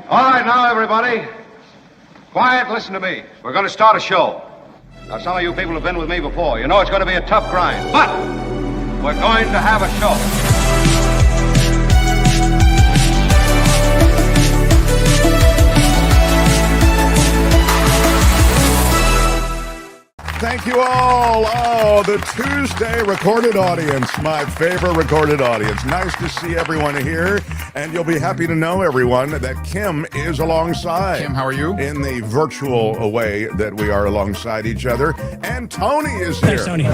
All right, now, everybody. Quiet, listen to me. We're going to start a show. Now, some of you people have been with me before. You know it's going to be a tough grind, but we're going to have a show. Thank you all. Oh, the Tuesday recorded audience, my favorite recorded audience. Nice to see everyone here, and you'll be happy to know, everyone, that Kim is alongside. Kim, how are you? In the virtual way that we are alongside each other. And Tony is here. Thanks, Tony.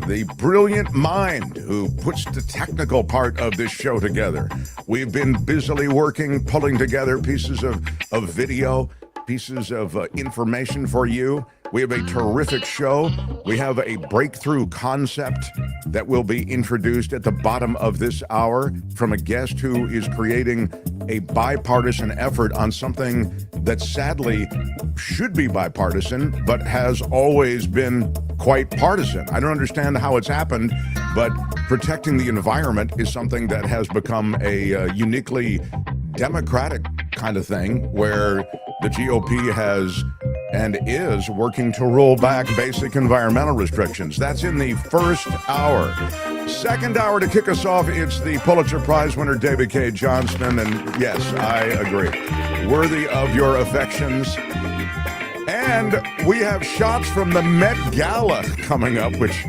The brilliant mind who puts the technical part of this show together. We've been busily working, pulling together pieces of video, pieces of information for you. We have a terrific show. We have a breakthrough concept that will be introduced at the bottom of this hour from a guest who is creating a bipartisan effort on something that sadly should be bipartisan, but has always been quite partisan. I don't understand how it's happened, but protecting the environment is something that has become a uniquely Democratic kind of thing where the GOP has and is working to roll back basic environmental restrictions. That's in the first hour. Second hour to kick us off, it's the Pulitzer Prize winner, David Cay Johnston. And yes, I agree. Worthy of your affections. And we have shots from the Met Gala coming up, which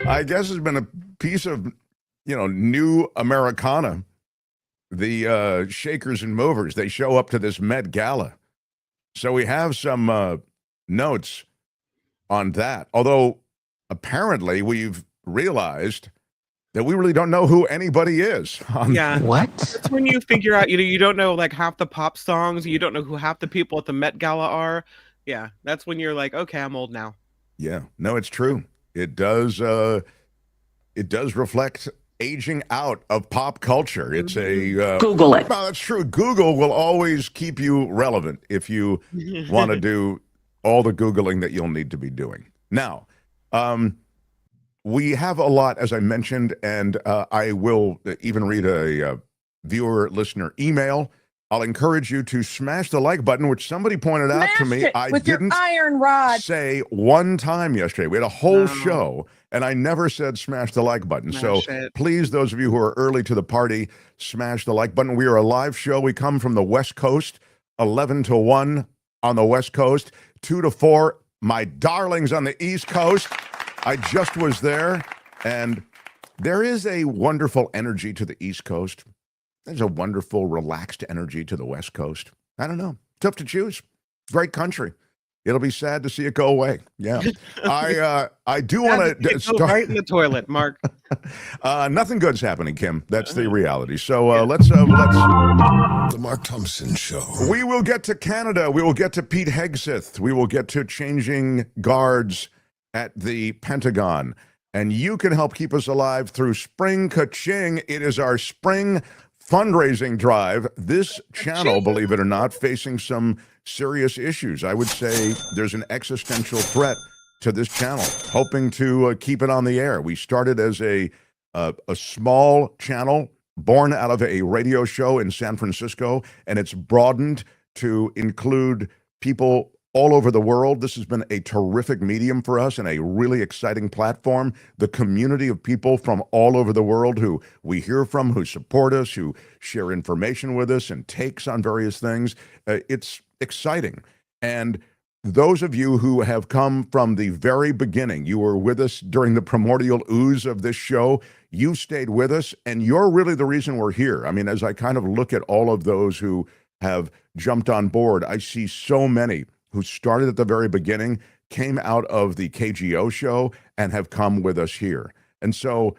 I guess has been a piece of, new Americana. The shakers and movers, they show up to this Met Gala. So we have some notes on that. Although apparently we've realized that we really don't know who anybody is. Yeah. What? That's when you figure out, you don't know like half the pop songs. You don't know who half the people at the Met Gala are. Yeah. That's when you're like, okay, I'm old now. Yeah. No, it's true. It does reflect aging out of pop culture. It's a Google it. No, that's true. Google will always keep you relevant if you want to do all the Googling that you'll need to be doing. Now, we have a lot, as I mentioned, and I will even read a viewer listener email. I'll encourage you to smash the like button, which somebody pointed out to me. I didn't iron rod. say one time yesterday. We had a whole show, and I never said smash the like button. Please, those of you who are early to the party, smash the like button. We are a live show. We come from the West Coast, 11 to 1 on the West Coast, 2 to 4, my darlings on the East Coast. I just was there, and there is a wonderful energy to the East Coast. There's a wonderful, relaxed energy to the West Coast. I don't know. Tough to choose. Great country. It'll be sad to see it go away. Yeah. I do want to start right in the toilet, Mark. Nothing good's happening, Kim. That's the reality. So let's The Mark Thompson Show. We will get to Canada. We will get to Pete Hegseth. We will get to changing guards at the Pentagon. And you can help keep us alive through Spring Ka-Ching. It is our spring fundraising drive. This channel, believe it or not, facing some serious issues. I would say there's an existential threat to this channel, hoping to keep it on the air. We started as a small channel born out of a radio show in San Francisco, and it's broadened to include people all over the world. This has been a terrific medium for us and a really exciting platform. The community of people from all over the world who we hear from, who support us, who share information with us and takes on various things. It's exciting. And those of you who have come from the very beginning, you were with us during the primordial ooze of this show, you stayed with us, and you're really the reason we're here. I mean, as I kind of look at all of those who have jumped on board, I see so many who started at the very beginning, came out of the KGO show, and have come with us here. And so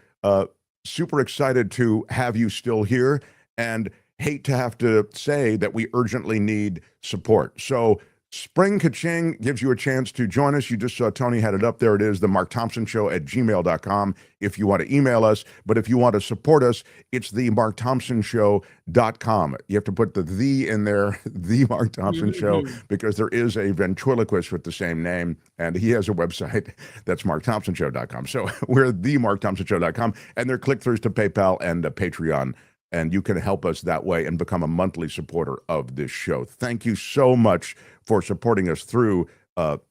super excited to have you still here, and hate to have to say that we urgently need support. So Spring Ka-Ching gives you a chance to join us. You just saw Tony had it up there. It is the markthompsonshow@gmail.com if you want to email us. But if you want to support us, it's the markthompsonshow.com. You have to put the in there, the Mark Thompson Show, because there is a ventriloquist with the same name, and he has a website that's markthompsonshow.com. So we're the markthompsonshow.com, and there are click-throughs to PayPal and Patreon And you can help us that way and become a monthly supporter of this show. Thank you so much for supporting us through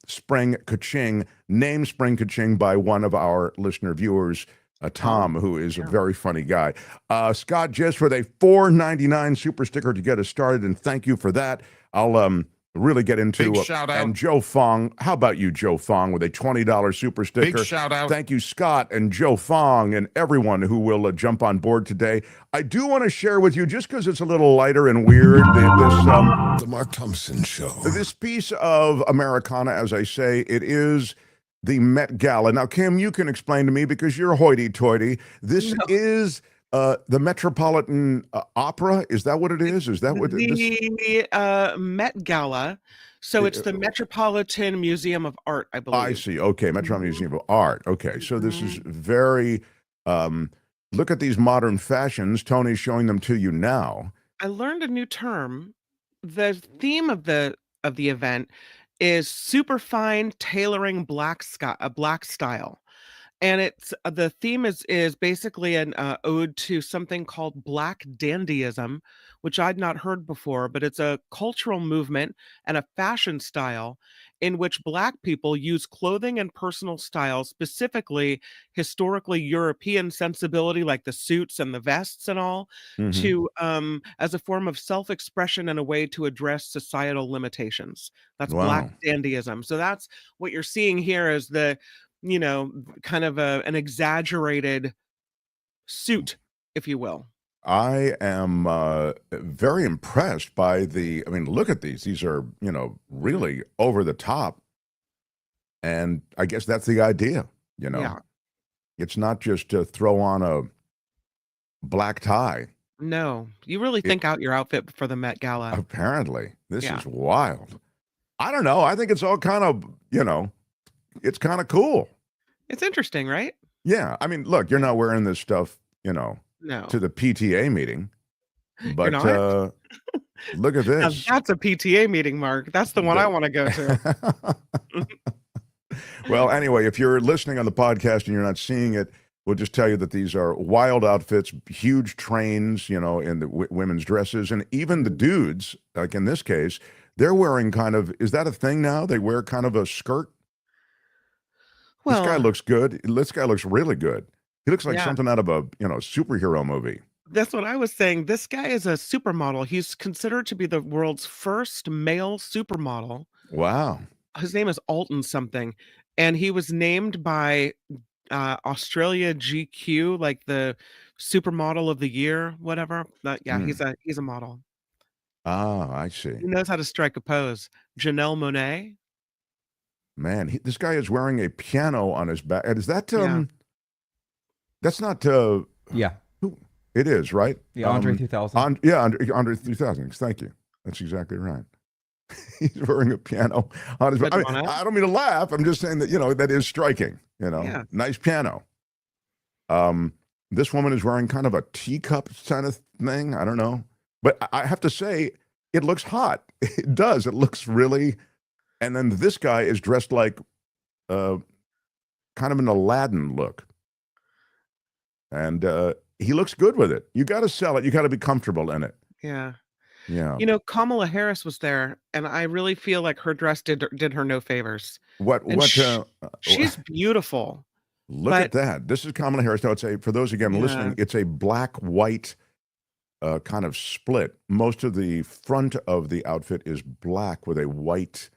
Spring Ka-Ching, named Spring Ka-Ching by one of our listener viewers, Tom, who is a very funny guy. Scott, just with a $4.99 super sticker to get us started, and thank you for that. I'll really get into Big shout out. And Joe Fong, how about you, Joe Fong, with a $20 super sticker? Big shout out. Thank you, Scott and Joe Fong and everyone who will jump on board today. I do want to share with you, just because it's a little lighter and weird, The Mark Thompson Show. this piece of Americana, as I say, it is the Met Gala. Now, Kim, you can explain to me, because you're hoity-toity. This is the Metropolitan Opera. Is that what it is? Is that what the Met Gala? So it's the Metropolitan Museum of Art, I believe. I see. Okay, Metropolitan Museum of Art. Okay, so this is very. Look at these modern fashions. Tony's showing them to you now. I learned a new term. The theme of the event is superfine tailoring black style. And it's the theme is basically an ode to something called Black dandyism, which I'd not heard before, but it's a cultural movement and a fashion style in which Black people use clothing and personal style, specifically historically European sensibility, like the suits and the vests and all, to as a form of self-expression and a way to address societal limitations. That's Black dandyism. So that's what you're seeing here is the kind of an exaggerated suit, if you will. I am very impressed by I mean, look at these. These are, really over the top. And I guess that's the idea, Yeah. It's not just to throw on a black tie. No, you really think out your outfit for the Met Gala. Apparently. This is wild. I don't know. I think it's all kind of, it's kind of cool. It's interesting, right? Yeah. I mean, look, you're not wearing this stuff, No. to the PTA meeting. But not? look at Now, this. that's a PTA meeting, Mark. That's the one I want to go to. Well, anyway, if you're listening on the podcast and you're not seeing it, we'll just tell you that these are wild outfits, huge trains, in the women's dresses, and even the dudes, like in this case, they're wearing kind of, is that a thing now? They wear kind of a skirt? Well, this guy looks good. This guy looks really good. He looks like something out of a, superhero movie. That's what I was saying. This guy is a supermodel. He's considered to be the world's first male supermodel. Wow. His name is Alton something, and he was named by Australia GQ, like the supermodel of the year, whatever. He's a model. Ah, I see. He knows how to strike a pose. Janelle Monáe. Man, this guy is wearing a piano on his back. Is that that's not Yeah. It is, right? The Andre 3000. Andre 3000. Thank you. That's exactly right. He's wearing a piano on his back. I don't mean to laugh. I'm just saying that, that is striking, Nice piano. This woman is wearing kind of a teacup kind of thing. I don't know. But I have to say, it looks hot. It does. It looks really. And then this guy is dressed like kind of an Aladdin look. And he looks good with it. You got to sell it. You got to be comfortable in it. Yeah. Yeah. Kamala Harris was there, and I really feel like her dress did her no favors. She's beautiful. Look at that. This is Kamala Harris. No, for those again listening, it's a black-white kind of split. Most of the front of the outfit is black with a white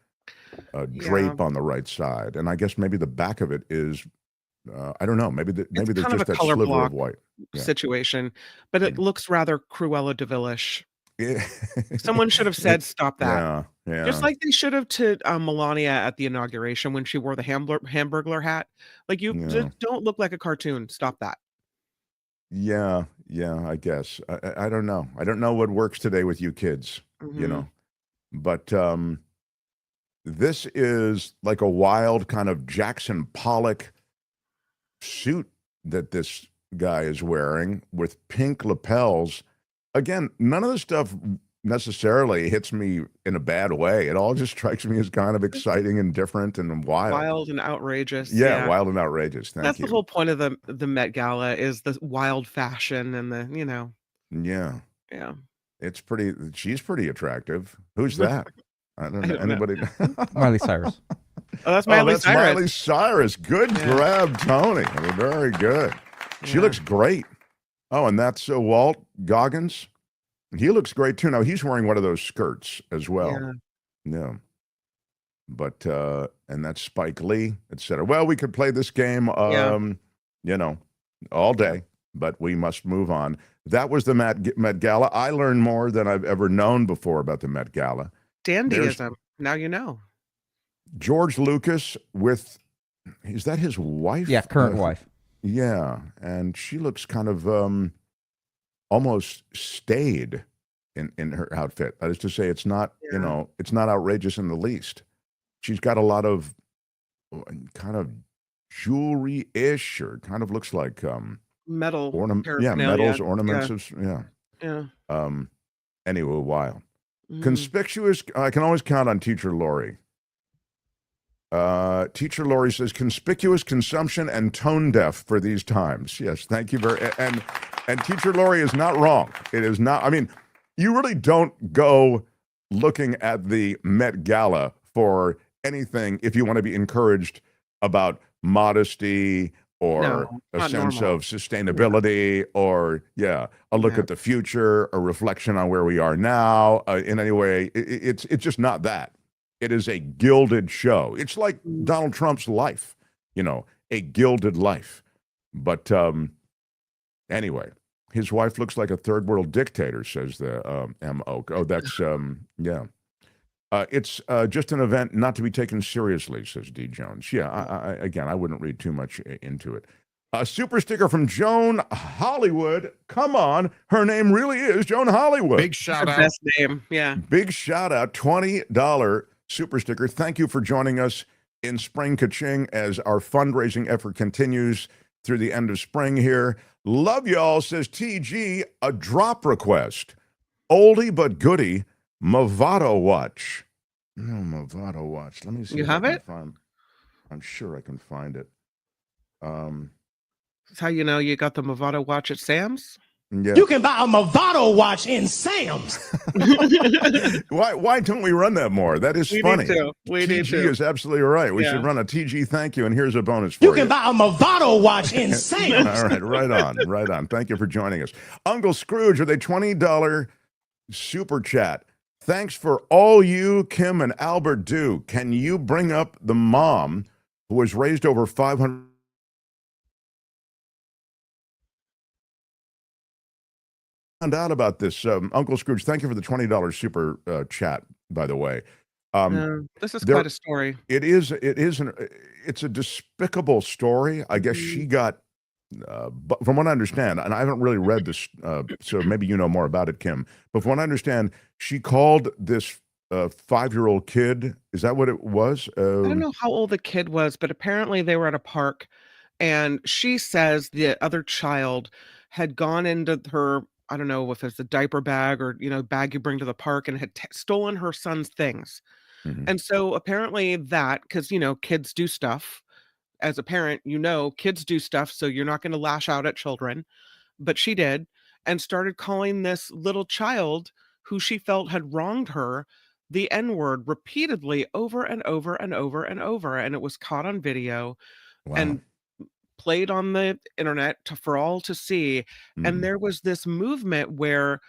drape on the right side, and I guess maybe the back of it is I don't know. Maybe there's just that sliver of white situation, but it looks rather Cruella de Vil-ish. Someone should have said, "Stop that." Yeah. Just like they should have to Melania at the inauguration when she wore the Hamburglar hat. Like you just don't look like a cartoon. Stop that. Yeah. I guess I don't know. I don't know what works today with you kids. But this is like a wild kind of Jackson Pollock suit that this guy is wearing with pink lapels. Again, none of the stuff necessarily hits me in a bad way. It all just strikes me as kind of exciting and different and wild. Wild and outrageous. Yeah, wild and outrageous. That's the whole point of the Met Gala is the wild fashion and the. Yeah. Yeah. It's pretty. She's pretty attractive. Who's that? I don't know. I don't know. Anybody? Miley Cyrus. Oh, that's Oh, Miley that's Cyrus. Miley Cyrus. Good Yeah. grab, Tony. Very good. She Yeah. looks great. Oh, and that's Walt Goggins. He looks great too. Now he's wearing one of those skirts as well. Yeah. But and that's Spike Lee, etc. Well, we could play this game, you know, all day, but we must move on. That was the Met Gala. I learned more than I've ever known before about the Met Gala. Dandyism. Now you know. George Lucas with, is that his wife? Yeah, current wife. Yeah, and she looks kind of almost staid in her outfit. That is to say, it's not, you know, it's not outrageous in the least. She's got a lot of kind of jewelry-ish, or kind of looks like Metal. metals, ornaments. Yeah. Anyway, wild. Conspicuous. I can always count on Teacher Lori. Teacher Lori says conspicuous consumption and tone deaf for these times. Yes, thank you very. And Teacher Lori is not wrong. It is not. I mean, you really don't go looking at the Met Gala for anything if you want to be encouraged about modesty or a sense of sustainability or a look at the future, a reflection on where we are now. In any way, it's just not that. It is a gilded show. It's like Donald Trump's life, you know, a gilded life. But anyway, his wife looks like a third world dictator, says the M.O. Oh, that's, it's just an event not to be taken seriously, says D. Jones. Yeah, again, I wouldn't read too much into it. A super sticker from Joan Hollywood. Come on. Her name really is Joan Hollywood. Big shout out. Best name. Yeah. Big shout out. $20 super sticker. Thank you for joining us in Spring Kaching as our fundraising effort continues through the end of spring here. Love y'all, says TG. A drop request. Oldie but goodie. Movado watch. No, Movado watch. Let me see. You have it? I'm sure I can find it. That's how you know you got the Movado watch at Sam's. Yeah. You can buy a Movado watch in Sam's. Why don't we run that more? That is funny. We need TG to. is absolutely right. We should run a TG thank you, and here's a bonus for you. You can buy a Movado watch in Sam's. All right, right on. Thank you for joining us. Uncle Scrooge with a $20 super chat. Thanks for all you, Kim and Albert do. Can you bring up the mom who was raised over 500? Found out about this, Uncle Scrooge. Thank you for the $20 super chat. By the way, this is quite a story. It's a despicable story. I guess she got, but from what I understand, and I haven't really read this, so maybe you know more about it, Kim. But from what I understand, she called this 5-year-old kid. Is that what it was? I don't know how old the kid was, but apparently they were at a park, and she says the other child had gone into her, I don't know if it's a diaper bag or, bag you bring to the park, and had stolen her son's things. Mm-hmm. And so apparently that, because, kids do stuff. As a parent, kids do stuff, so you're not going to lash out at children. But she did, and started calling this little child who she felt had wronged her the N-word repeatedly over and over and over and over. And it was caught on video. Wow. And played on the internet for all to see. Mm-hmm. And there was this movement where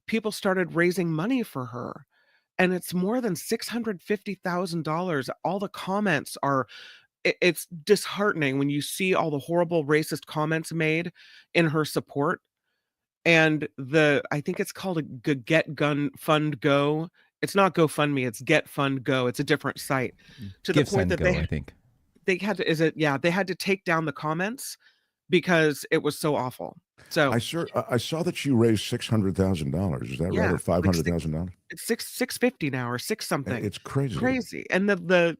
people started raising money for her. And it's more than $650,000. All the comments are, it's disheartening when you see all the horrible racist comments made in her support. And I think it's called a Get Gun Fund Go. It's not GoFundMe, it's Get Fund Go. It's a different site. To Give the point that Go, I think. They had to, they had to take down the comments because it was so awful. So I saw that you raised $600,000. Is that right? Or $500,000? It's $650 now, or six something. It's crazy. Crazy. And there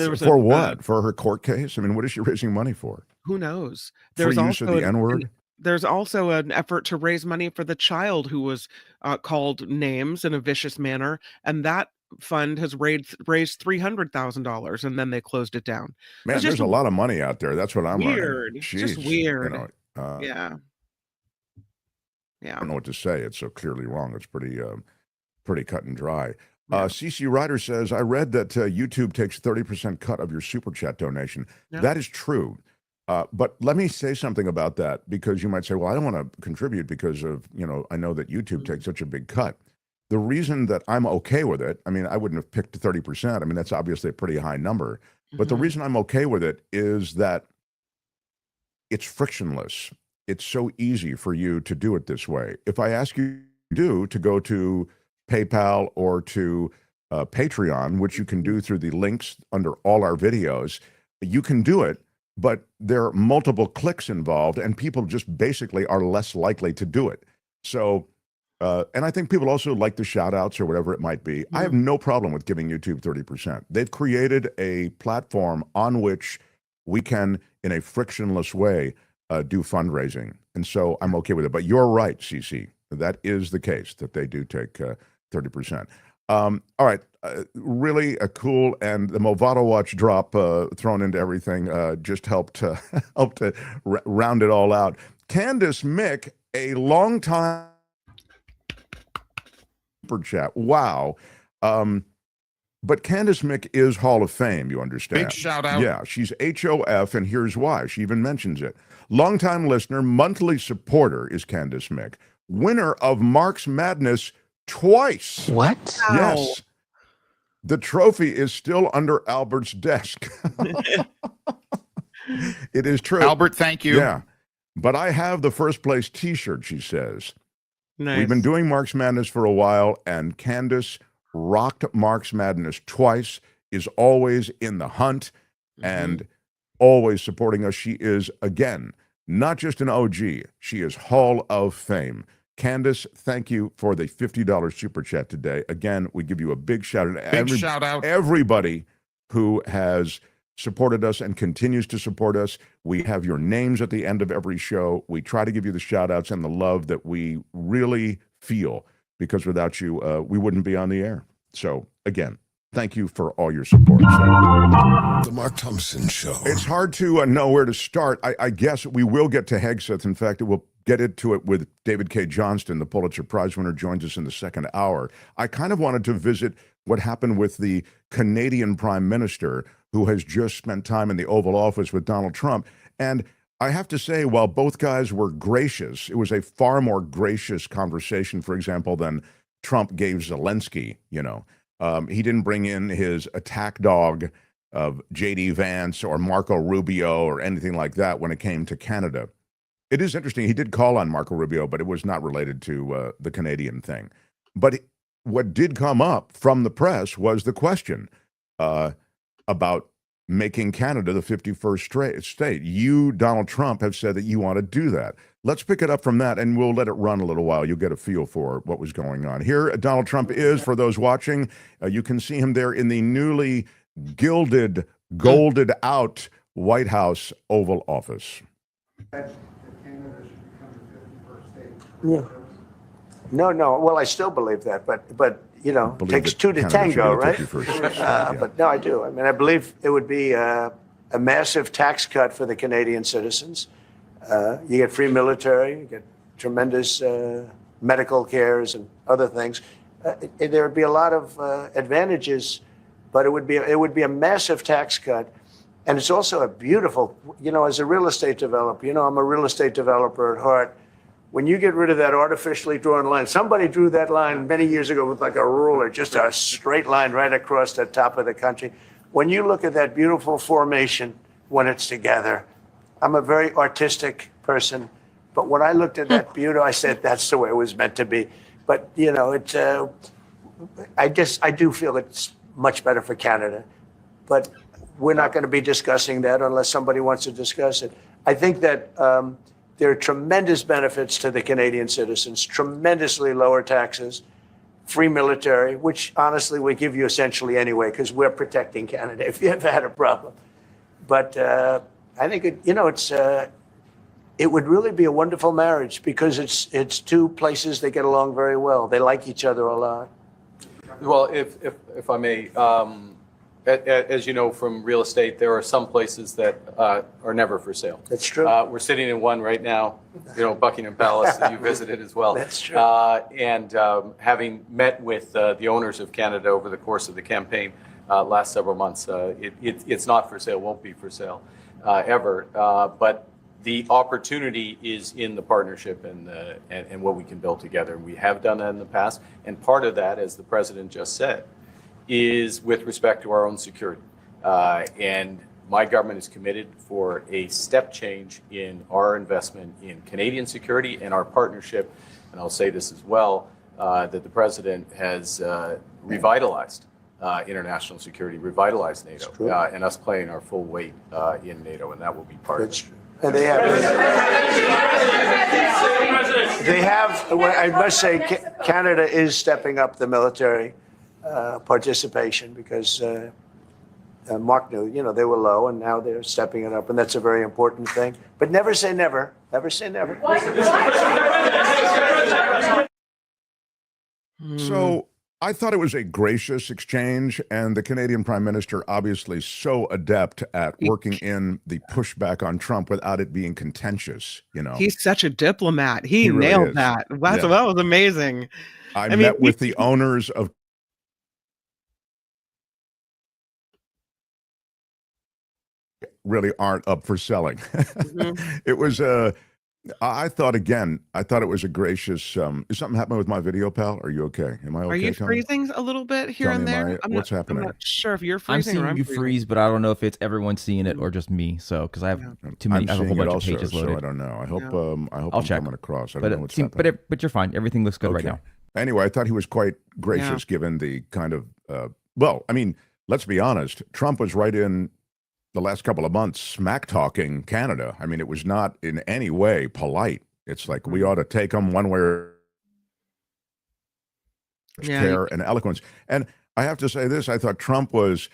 was for what? For her court case? I mean, what is she raising money for? Who knows? For use of the N-word? There's also an effort to raise money for the child who was called names in a vicious manner, and that fund has raised $300,000, and then they closed it down. Man, there's a lot of money out there. That's what I'm weird. learning. Just weird. Yeah. Yeah. I don't know what to say. It's so clearly wrong. It's pretty cut and dry. CC Ryder says, I read that YouTube takes 30% cut of your super chat donation. Yeah. That is true. But let me say something about that, because you might say, well, I don't want to contribute because of, I know that YouTube takes such a big cut. The reason that I'm okay with it, I mean, I wouldn't have picked 30%. I mean, that's obviously a pretty high number. But the reason I'm okay with it is that it's frictionless. It's so easy for you to do it this way. If I ask you to go to PayPal or to Patreon, which you can do through the links under all our videos, you can do it, but there are multiple clicks involved, and people just basically are less likely to do it. So, and I think people also like the shout outs or whatever it might be. I have no problem with giving YouTube 30%. They've created a platform on which we can, in a frictionless way, do fundraising. And so I'm okay with it. But you're right, CC. That is the case, that they do take 30%. All right. Really cool. And the Movado watch drop thrown into everything just helped to round it all out. Candace Mick, a long time super chat. Wow. But Candace Mick is Hall of Fame, you understand. Big shout out. Yeah, she's HOF, and here's why. She even mentions it. Longtime listener, monthly supporter is Candace Mick. Winner of Marx Madness twice. What? Yes. The trophy is still under Albert's desk. It is true. Albert, thank you. Yeah. But I have the first place t-shirt, she says. Nice. We've been doing Marx Madness for a while, and Candace rocked Marx Madness twice, is always in the hunt, and always supporting us. She is, again, not just an OG, she is Hall of Fame. Candace, thank you for the $50 super chat today. Again, we give you a big shout out. Big shout out. Everybody who has supported us and continues to support us. We have your names at the end of every show. We try to give you the shout outs and the love that we really feel, because without you, we wouldn't be on the air. So again, thank you for all your support. The Mark Thompson Show. It's hard to know where to start. I guess we will get to Hegseth. In fact, we'll get into it with David Cay Johnston, the Pulitzer Prize winner, joins us in the second hour. I kind of wanted to visit what happened with the Canadian Prime Minister, who has just spent time in the Oval Office with Donald Trump. And I have to say, while both guys were gracious, it was a far more gracious conversation, for example, than Trump gave Zelensky. He didn't bring in his attack dog of J.D. Vance or Marco Rubio or anything like that when it came to Canada. It is interesting. He did call on Marco Rubio, but it was not related to the Canadian thing. But what did come up from the press was the question about making Canada the 51st state. You, Donald Trump, have said that you want to do that. Let's pick it up from that, and we'll let it run a little while. You'll get a feel for what was going on. Here, Donald Trump is, for those watching, you can see him there in the newly golded out White House Oval Office. Yeah. No. Well, I still believe that, but it takes two to tango, right? But no, I do. I mean, I believe it would be a massive tax cut for the Canadian citizens. You get free military, you get tremendous medical cares and other things. There would be a lot of advantages, but it would be a massive tax cut. And it's also a beautiful, as a real estate developer, I'm a real estate developer at heart. When you get rid of that artificially drawn line, somebody drew that line many years ago with like a ruler, just a straight line right across the top of the country. When you look at that beautiful formation when it's together, I'm a very artistic person, but when I looked at that beauty, I said, that's the way it was meant to be. But, I do feel it's much better for Canada, but we're not going to be discussing that unless somebody wants to discuss it. I think that there are tremendous benefits to the Canadian citizens, tremendously lower taxes, free military, which honestly we give you essentially anyway, because we're protecting Canada if you ever had a problem. But I think it would really be a wonderful marriage, because it's two places that get along very well. They like each other a lot. Well, if I may, as you know from real estate, there are some places that are never for sale. That's true. We're sitting in one right now, Buckingham Palace that you visited as well. That's true. And having met with the owners of Canada over the course of the campaign last several months, it's not for sale, won't be for sale ever. But the opportunity is in the partnership and what we can build together. We have done that in the past. And part of that, as the president just said, is with respect to our own security. And my government is committed for a step change in our investment in Canadian security and our partnership. And I'll say this as well, that the president has revitalized international security, revitalized NATO, and us playing our full weight in NATO, and that will be part of it. And they have, I must say, Canada is stepping up the military participation because Mark knew, they were low and now they're stepping it up. And that's a very important thing. But never say never. Never say never. So I thought it was a gracious exchange, and the Canadian Prime Minister obviously so adept at working in the pushback on Trump without it being contentious. He's such a diplomat. He really nailed is. that. That was amazing. I met with the owners of really aren't up for selling. Mm-hmm. It was I thought it was a gracious. Is something happening with my video, pal? Are you okay? Am I okay? Are you Tony? freezing a little bit here Tony, and there? what's happening? I'm not sure if you're I'm freezing seeing or I'm you freezing. freeze, but I don't know if it's everyone seeing it or just me. So, because I have too many, I have a whole bunch of pages loaded. So I don't know. I hope I'll I'm check. coming across. I don't know what's happening. But you're fine. Everything looks good right now. Anyway, I thought he was quite gracious given the kind of. Well, I mean, let's be honest. Trump was right in the last couple of months smack talking Canada. I mean, it was not in any way polite. It's like we ought to take them one way or care and eloquence. And I have to say this, I thought Trump was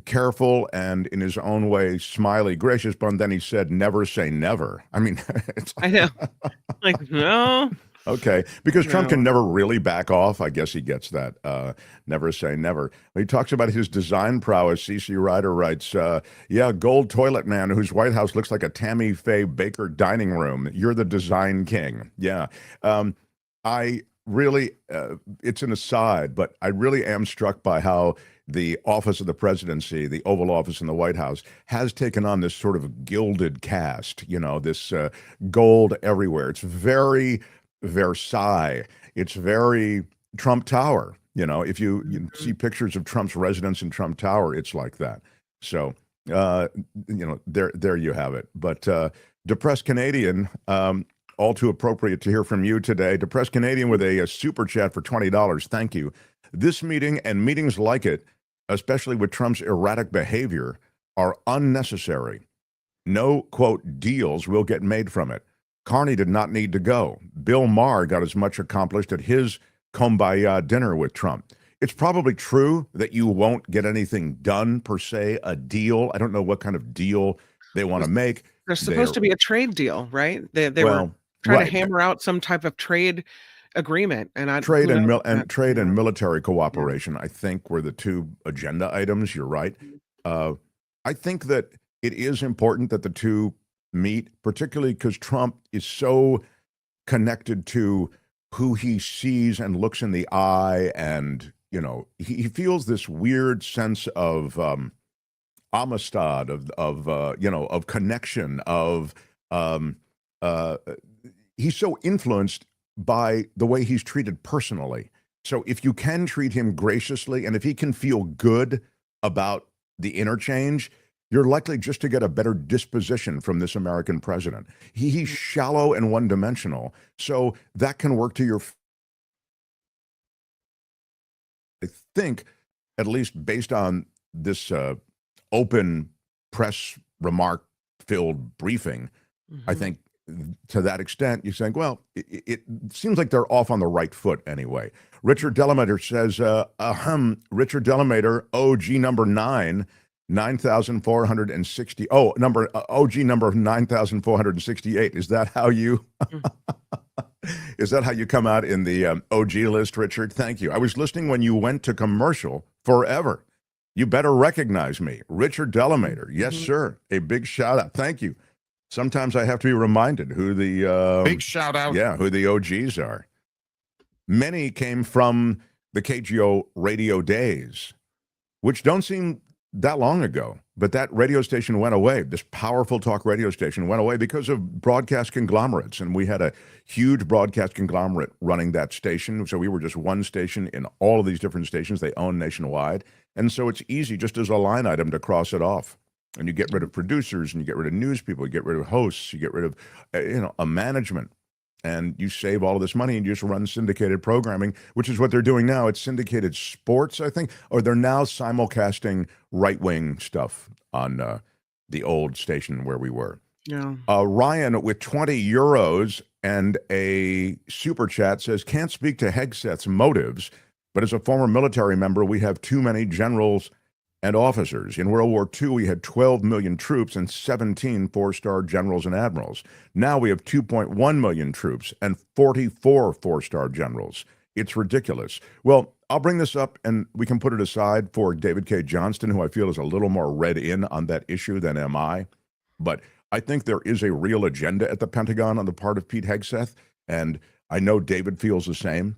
careful and in his own way smiley, gracious, but then he said, never say never. I mean, it's like, I know. Like, no. Okay, because Trump can never really back off. I guess he gets that. Never say never. He talks about his design prowess. C.C. Ryder writes, gold toilet man whose White House looks like a Tammy Faye Baker dining room. You're the design king. Yeah. I really, it's an aside, but I really am struck by how the office of the presidency, the Oval Office in the White House, has taken on this sort of gilded cast, this gold everywhere. It's very Versailles. It's very Trump Tower. If you see pictures of Trump's residence in Trump Tower, it's like that. So, there you have it. But Depressed Canadian, all too appropriate to hear from you today. Depressed Canadian with a super chat for $20. Thank you. This meeting and meetings like it, especially with Trump's erratic behavior, are unnecessary. No, quote, deals will get made from it. Carney did not need to go. Bill Maher got as much accomplished at his kumbaya dinner with Trump. It's probably true that you won't get anything done, per se, a deal. I don't know what kind of deal they want to make. There's supposed to be a trade deal, right? They were trying to hammer out some type of trade agreement. And trade and military cooperation, I think, were the two agenda items. You're right. I think that it is important that the two meet, particularly because Trump is so connected to who he sees and looks in the eye, and he feels this weird sense of amistad, of connection, he's so influenced by the way he's treated personally. So if you can treat him graciously, and if he can feel good about the interchange, you're likely just to get a better disposition from this American president. He's shallow and one-dimensional, so that can work to your. I think, at least based on this open press remark-filled briefing, I think to that extent, you're saying, well, it seems like they're off on the right foot anyway. Richard Delamater says, Richard Delamater, OG number 9,460. Oh, OG number 9,468. Is that how you is that how you come out in the OG list, Richard? Thank you. I was listening when you went to commercial forever. You better recognize me. Richard Delamater. Yes, sir. A big shout out. Thank you. Sometimes I have to be reminded who the big shout out. Yeah, who the OGs are. Many came from the KGO radio days, which don't seem that long ago, but that radio station went away. This powerful talk radio station went away because of broadcast conglomerates, and we had a huge broadcast conglomerate running that station, so we were just one station in all of these different stations they own nationwide, and so it's easy just as a line item to cross it off. And you get rid of producers, and you get rid of news people, you get rid of hosts, you get rid of a management, and you save all of this money and you just run syndicated programming, which is what they're doing now. It's syndicated sports, I think, or they're now simulcasting right-wing stuff on the old station where we were. Yeah. Ryan with 20 euros and a super chat says, can't speak to Hegseth's motives, but as a former military member, we have too many generals and officers. In World War II, we had 12 million troops and 17 four-star generals and admirals. Now we have 2.1 million troops and 44 four-star generals. It's ridiculous. Well, I'll bring this up and we can put it aside for David Cay Johnston, who I feel is a little more read in on that issue than am I. But I think there is a real agenda at the Pentagon on the part of Pete Hegseth, and I know David feels the same.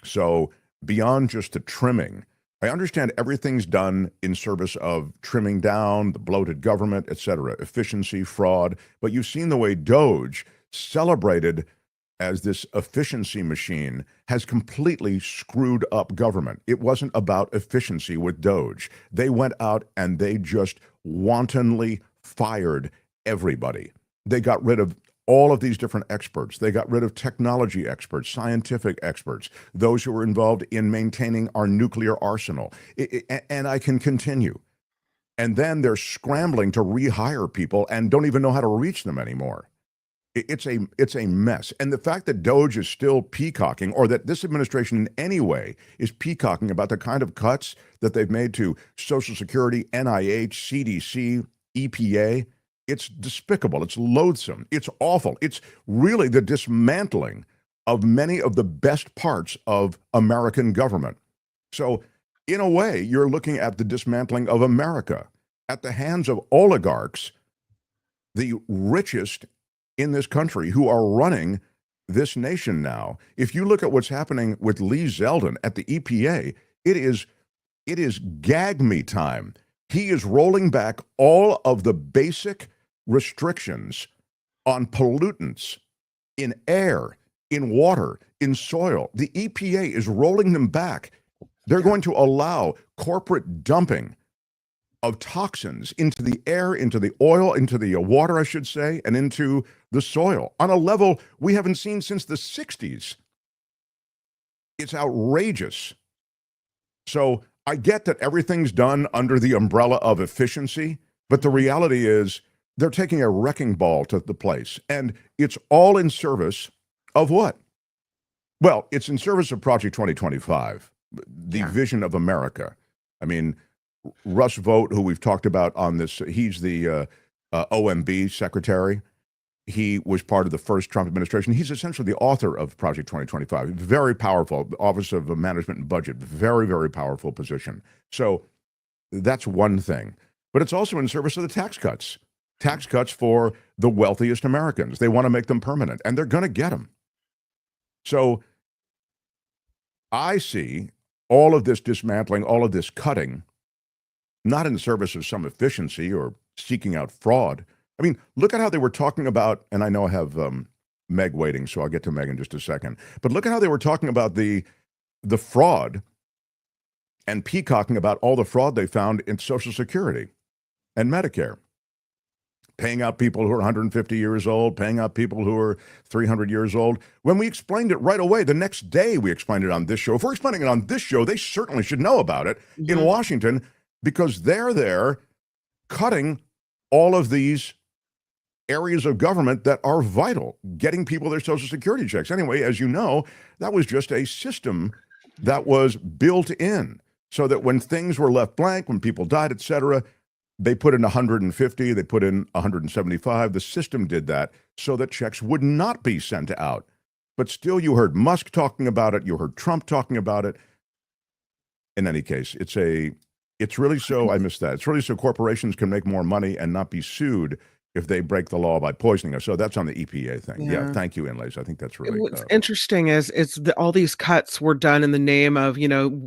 So beyond just the trimming, I understand everything's done in service of trimming down the bloated government, et cetera, efficiency, fraud. But you've seen the way Doge, celebrated as this efficiency machine, has completely screwed up government. It wasn't about efficiency with Doge. They went out and they just wantonly fired everybody. They got rid of all of these different experts. They got rid of technology experts, scientific experts, those who were involved in maintaining our nuclear arsenal. And I can continue. And then they're scrambling to rehire people and don't even know how to reach them anymore. It's a mess. And the fact that Doge is still peacocking, or that this administration in any way is peacocking about the kind of cuts that they've made to Social Security, NIH, CDC, EPA, it's despicable. It's loathsome. It's awful. It's really the dismantling of many of the best parts of American government. So, in a way, you're looking at the dismantling of America at the hands of oligarchs, the richest in this country, who are running this nation now. If you look at what's happening with Lee Zeldin at the EPA, it is gag me time. He is rolling back all of the basic restrictions on pollutants in air, in water, in soil. The EPA is rolling them back. They're going to allow corporate dumping of toxins into the air, into the oil, into the water, I should say, and into the soil on a level we haven't seen since the 60s. It's outrageous. So I get that everything's done under the umbrella of efficiency, but the reality is they're taking a wrecking ball to the place, and it's all in service of what? Well, it's in service of Project 2025, the vision of America. I mean, Russ Vought, who we've talked about on this, he's the OMB secretary. He was part of the first Trump administration. He's essentially the author of Project 2025. Very powerful, Office of Management and Budget, very, very powerful position. So that's one thing. But it's also in service of the tax cuts for the wealthiest Americans. They want to make them permanent, and they're going to get them. So I see all of this dismantling, all of this cutting, not in service of some efficiency or seeking out fraud. I mean, look at how they were talking about, and I know I have Meg waiting, so I'll get to Meg in just a second. But look at how they were talking about the fraud and peacocking about all the fraud they found in Social Security and Medicare. Paying out people who are 150 years old, paying out people who are 300 years old. When we explained it right away, the next day we explained it on this show. If we're explaining it on this show, they certainly should know about it in Washington, because they're there cutting all of these areas of government that are vital, getting people their Social Security checks. Anyway, as you know, that was just a system that was built in so that when things were left blank, when people died, et cetera, they put in 150, they put in 175. The system did that so that checks would not be sent out. But still, you heard Musk talking about it. You heard Trump talking about it. In any case, it's a It's really so, I missed that. It's really so corporations can make more money and not be sued if they break the law by poisoning us. So that's on the EPA thing. Yeah, thank you, Inlays. I think that's really What's interesting is all these cuts were done in the name of,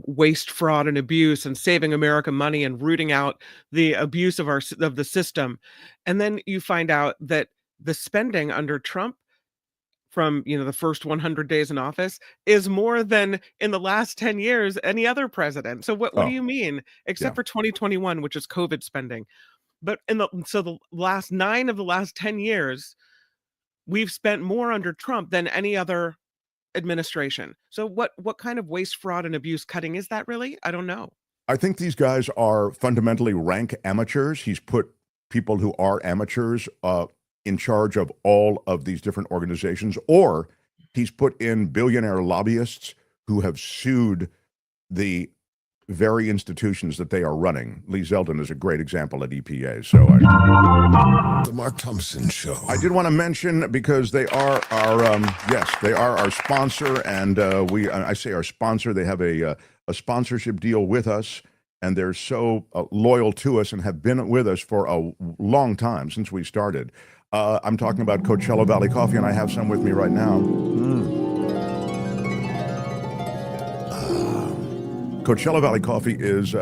waste, fraud, and abuse, and saving American money and rooting out the abuse of the system. And then you find out that the spending under Trump from the first 100 days in office is more than in the last 10 years any other president. So what do you mean? Except for 2021, which is COVID spending. But the last 9 of the last 10 years, we've spent more under Trump than any other administration. So what kind of waste, fraud, and abuse cutting is that really? I don't know. I think these guys are fundamentally rank amateurs. He's put people who are amateurs in charge of all of these different organizations, or he's put in billionaire lobbyists who have sued the very institutions that they are running. Lee Zeldin is a great example at EPA. So The Mark Thompson Show. I did want to mention, because they are our sponsor, and I say our sponsor, they have a sponsorship deal with us, and they're so loyal to us and have been with us for a long time, since we started. I'm talking about Coachella Valley Coffee, and I have some with me right now. Coachella Valley Coffee is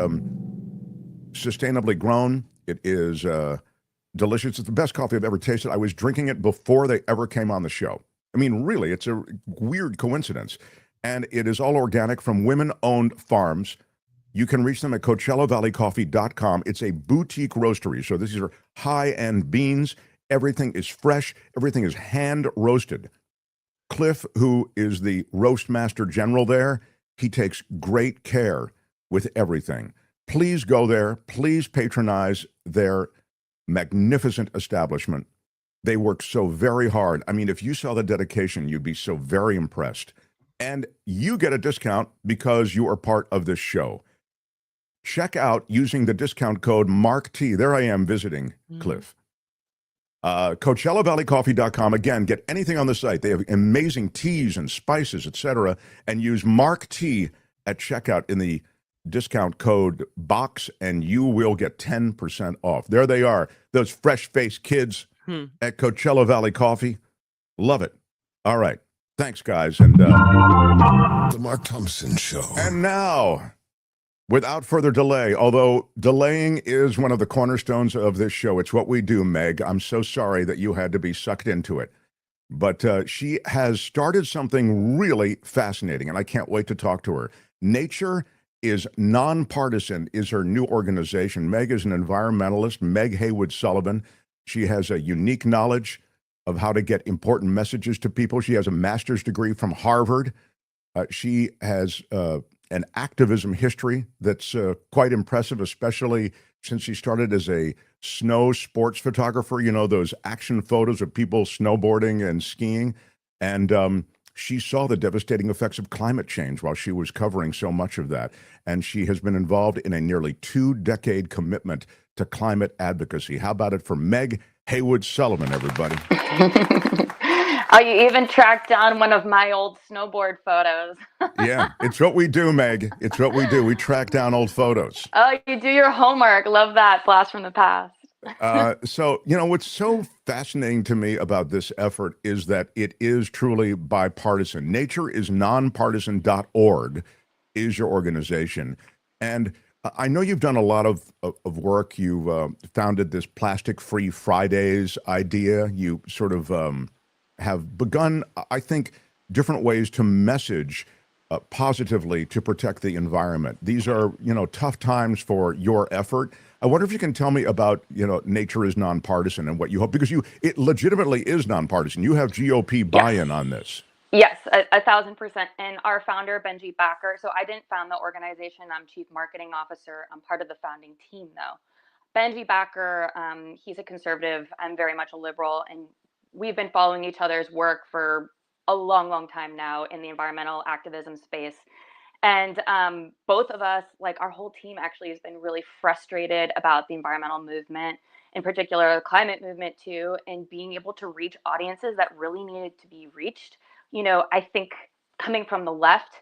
sustainably grown. It is delicious. It's the best coffee I've ever tasted. I was drinking it before they ever came on the show. I mean, really, it's a weird coincidence. And it is all organic from women-owned farms. You can reach them at CoachellaValleyCoffee.com. It's a boutique roastery. So these are high-end beans. Everything is fresh. Everything is hand-roasted. Cliff, who is the roast master general there, he takes great care with everything. Please go there. Please patronize their magnificent establishment. They work so very hard. I mean, if you saw the dedication, you'd be so very impressed. And you get a discount because you are part of this show. Check out using the discount code MARKT. There I am visiting Cliff. CoachellaValleyCoffee.com. Again, get anything on the site. They have amazing teas and spices, etc. And use MARKT at checkout in the discount code box, and you will get 10% off. There they are, those fresh-faced kids at Coachella Valley Coffee. Love it. All right. Thanks, guys. And The Mark Thompson Show. And now, without further delay, although delaying is one of the cornerstones of this show, it's what we do, Meg. I'm so sorry that you had to be sucked into it. But she has started something really fascinating, and I can't wait to talk to her. Nature is Non-Partisan is her new organization. Meg is an environmentalist, Meg Haywood Sullivan. She has a unique knowledge of how to get important messages to people. She has a master's degree from Harvard. She has an activism history that's quite impressive, especially since she started as a snow sports photographer, those action photos of people snowboarding and skiing. And she saw the devastating effects of climate change while she was covering so much of that. And she has been involved in a nearly 2-decade commitment to climate advocacy. How about it for Meg Haywood Sullivan, everybody? Oh, you even tracked down one of my old snowboard photos. Yeah, it's what we do, Meg. It's what we do. We track down old photos. Oh, you do your homework. Love that. Blast from the past. So, what's so fascinating to me about this effort is that it is truly bipartisan. Nature is nonpartisan.org is your organization. And I know you've done a lot of work. You've founded this Plastic Free Fridays idea. You sort of have begun, I think, different ways to message positively to protect the environment. These are, tough times for your effort. I wonder if you can tell me about, Nature is Nonpartisan and what you hope, because it legitimately is nonpartisan. You have GOP buy-in on this. Yes, 1,000%. And our founder, Benji Backer. So I didn't found the organization. I'm chief marketing officer. I'm part of the founding team, though. Benji Backer, he's a conservative. I'm very much a liberal. And we've been following each other's work for a long, long time now in the environmental activism space. And both of us, like our whole team actually has been really frustrated about the environmental movement, in particular the climate movement too, and being able to reach audiences that really needed to be reached. I think coming from the left,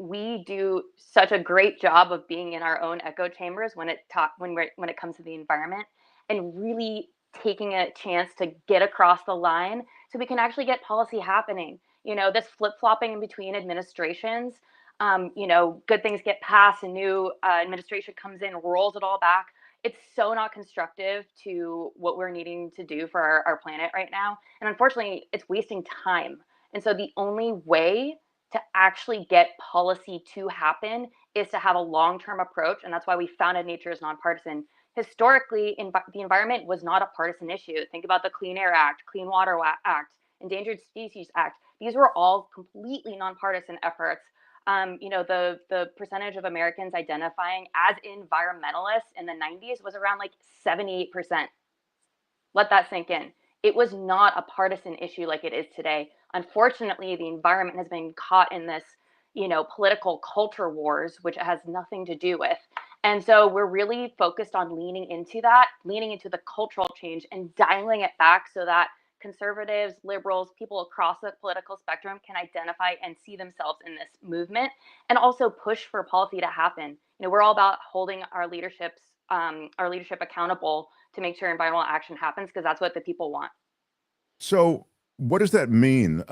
we do such a great job of being in our own echo chambers when it comes to the environment, and really taking a chance to get across the line so we can actually get policy happening. This flip-flopping in between administrations, good things get passed, a new administration comes in, rolls it all back. It's so not constructive to what we're needing to do for our planet right now. And unfortunately, it's wasting time. And so the only way to actually get policy to happen is to have a long-term approach. And that's why we founded Nature as Nonpartisan. Historically, the environment was not a partisan issue. Think about the Clean Air Act, Clean Water Act, Endangered Species Act. These were all completely nonpartisan efforts. The percentage of Americans identifying as environmentalists in the 90s was around like 78%. Let that sink in. It was not a partisan issue like it is today. Unfortunately, the environment has been caught in this, political culture wars, which it has nothing to do with. And so we're really focused on leaning into the cultural change and dialing it back so that conservatives, liberals, people across the political spectrum can identify and see themselves in this movement, and also push for policy to happen. We're all about holding our leadership accountable to make sure environmental action happens, because that's what the people want. So what does that mean,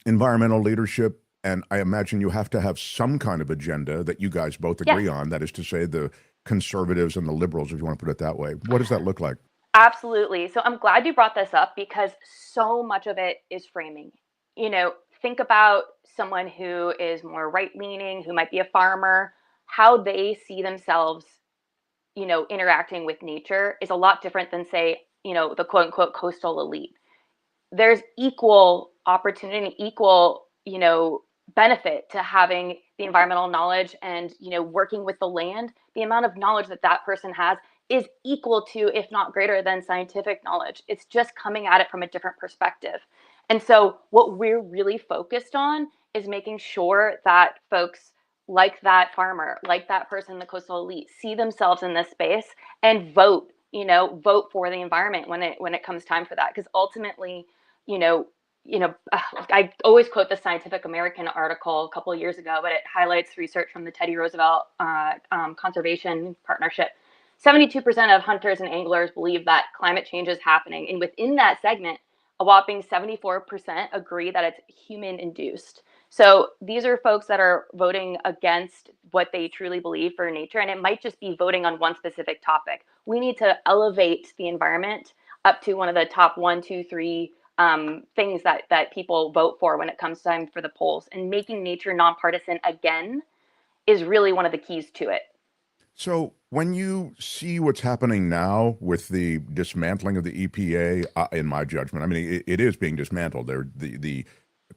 environmental leadership? And I imagine you have to have some kind of agenda that you guys both agree on. That is to say, the conservatives and the liberals, if you want to put it that way. What does that look like? Absolutely. So I'm glad you brought this up, because so much of it is framing. Think about someone who is more right-leaning, who might be a farmer, how they see themselves, interacting with nature is a lot different than, say, the quote unquote coastal elite. There's equal opportunity, equal, benefit to having the environmental knowledge and, working with the land. The amount of knowledge that person has is equal to, if not greater than, scientific knowledge. It's just coming at it from a different perspective. And so what we're really focused on is making sure that folks like that farmer, like that person in the coastal elite, see themselves in this space and vote for the environment when it comes time for that. Because ultimately, I always quote the Scientific American article a couple of years ago, but it highlights research from the Teddy Roosevelt Conservation Partnership. 72% of hunters and anglers believe that climate change is happening. And within that segment, a whopping 74% agree that it's human induced. So these are folks that are voting against what they truly believe for nature. And it might just be voting on one specific topic. We need to elevate the environment up to one of the top 1, 2, 3 things that people vote for when it comes time for the polls. And making nature nonpartisan again is really one of the keys to it. So when you see what's happening now with the dismantling of the EPA, in my judgment, I mean, it is being dismantled. The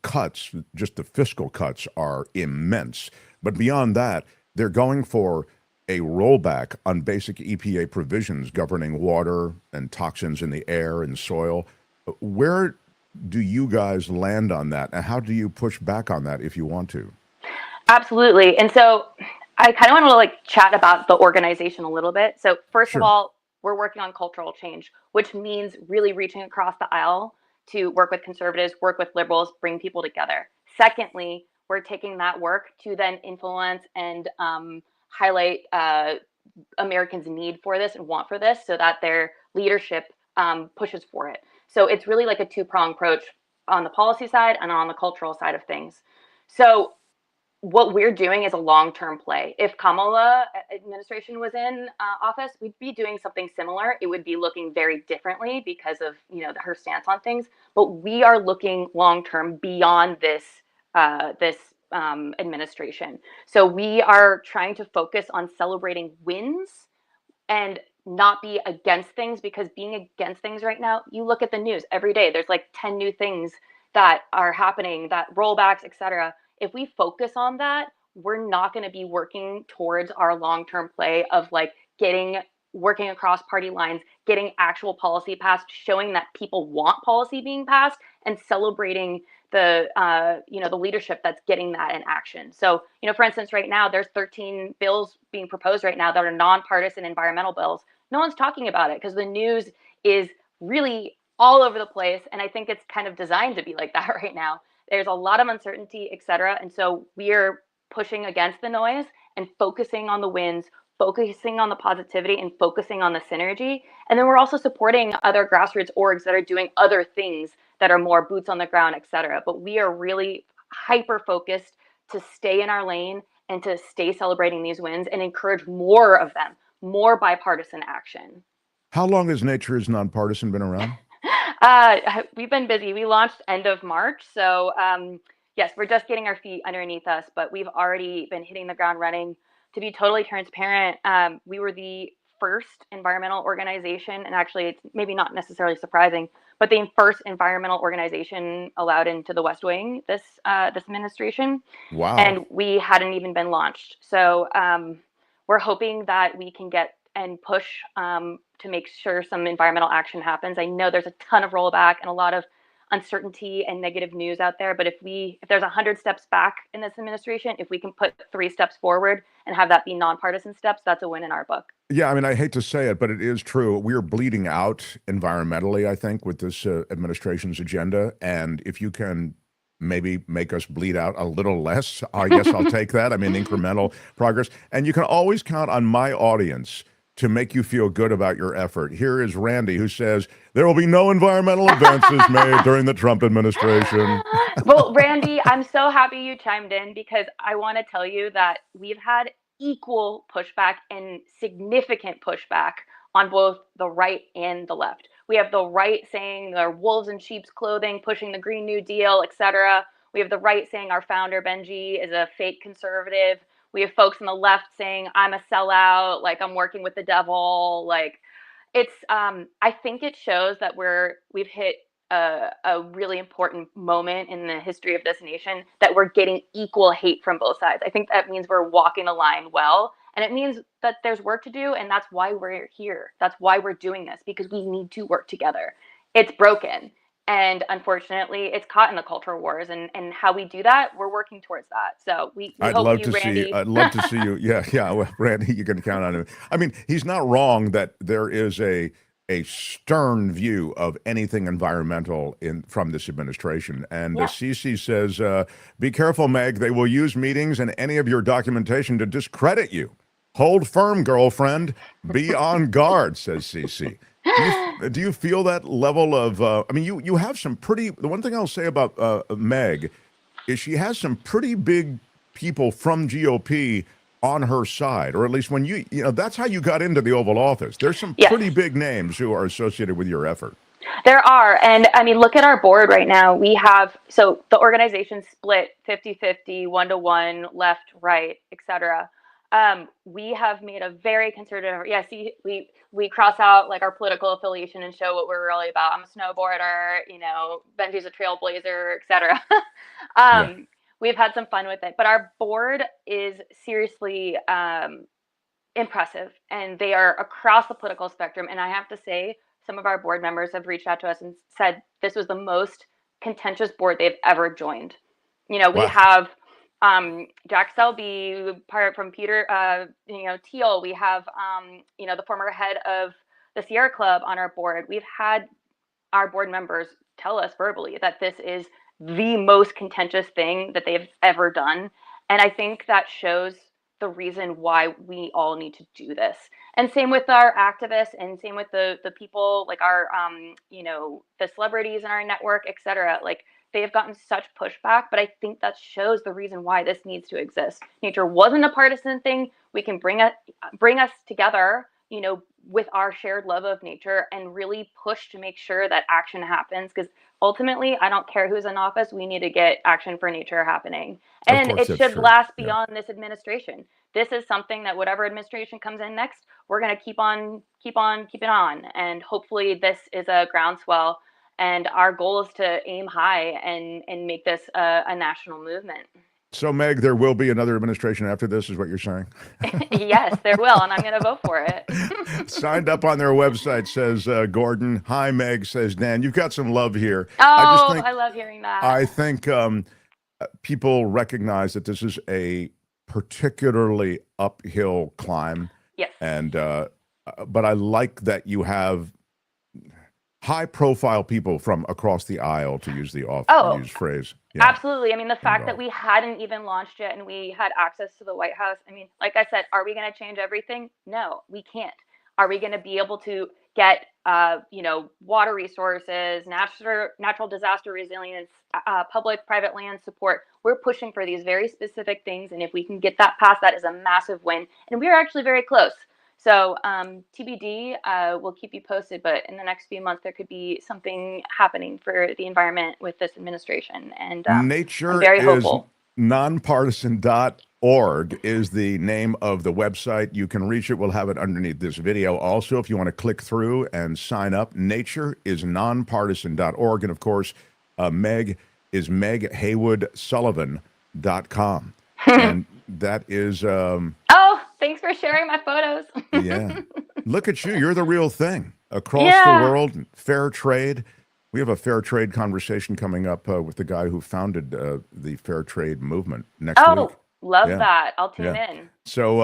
cuts, just the fiscal cuts, are immense. But beyond that, they're going for a rollback on basic EPA provisions governing water and toxins in the air and soil. Where do you guys land on that? And how do you push back on that if you want to? Absolutely. And so I kind of want to chat about the organization a little bit. So first of all, we're working on cultural change, which means really reaching across the aisle to work with conservatives, work with liberals, bring people together. Secondly, we're taking that work to then influence and highlight Americans' need for this and want for this, so that their leadership pushes for it. So it's really like a two-pronged approach on the policy side and on the cultural side of things. So what we're doing is a long-term play. If Kamala administration was in office, we'd be doing something similar. It would be looking very differently because of her stance on things. But we are looking long-term beyond this administration. So we are trying to focus on celebrating wins and not be against things, because being against things right now, you look at the news every day, there's like 10 new things that are happening, that rollbacks, etc. If we focus on that, we're not going to be working towards our long-term play of working across party lines, getting actual policy passed, showing that people want policy being passed, and celebrating the leadership that's getting that in action. So, for instance, right now there's 13 bills being proposed right now that are nonpartisan environmental bills. No one's talking about it because the news is really all over the place, and I think it's kind of designed to be like that right now. There's a lot of uncertainty, et cetera. And so we're pushing against the noise and focusing on the wins, focusing on the positivity, and focusing on the synergy. And then we're also supporting other grassroots orgs that are doing other things that are more boots on the ground, et cetera. But we are really hyper focused to stay in our lane and to stay celebrating these wins and encourage more of them, more bipartisan action. How long has Nature's Nonpartisan been around? We've been busy. We launched end of March. So yes, we're just getting our feet underneath us, but we've already been hitting the ground running. To be totally transparent, we were the first environmental organization, and actually it's maybe not necessarily surprising, but the first environmental organization allowed into the West Wing this administration. Wow. And we hadn't even been launched. So we're hoping that we can get and push to make sure some environmental action happens. I know there's a ton of rollback and a lot of uncertainty and negative news out there, but if there's 100 steps back in this administration, if we can put 3 steps forward and have that be nonpartisan steps, that's a win in our book. Yeah, I mean, I hate to say it, but it is true. We're bleeding out environmentally, I think, with this administration's agenda. And if you can maybe make us bleed out a little less, I guess I'll take that. I mean, incremental progress. And you can always count on my audience to make you feel good about your effort. Here is Randy, who says there will be no environmental advances made during the Trump administration. Well, Randy, I'm so happy you chimed in, because I want to tell you that we've had equal pushback and significant pushback on both the right and the left. We have the right saying they're wolves in sheep's clothing, pushing the Green New Deal, etc. We have the right saying our founder, Benji, is a fake conservative. We have folks on the left saying I'm a sellout, like I'm working with the devil. Like it's, I think it shows that we've hit a really important moment in the history of this nation, that we're getting equal hate from both sides. I think that means we're walking the line well, and it means that there's work to do, and that's why we're here. That's why we're doing this, because we need to work together. It's broken. And unfortunately, it's caught in the culture wars, and how we do that, we're working towards that. So we I'd hope love you, to Randy. see. I'd love to see you. Yeah. Well, Randy, you can count on him. I mean, he's not wrong that there is a stern view of anything environmental from this administration. And Cece says, "Be careful, Meg. They will use meetings and any of your documentation to discredit you. Hold firm, girlfriend. Be on guard," says Cece. Do you feel that level of, I mean, you have some the one thing I'll say about Meg is she has some pretty big people from GOP on her side, or at least when you know, that's how you got into the Oval Office. There's some pretty big names who are associated with your effort. There are. And I mean, look at our board right now. We have, so the organization split 50-50, 1-to-1, left, right, etc. We have made a very conservative, we cross out like our political affiliation and show what we're really about. I'm a snowboarder, Benji's a trailblazer, etc. We've had some fun with it, but our board is seriously impressive, and they are across the political spectrum. And I have to say, some of our board members have reached out to us and said this was the most contentious board they've ever joined. We have Jack Selby, part from Peter, Thiel. We have, the former head of the Sierra Club on our board. We've had our board members tell us verbally that this is the most contentious thing that they've ever done. And I think that shows the reason why we all need to do this. And same with our activists, and same with the people like our, the celebrities in our network, et cetera. Like, they have gotten such pushback, but I think that shows the reason why this needs to exist. Nature wasn't a partisan thing. We can bring us together, with our shared love of nature, and really push to make sure that action happens. Because ultimately, I don't care who's in office, we need to get action for nature happening. And it should last beyond this administration. This is something that whatever administration comes in next, we're going to keep on keeping on. And hopefully this is a groundswell. And our goal is to aim high and make this a national movement. So, Meg, there will be another administration after this, is what you're saying? Yes, there will, and I'm going to vote for it. Signed up on their website, says Gordon. Hi, Meg, says Dan. You've got some love here. Oh, I love hearing that. I think people recognize that this is a particularly uphill climb. Yes. And but I like that you have high-profile people from across the aisle, to use the oft-used phrase. Yeah. Absolutely. I mean, the fact that we hadn't even launched yet and we had access to the White House. I mean, like I said, are we going to change everything? No, we can't. Are we going to be able to get, water resources, natural disaster resilience, public-private land support? We're pushing for these very specific things. And if we can get that passed, that is a massive win. And we are actually very close. So TBD, we'll keep you posted, but in the next few months, there could be something happening for the environment with this administration. And Nature I'm very hopeful. Nonpartisan.org is the name of the website. You can reach it. We'll have it underneath this video. Also, if you want to click through and sign up, nature is nonpartisan.org. And of course, Meg is Meg Haywood Sullivan.com. And that is... Thanks for sharing my photos. Yeah. Look at you. You're the real thing. Across the world, fair trade. We have a fair trade conversation coming up with the guy who founded the fair trade movement next week. Love that. I'll tune in. So,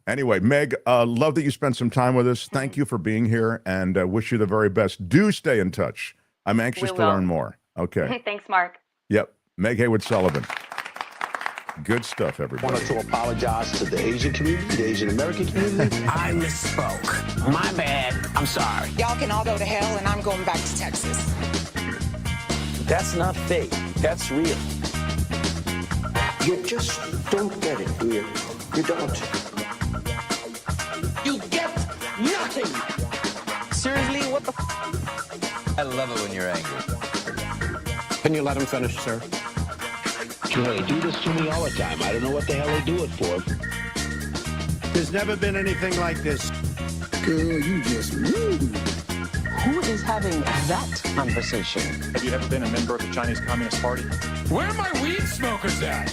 Anyway, Meg, love that you spent some time with us. Thank you for being here and wish you the very best. Do stay in touch. I'm anxious to learn more. Okay. Thanks, Mark. Yep. Meg Haywood Sullivan. Good stuff, everybody. I wanted to apologize to the Asian community, the Asian American community. I misspoke. My bad. I'm sorry. Y'all can all go to hell, and I'm going back to Texas. That's not fake. That's real. You just don't get it, do you? You don't. You get nothing. Seriously, what the I love it when you're angry. Can you let him finish, sir? They do this to me all the time. I don't know what the hell they do it for. There's never been anything like this. Girl, you just rude. Who is having that conversation? Have you ever been a member of the Chinese Communist Party? Where are my weed smokers at?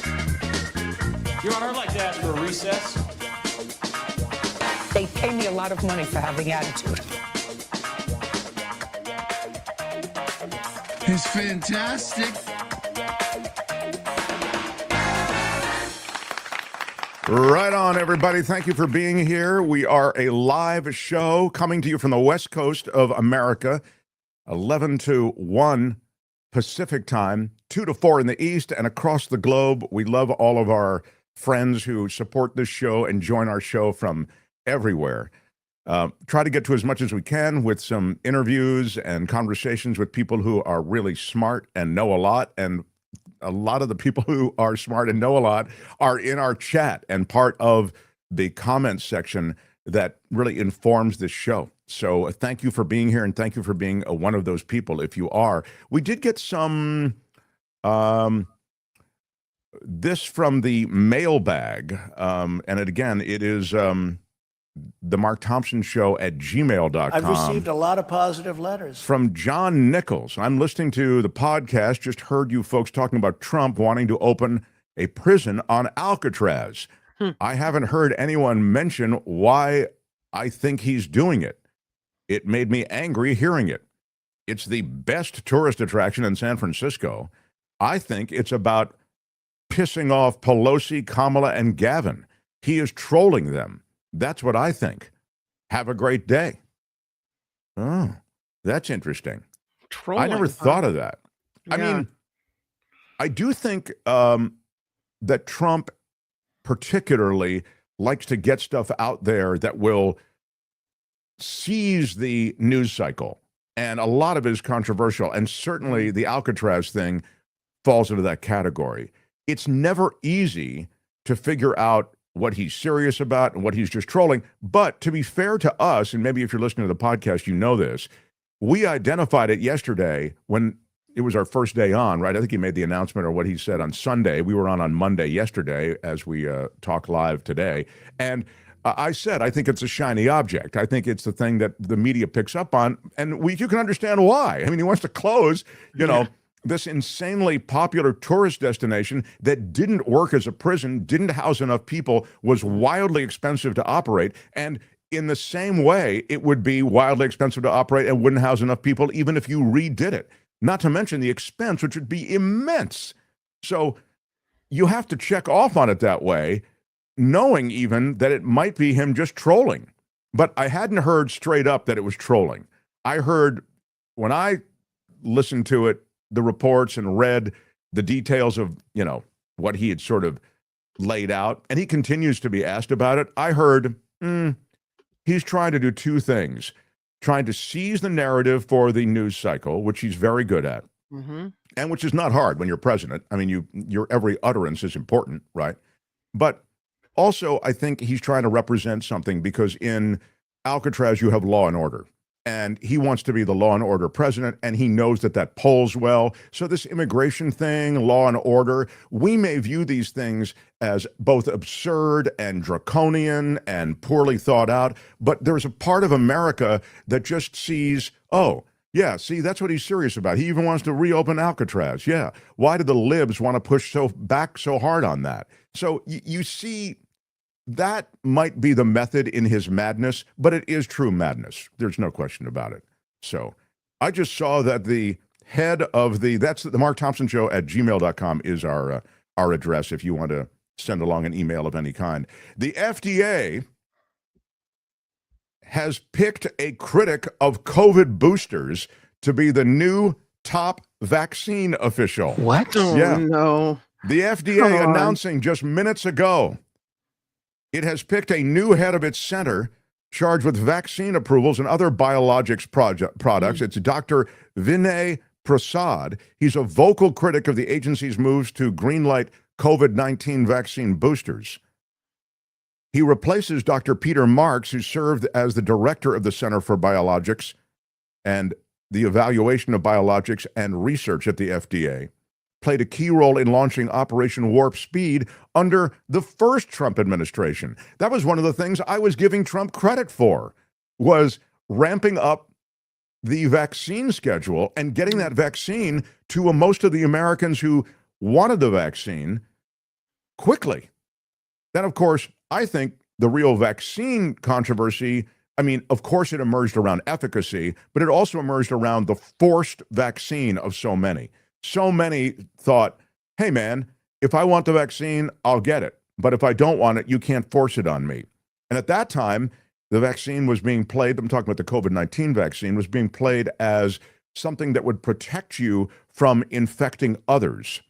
Your Honor, I'd like to ask for a recess. They pay me a lot of money for having attitude. It's fantastic. Right on, everybody. Thank you for being here. We are a live show coming to you from the West Coast of America, 11 to 1 Pacific time, 2 to 4 in the East, and across the globe. We love all of our friends who support this show and join our show from everywhere. Try to get to as much as we can with some interviews and conversations with people who are really smart and know a lot, and a lot of the people who are smart and know a lot are in our chat and part of the comments section that really informs this show. So thank you for being here, and thank you for being one of those people if you are. We did get some this from the mailbag, and again, it is the Mark Thompson Show at gmail.com. I've received a lot of positive letters. From John Nichols. I'm listening to the podcast, just heard you folks talking about Trump wanting to open a prison on Alcatraz. I haven't heard anyone mention why I think he's doing it. It made me angry hearing it. It's the best tourist attraction in San Francisco. I think it's about pissing off Pelosi, Kamala, and Gavin. He is trolling them. That's what I think. Have a great day. Oh, that's interesting. Trolling, I never thought of that. Yeah. I mean, I do think that Trump particularly likes to get stuff out there that will seize the news cycle. And a lot of it is controversial. And certainly the Alcatraz thing falls into that category. It's never easy to figure out what he's serious about and what he's just trolling. But to be fair to us, and maybe if you're listening to the podcast, you know this, we identified it yesterday when it was our first day on, right? I think he made the announcement or what he said on Sunday. We were on Monday yesterday as we talk live today. And I said, I think it's a shiny object. I think it's the thing that the media picks up on. And you can understand why. I mean, he wants to close, this insanely popular tourist destination that didn't work as a prison, didn't house enough people, was wildly expensive to operate. And in the same way, it would be wildly expensive to operate and wouldn't house enough people even if you redid it. Not to mention the expense, which would be immense. So you have to check off on it that way, knowing even that it might be him just trolling. But I hadn't heard straight up that it was trolling. I heard when I listened to it, the reports, and read the details of, what he had sort of laid out, and he continues to be asked about it, I heard he's trying to do two things. Trying to seize the narrative for the news cycle, which he's very good at, and which is not hard when you're president. I mean, your every utterance is important, right? But also, I think he's trying to represent something, because in Alcatraz, you have law and order. And he wants to be the law and order president, and he knows that polls well. So this immigration thing, law and order, we may view these things as both absurd and draconian and poorly thought out, but there's a part of America that just sees, oh, yeah, see, that's what he's serious about. He even wants to reopen Alcatraz. Yeah. Why did the libs want to push back so hard on that? So you see, that might be the method in his madness, but it is true madness. There's no question about it. So I just saw that the head of that's the Mark Thompson Show at gmail.com is our address if you want to send along an email of any kind. The FDA has picked a critic of COVID boosters to be the new top vaccine official. What? Oh, yeah. No. The FDA announcing just minutes ago it has picked a new head of its center charged with vaccine approvals and other biologics products. It's Dr. Vinay Prasad. He's a vocal critic of the agency's moves to greenlight COVID-19 vaccine boosters. He replaces Dr. Peter Marks, who served as the director of the Center for Biologics and the Evaluation of Biologics and Research at the FDA. Played a key role in launching Operation Warp Speed under the first Trump administration. That was one of the things I was giving Trump credit for, was ramping up the vaccine schedule and getting that vaccine to most of the Americans who wanted the vaccine quickly. Then, of course, I think the real vaccine controversy, I mean, of course it emerged around efficacy, but it also emerged around the forced vaccine of so many. So many thought, hey, man, if I want the vaccine, I'll get it. But if I don't want it, you can't force it on me. And at that time, the vaccine was being played, I'm talking about the COVID-19 vaccine, was being played as something that would protect you from infecting others.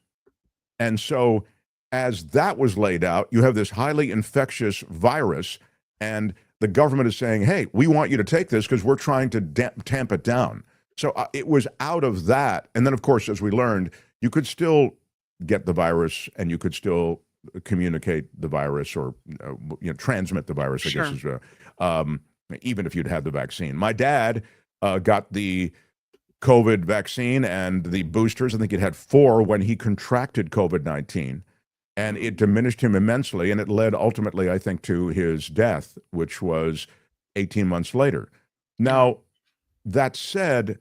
And so as that was laid out, you have this highly infectious virus, and the government is saying, hey, we want you to take this because we're trying to tamp it down. So it was out of that. And then, of course, as we learned, you could still get the virus and you could still communicate the virus or transmit the virus, I guess, is, even if you'd had the vaccine. My dad got the COVID vaccine and the boosters. I think it had 4 when he contracted COVID-19. And it diminished him immensely. And it led ultimately, I think, to his death, which was 18 months later. Now, that said,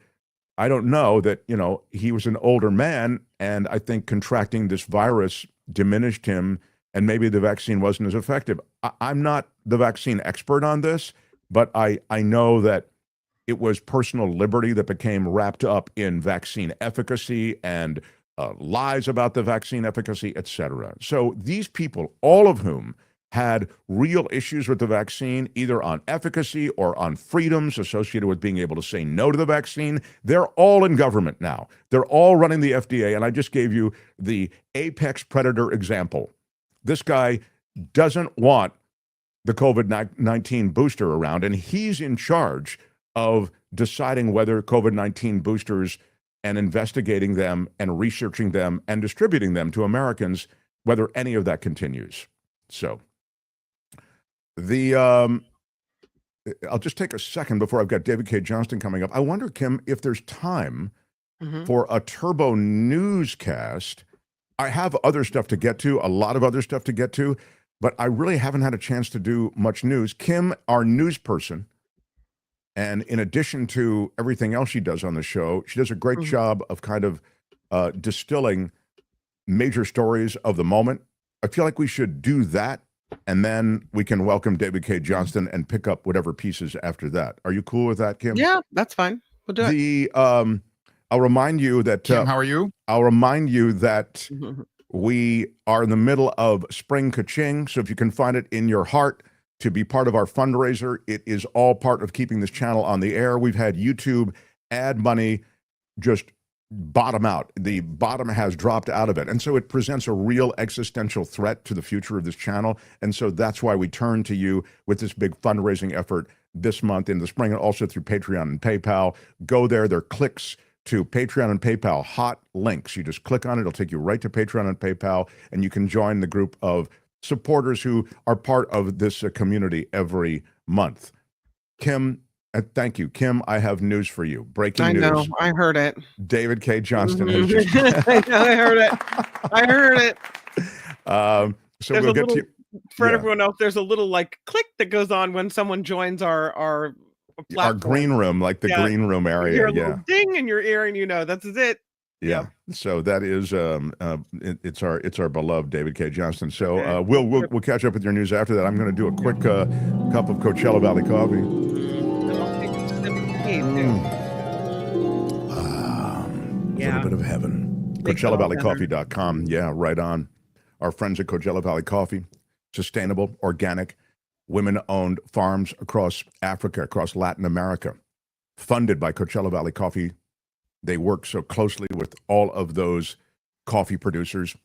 I don't know that, he was an older man, and I think contracting this virus diminished him, and maybe the vaccine wasn't as effective. I'm not the vaccine expert on this, but I know that it was personal liberty that became wrapped up in vaccine efficacy and lies about the vaccine efficacy, et cetera. So these people, all of whom had real issues with the vaccine, either on efficacy or on freedoms associated with being able to say no to the vaccine, they're all in government now. They're all running the FDA, and I just gave you the apex predator example. This guy doesn't want the COVID-19 booster around, and he's in charge of deciding whether COVID-19 boosters and investigating them and researching them and distributing them to Americans, whether any of that continues. So I'll just take a second before I've got David Cay Johnston coming up. I wonder, Kim, if there's time for a turbo newscast. I have other stuff to get to, a lot of other stuff to get to, but I really haven't had a chance to do much news. Kim, our news person, and in addition to everything else she does on the show, she does a great job of kind of distilling major stories of the moment. I feel like we should do that, and then we can welcome David Cay Johnston and pick up whatever pieces after that. Are you cool with that, Kim? Yeah, that's fine. We'll do it. I'll remind you that... Kim, how are you? I'll remind you that we are in the middle of Spring Ka-Ching, so if you can find it in your heart to be part of our fundraiser, it is all part of keeping this channel on the air. We've had YouTube ad money just bottom out. The bottom has dropped out of it. And so it presents a real existential threat to the future of this channel. And so that's why we turn to you with this big fundraising effort this month in the spring, and also through Patreon and PayPal. Go there. There are clicks to Patreon and PayPal, hot links. You just click on it. It'll take you right to Patreon and PayPal, and you can join the group of supporters who are part of this community every month. Kim, thank you. Kim, I have news for you. Breaking news. I know. I heard it. David Cay Johnston has just... I heard it. I heard it. So we'll get to... For everyone else, there's a little like click that goes on when someone joins our platform. Our green room, like the green room area. You hear a little ding in your ear, and you know that's it. Yeah. So that is it's our beloved David Cay Johnston. So we'll catch up with your news after that. I'm going to do a quick cup of Coachella Valley coffee. A little bit of heaven. CoachellaValleyCoffee.com. Yeah, right on. Our friends at Coachella Valley Coffee, sustainable, organic, women-owned farms across Africa, across Latin America, funded by Coachella Valley Coffee. They work so closely with all of those coffee producers.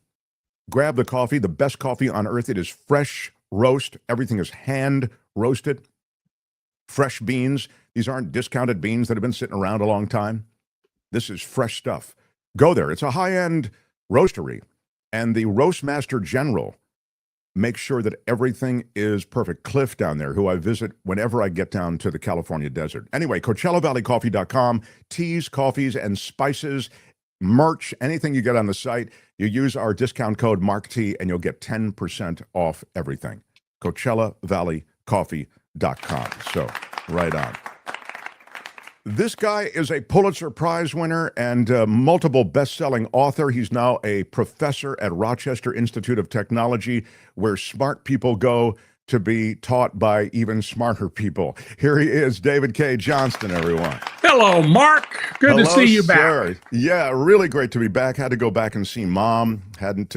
Grab the coffee, the best coffee on earth. It is fresh roast. Everything is hand roasted. Fresh beans. These aren't discounted beans that have been sitting around a long time. This is fresh stuff. Go there. It's a high-end roastery. And the Roastmaster General makes sure that everything is perfect. Cliff down there, who I visit whenever I get down to the California desert. Anyway, CoachellaValleyCoffee.com, teas, coffees, and spices, merch, anything you get on the site. You use our discount code MARKT, and you'll get 10% off everything. CoachellaValleyCoffee.com. So, right on. This guy is a Pulitzer Prize winner and multiple best-selling author. He's now a professor at Rochester Institute of Technology, where smart people go to be taught by even smarter people. Here he is, David Cay Johnston, everyone. Hello, Mark. Good to see you back. Yeah, really great to be back. Had to go back and see Mom. Hadn't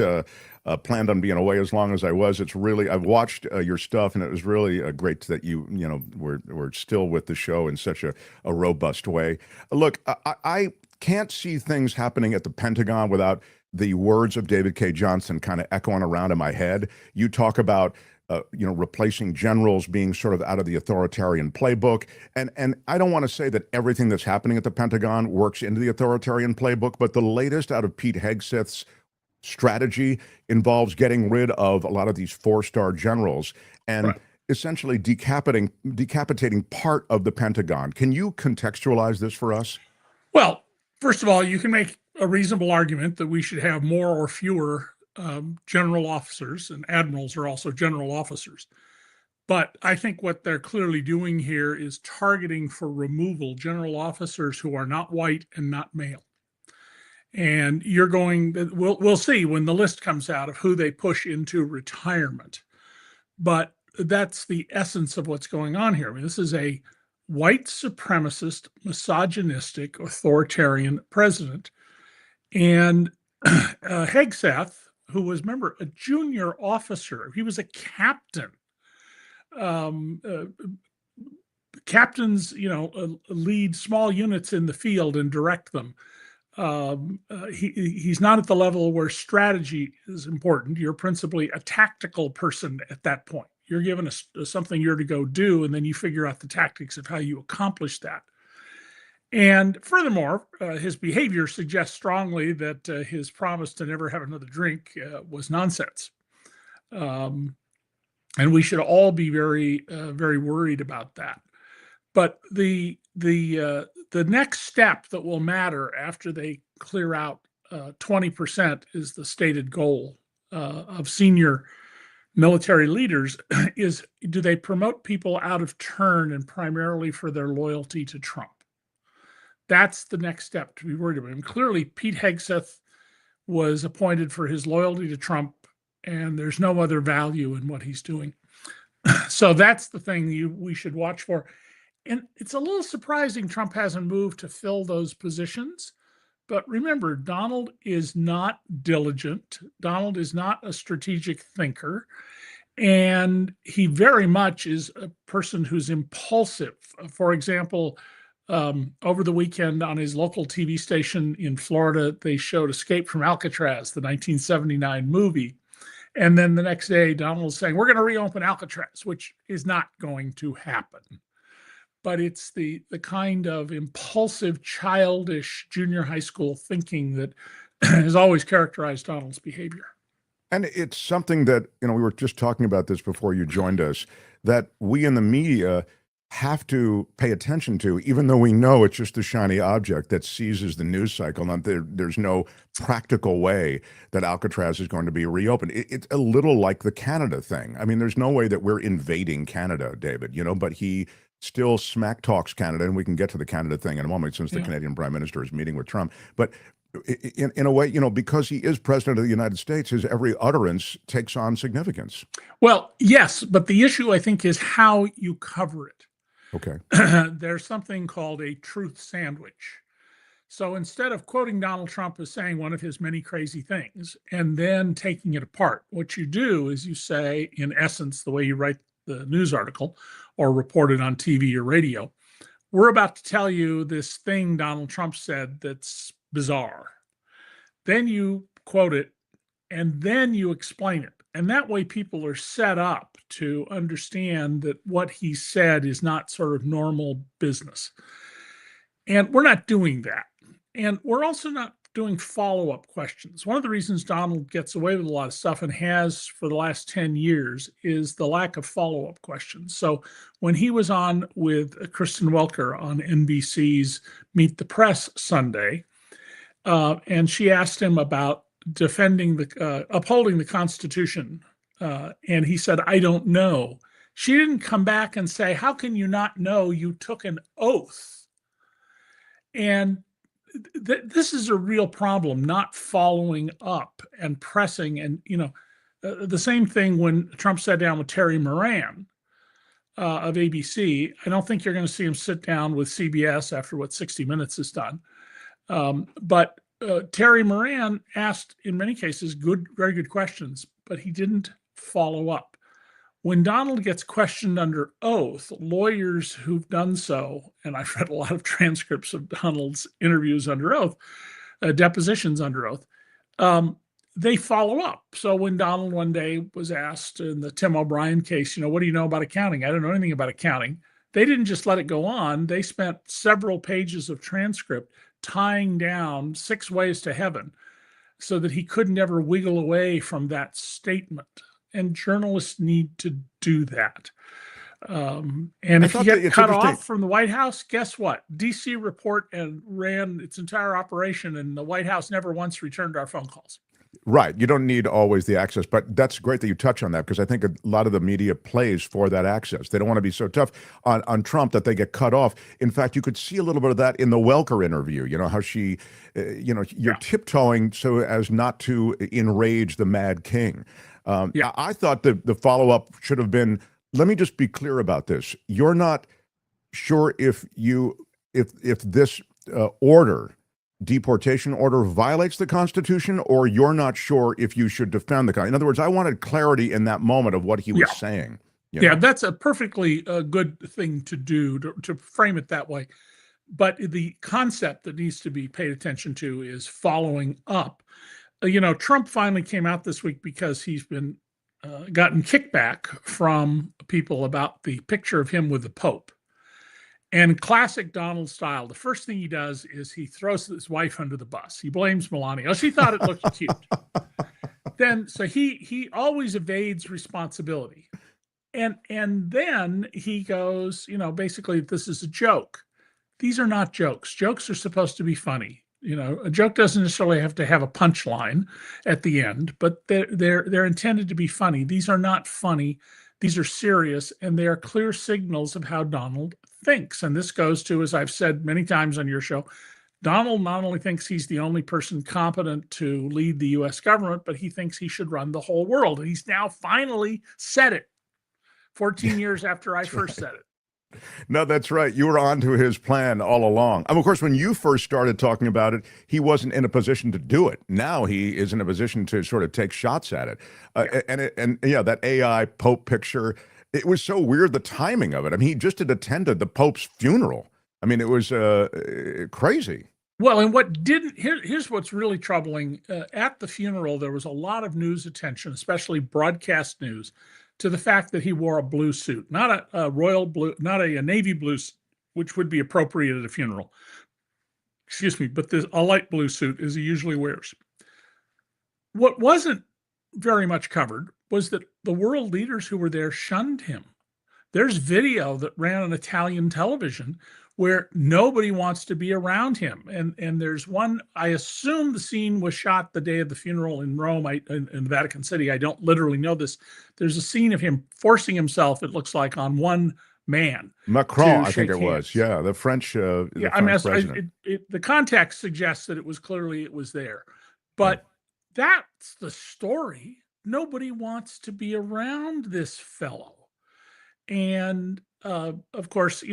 planned on being away as long as I was. It's really, I've watched your stuff, and it was really great that we're still with the show in such a robust way. Look, I can't see things happening at the Pentagon without the words of David Cay Johnston kind of echoing around in my head. You talk about replacing generals being sort of out of the authoritarian playbook. And I don't want to say that everything that's happening at the Pentagon works into the authoritarian playbook, but the latest out of Pete Hegseth's strategy involves getting rid of a lot of these four-star generals and essentially decapitating part of the Pentagon. Can you contextualize this for us? Well, first of all, you can make a reasonable argument that we should have more or fewer general officers, and admirals are also general officers. But I think what they're clearly doing here is targeting for removal general officers who are not white and not male. And we'll see when the list comes out of who they push into retirement. But that's the essence of what's going on here. I mean, this is a white supremacist, misogynistic, authoritarian president. And Hegseth, who was, remember, a junior officer, he was a captain. Captains, lead small units in the field and direct them. He's not at the level where strategy is important. You're principally a tactical person at that point. You're given something you're to go do, and then you figure out the tactics of how you accomplish that. And furthermore, his behavior suggests strongly that his promise to never have another drink was nonsense. And we should all be very, very worried about that. But the next step that will matter after they clear out 20% is the stated goal of senior military leaders is, do they promote people out of turn and primarily for their loyalty to Trump? That's the next step to be worried about. And clearly, Pete Hegseth was appointed for his loyalty to Trump, and there's no other value in what he's doing. So that's the thing we should watch for. And it's a little surprising Trump hasn't moved to fill those positions. But remember, Donald is not diligent. Donald is not a strategic thinker. And he very much is a person who's impulsive. For example, Over the weekend on his local TV station in Florida, they showed Escape from Alcatraz, the 1979 movie. And then the next day, Donald was saying, we're going to reopen Alcatraz, which is not going to happen. But it's the kind of impulsive, childish junior high school thinking that has always characterized Donald's behavior. And it's something that, we were just talking about this before you joined us, that we in the media have to pay attention to, even though we know it's just a shiny object that seizes the news cycle. There's no practical way that Alcatraz is going to be reopened. It's a little like the Canada thing. I mean, there's no way that we're invading Canada, David, but he still smack talks Canada, and we can get to the Canada thing in a moment since the Canadian Prime Minister is meeting with Trump. But in a way, because he is president of the United States, his every utterance takes on significance. Well, yes, but the issue, I think, is how you cover it. Okay. There's something called a truth sandwich. So instead of quoting Donald Trump as saying one of his many crazy things and then taking it apart, what you do is you say, in essence, the way you write the news article or report it on TV or radio, we're about to tell you this thing Donald Trump said that's bizarre. Then you quote it and then you explain it. And that way people are set up to understand that what he said is not sort of normal business. And we're not doing that. And we're also not doing follow-up questions. One of the reasons Donald gets away with a lot of stuff and has for the last 10 years is the lack of follow-up questions. So when he was on with Kristen Welker on NBC's Meet the Press Sunday, and she asked him about defending upholding the Constitution, and he said, I don't know. She didn't come back and say, how can you not know? You took an oath. And this is a real problem, not following up and pressing. And, the same thing when Trump sat down with Terry Moran of ABC. I don't think you're going to see him sit down with CBS after what 60 Minutes has done. But Terry Moran asked, in many cases, very good questions, but he didn't follow up. When Donald gets questioned under oath, lawyers who've done so, and I've read a lot of transcripts of Donald's interviews under oath, depositions under oath, they follow up. So when Donald one day was asked in the Tim O'Brien case, what do you know about accounting? I don't know anything about accounting. They didn't just let it go on. They spent several pages of transcript tying down 6 ways to heaven so that he could never wiggle away from that statement. And journalists need to do that. And if you get cut off from the White House, guess what? DC report and ran its entire operation, and the White House never once returned our phone calls. Right. You don't need always the access, but that's great that you touch on that, because I think a lot of the media plays for that access. They don't want to be so tough on Trump that they get cut off. In fact, you could see a little bit of that in the Welker interview, how she, you're tiptoeing so as not to enrage the Mad King. I thought the follow-up should have been, let me just be clear about this. You're not sure if this deportation order violates the Constitution, or you're not sure if you should defend the Constitution. In other words, I wanted clarity in that moment of what he was saying. Yeah, that's a perfectly good thing to do, to frame it that way. But the concept that needs to be paid attention to is following up. Trump finally came out this week because he's been gotten kickback from people about the picture of him with the Pope. And classic Donald style, the first thing he does is he throws his wife under the bus. He blames Melania. Oh, she thought it looked cute. So he always evades responsibility. And then he goes, basically, this is a joke. These are not jokes. Jokes are supposed to be funny. A joke doesn't necessarily have to have a punchline at the end, but they're intended to be funny. These are not funny. These are serious, and they are clear signals of how Donald thinks. And this goes to, as I've said many times on your show, Donald not only thinks he's the only person competent to lead the U.S. government, but he thinks he should run the whole world. And he's now finally said it 14 years after I first said it. No, that's right. You were on to his plan all along. Of course, when you first started talking about it, he wasn't in a position to do it. Now he is in a position to sort of take shots at it. And that AI Pope picture, it was so weird, the timing of it. I mean, he just had attended the Pope's funeral. I mean, it was crazy. Well, and what didn't, here's what's really troubling. At the funeral, there was a lot of news attention, especially broadcast news, to the fact that he wore a blue suit, not a royal blue, not a navy blue, which would be appropriate at a funeral. Excuse me, but a light blue suit as he usually wears. What wasn't very much covered was that the world leaders who were there shunned him. There's video that ran on Italian television where nobody wants to be around him. And there's one, I assume the scene was shot the day of the funeral in Rome, in Vatican City. I don't literally know this. There's a scene of him forcing himself, it looks like, on one man. Macron, I think it was. Yeah, the French, the president. The context suggests that it was there. But that's the story. Nobody wants to be around this fellow. And of course,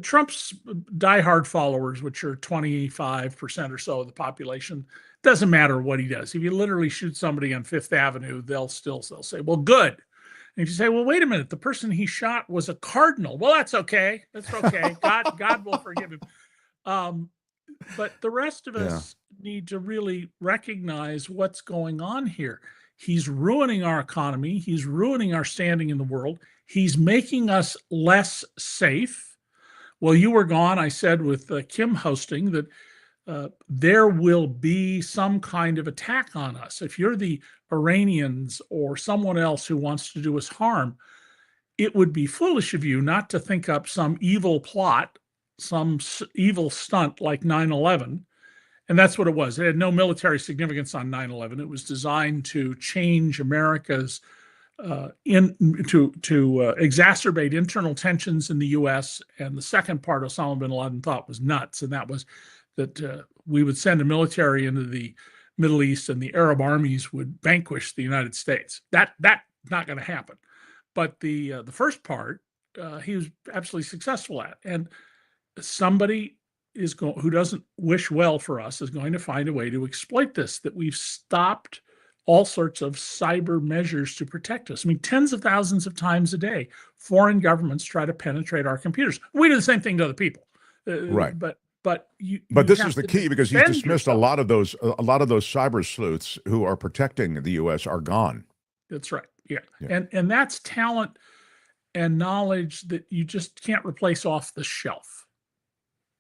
Trump's diehard followers, which are 25% or so of the population, doesn't matter what he does. If you literally shoot somebody on Fifth Avenue, they'll say, well, good. And if you say, well, wait a minute, the person he shot was a cardinal. Well, that's okay. That's okay. God will forgive him. But the rest of us need to really recognize what's going on here. He's ruining our economy. He's ruining our standing in the world. He's making us less safe. Well, you were gone. I said with Kim hosting that there will be some kind of attack on us. If you're the Iranians or someone else who wants to do us harm, it would be foolish of you not to think up some evil plot, some evil stunt like 9/11. And that's what it was. It had no military significance on 9/11. It was designed to change America's, to exacerbate internal tensions in the U.S. And the second part Osama bin Laden thought was nuts, and that was that we would send a military into the Middle East and the Arab armies would vanquish the United States. That's not going to happen. But the first part, he was absolutely successful at. And somebody who doesn't wish well for us is going to find a way to exploit this, that we've stopped all sorts of cyber measures to protect us. I mean, tens of thousands of times a day, foreign governments try to penetrate our computers. We do the same thing to other people. Right. But this is the key, because he's dismissed a lot of those cyber sleuths who are protecting the U.S. are gone. That's right. Yeah. And that's talent and knowledge that you just can't replace off the shelf.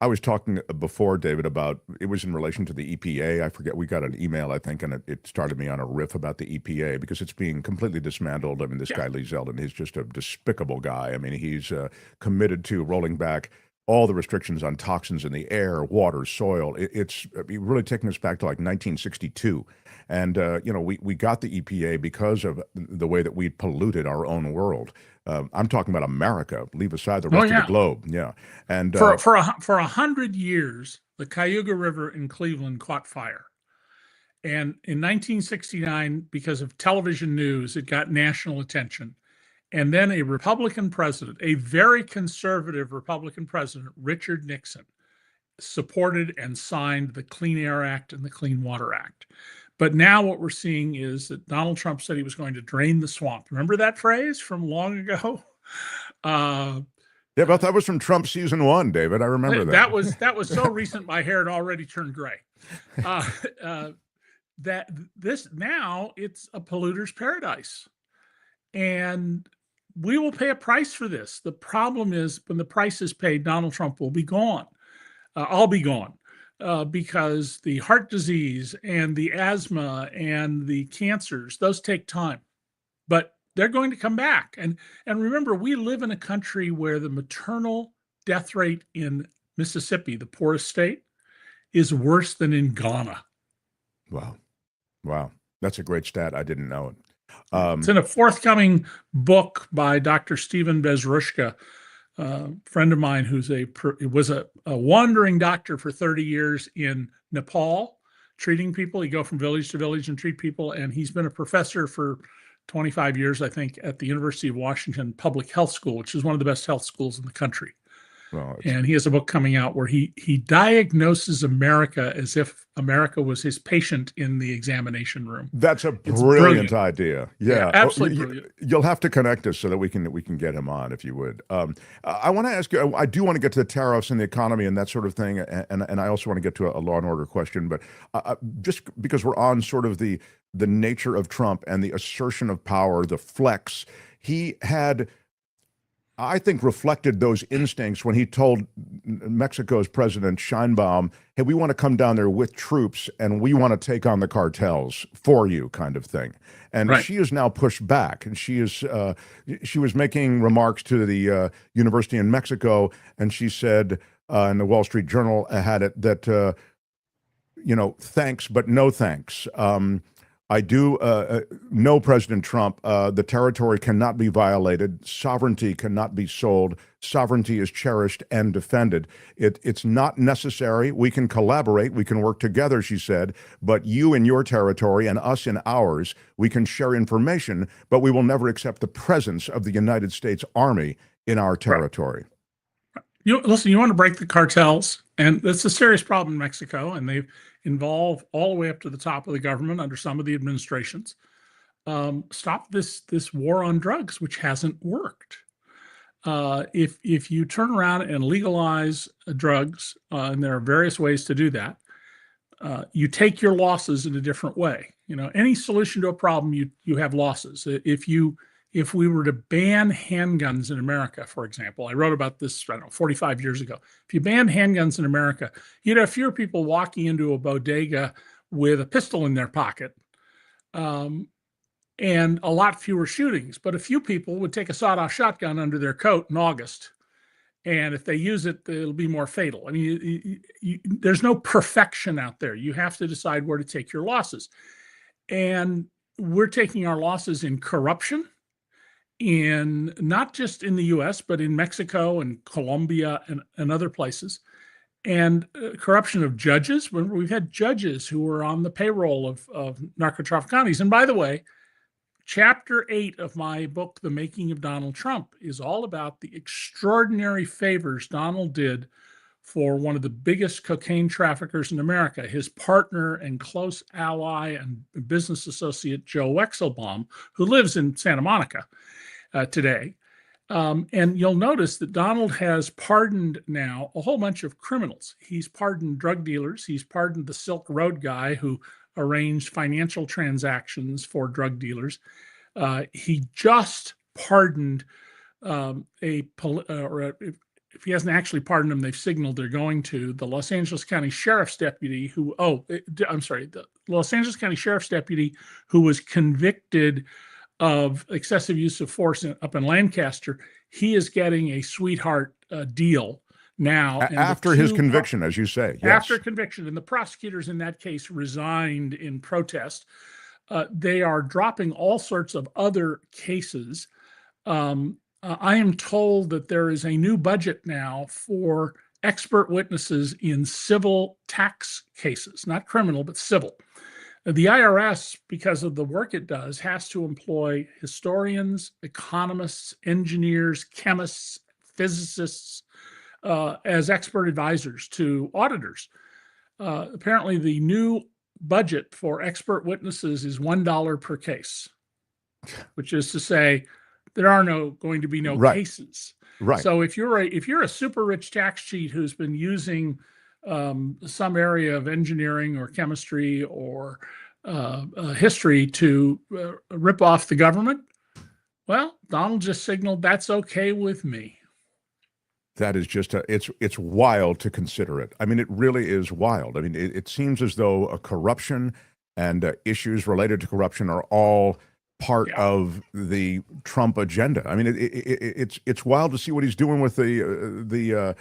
I was talking before, David, about, it was in relation to the EPA. I forget, we got an email, I think, and it started me on a riff about the EPA because it's being completely dismantled. I mean, this guy, Lee Zeldin, he's just a despicable guy. I mean, he's committed to rolling back all the restrictions on toxins in the air, water, soil. It's really taking us back to like 1962. And, we got the EPA because of the way that we polluted our own world. I'm talking about America. Leave aside the rest of the globe. Yeah. And for 100 years, the Cayuga River in Cleveland caught fire. And in 1969, because of television news, it got national attention. And then a Republican president, a very conservative Republican president, Richard Nixon, supported and signed the Clean Air Act and the Clean Water Act. But now what we're seeing is that Donald Trump said he was going to drain the swamp. Remember that phrase from long ago? Yeah, but that was from Trump season 1, David. I remember that. That was so recent, my hair had already turned gray. That this now it's a polluter's paradise. And we will pay a price for this. The problem is when the price is paid, Donald Trump will be gone. I'll be gone. Because the heart disease and the asthma and the cancers, those take time, but they're going to come back. And remember, we live in a country where the maternal death rate in Mississippi, the poorest state, is worse than in Ghana. Wow. That's a great stat. I didn't know it. It's in a forthcoming book by Dr. Stephen Bezrushka, friend of mine who's was a wandering doctor for 30 years in Nepal, treating people. He'd go from village to village and treat people. And he's been a professor for 25 years, I think, at the University of Washington Public Health School, which is one of the best health schools in the country. Well, and he has a book coming out where he diagnoses America as if America was his patient in the examination room. That's a brilliant idea. Yeah, absolutely brilliant. You'll have to connect us so that we can get him on, if you would. I want to ask you. I do want to get to the tariffs and the economy and that sort of thing, and I also want to get to a law and order question. But just because we're on sort of the nature of Trump and the assertion of power, the flex, he had, I think, reflected those instincts when he told Mexico's President Sheinbaum, hey, we want to come down there with troops and we want to take on the cartels for you, kind of thing. And she is now pushed back, and she was making remarks to the university in Mexico, and she said, and the Wall Street Journal had it, that, thanks, but no thanks. I do know President Trump. The territory cannot be violated. Sovereignty cannot be sold. Sovereignty is cherished and defended. It's not necessary. We can collaborate. We can work together, she said. But you in your territory and us in ours, we can share information, but we will never accept the presence of the United States Army in our territory. Listen, you want to break the cartels, and it's a serious problem in Mexico, and they've involved all the way up to the top of the government under some of the administrations. Stop this war on drugs, which hasn't worked. If you turn around and legalize drugs, and there are various ways to do that, you take your losses in a different way. Any solution to a problem, you have losses. If we were to ban handguns in America, for example, I wrote about this, 45 years ago. If you banned handguns in America, you'd have fewer people walking into a bodega with a pistol in their pocket, and a lot fewer shootings. But a few people would take a sawed-off shotgun under their coat in August, and if they use it, it'll be more fatal. I mean, there's no perfection out there. You have to decide where to take your losses. And we're taking our losses in corruption, in not just in the US, but in Mexico and Colombia and other places, and corruption of judges. We've had judges who were on the payroll of narco-trafficantes. And by the way, chapter 8 of my book, The Making of Donald Trump, is all about the extraordinary favors Donald did for one of the biggest cocaine traffickers in America, his partner and close ally and business associate, Joe Wexelbaum, who lives in Santa Monica today. And you'll notice that Donald has pardoned now a whole bunch of criminals. He's pardoned drug dealers. He's pardoned the Silk Road guy who arranged financial transactions for drug dealers. He just pardoned if he hasn't actually pardoned them, they've signaled they're going to, the Los Angeles County Sheriff's deputy the Los Angeles County Sheriff's deputy who was convicted of excessive use of force up in Lancaster. He is getting a sweetheart deal now. After his conviction, as you say. Yes. After conviction, and the prosecutors in that case resigned in protest. They are dropping all sorts of other cases. I am told that there is a new budget now for expert witnesses in civil tax cases, not criminal, but civil. The IRS, because of the work it does, has to employ historians, economists, engineers, chemists, physicists as expert advisors to auditors. Apparently, the new budget for expert witnesses is $1 per case, which is to say, there are going to be no cases. Right. So if you're a super rich tax cheat who's been using some area of engineering or chemistry or history to rip off the government, well, Donald just signaled that's okay with me. That is just it's wild to consider it. I mean, it really is wild. I mean, it seems as though corruption and issues related to corruption are all part of the Trump agenda. I mean, it's wild to see what he's doing with the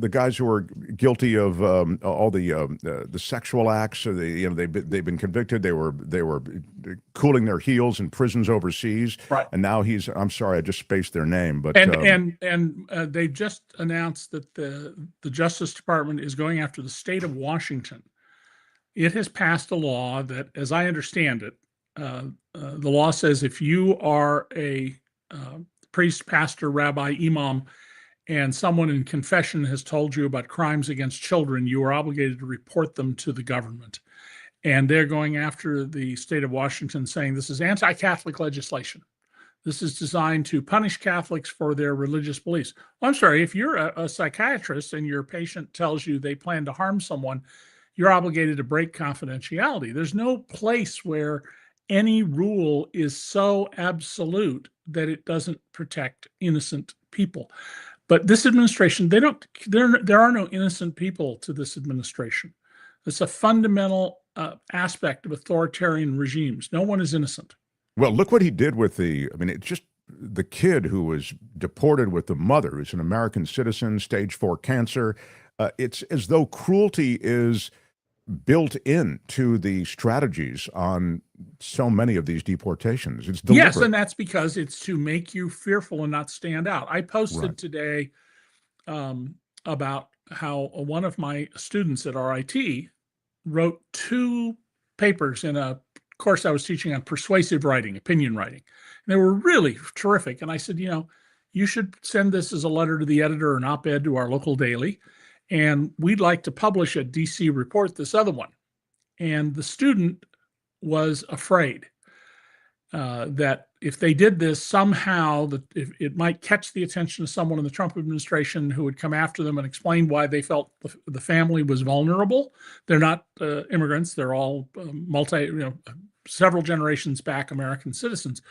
guys who are guilty of all the sexual acts. They've been convicted. They were cooling their heels in prisons overseas, right? And now I'm sorry, I just spaced their name, but they just announced that the Justice Department is going after the state of Washington. It has passed a law that, as I understand it, the law says if you are a priest, pastor, rabbi, imam, and someone in confession has told you about crimes against children, you are obligated to report them to the government. And they're going after the state of Washington, saying this is anti-Catholic legislation. This is designed to punish Catholics for their religious beliefs. I'm sorry, if you're a psychiatrist and your patient tells you they plan to harm someone, you're obligated to break confidentiality. There's no place where any rule is so absolute that it doesn't protect innocent people. But this administration, there are no innocent people to this administration. It's a fundamental aspect of authoritarian regimes. No one is innocent. Well, look what he did with it's just the kid who was deported with the mother, who's an American citizen, stage 4 cancer. It's as though cruelty is built into the strategies on so many of these deportations. It's deliberate. Yes, and that's because it's to make you fearful and not stand out. I posted today about how one of my students at RIT wrote 2 papers in a course I was teaching on persuasive writing, opinion writing. And they were really terrific. And I said, you should send this as a letter to the editor or an op-ed to our local daily. And we'd like to publish a DC report, this other one. And the student was afraid that if they did this, somehow that it might catch the attention of someone in the Trump administration who would come after them and explain why they felt the family was vulnerable. They're not immigrants. They're all several generations back American citizens.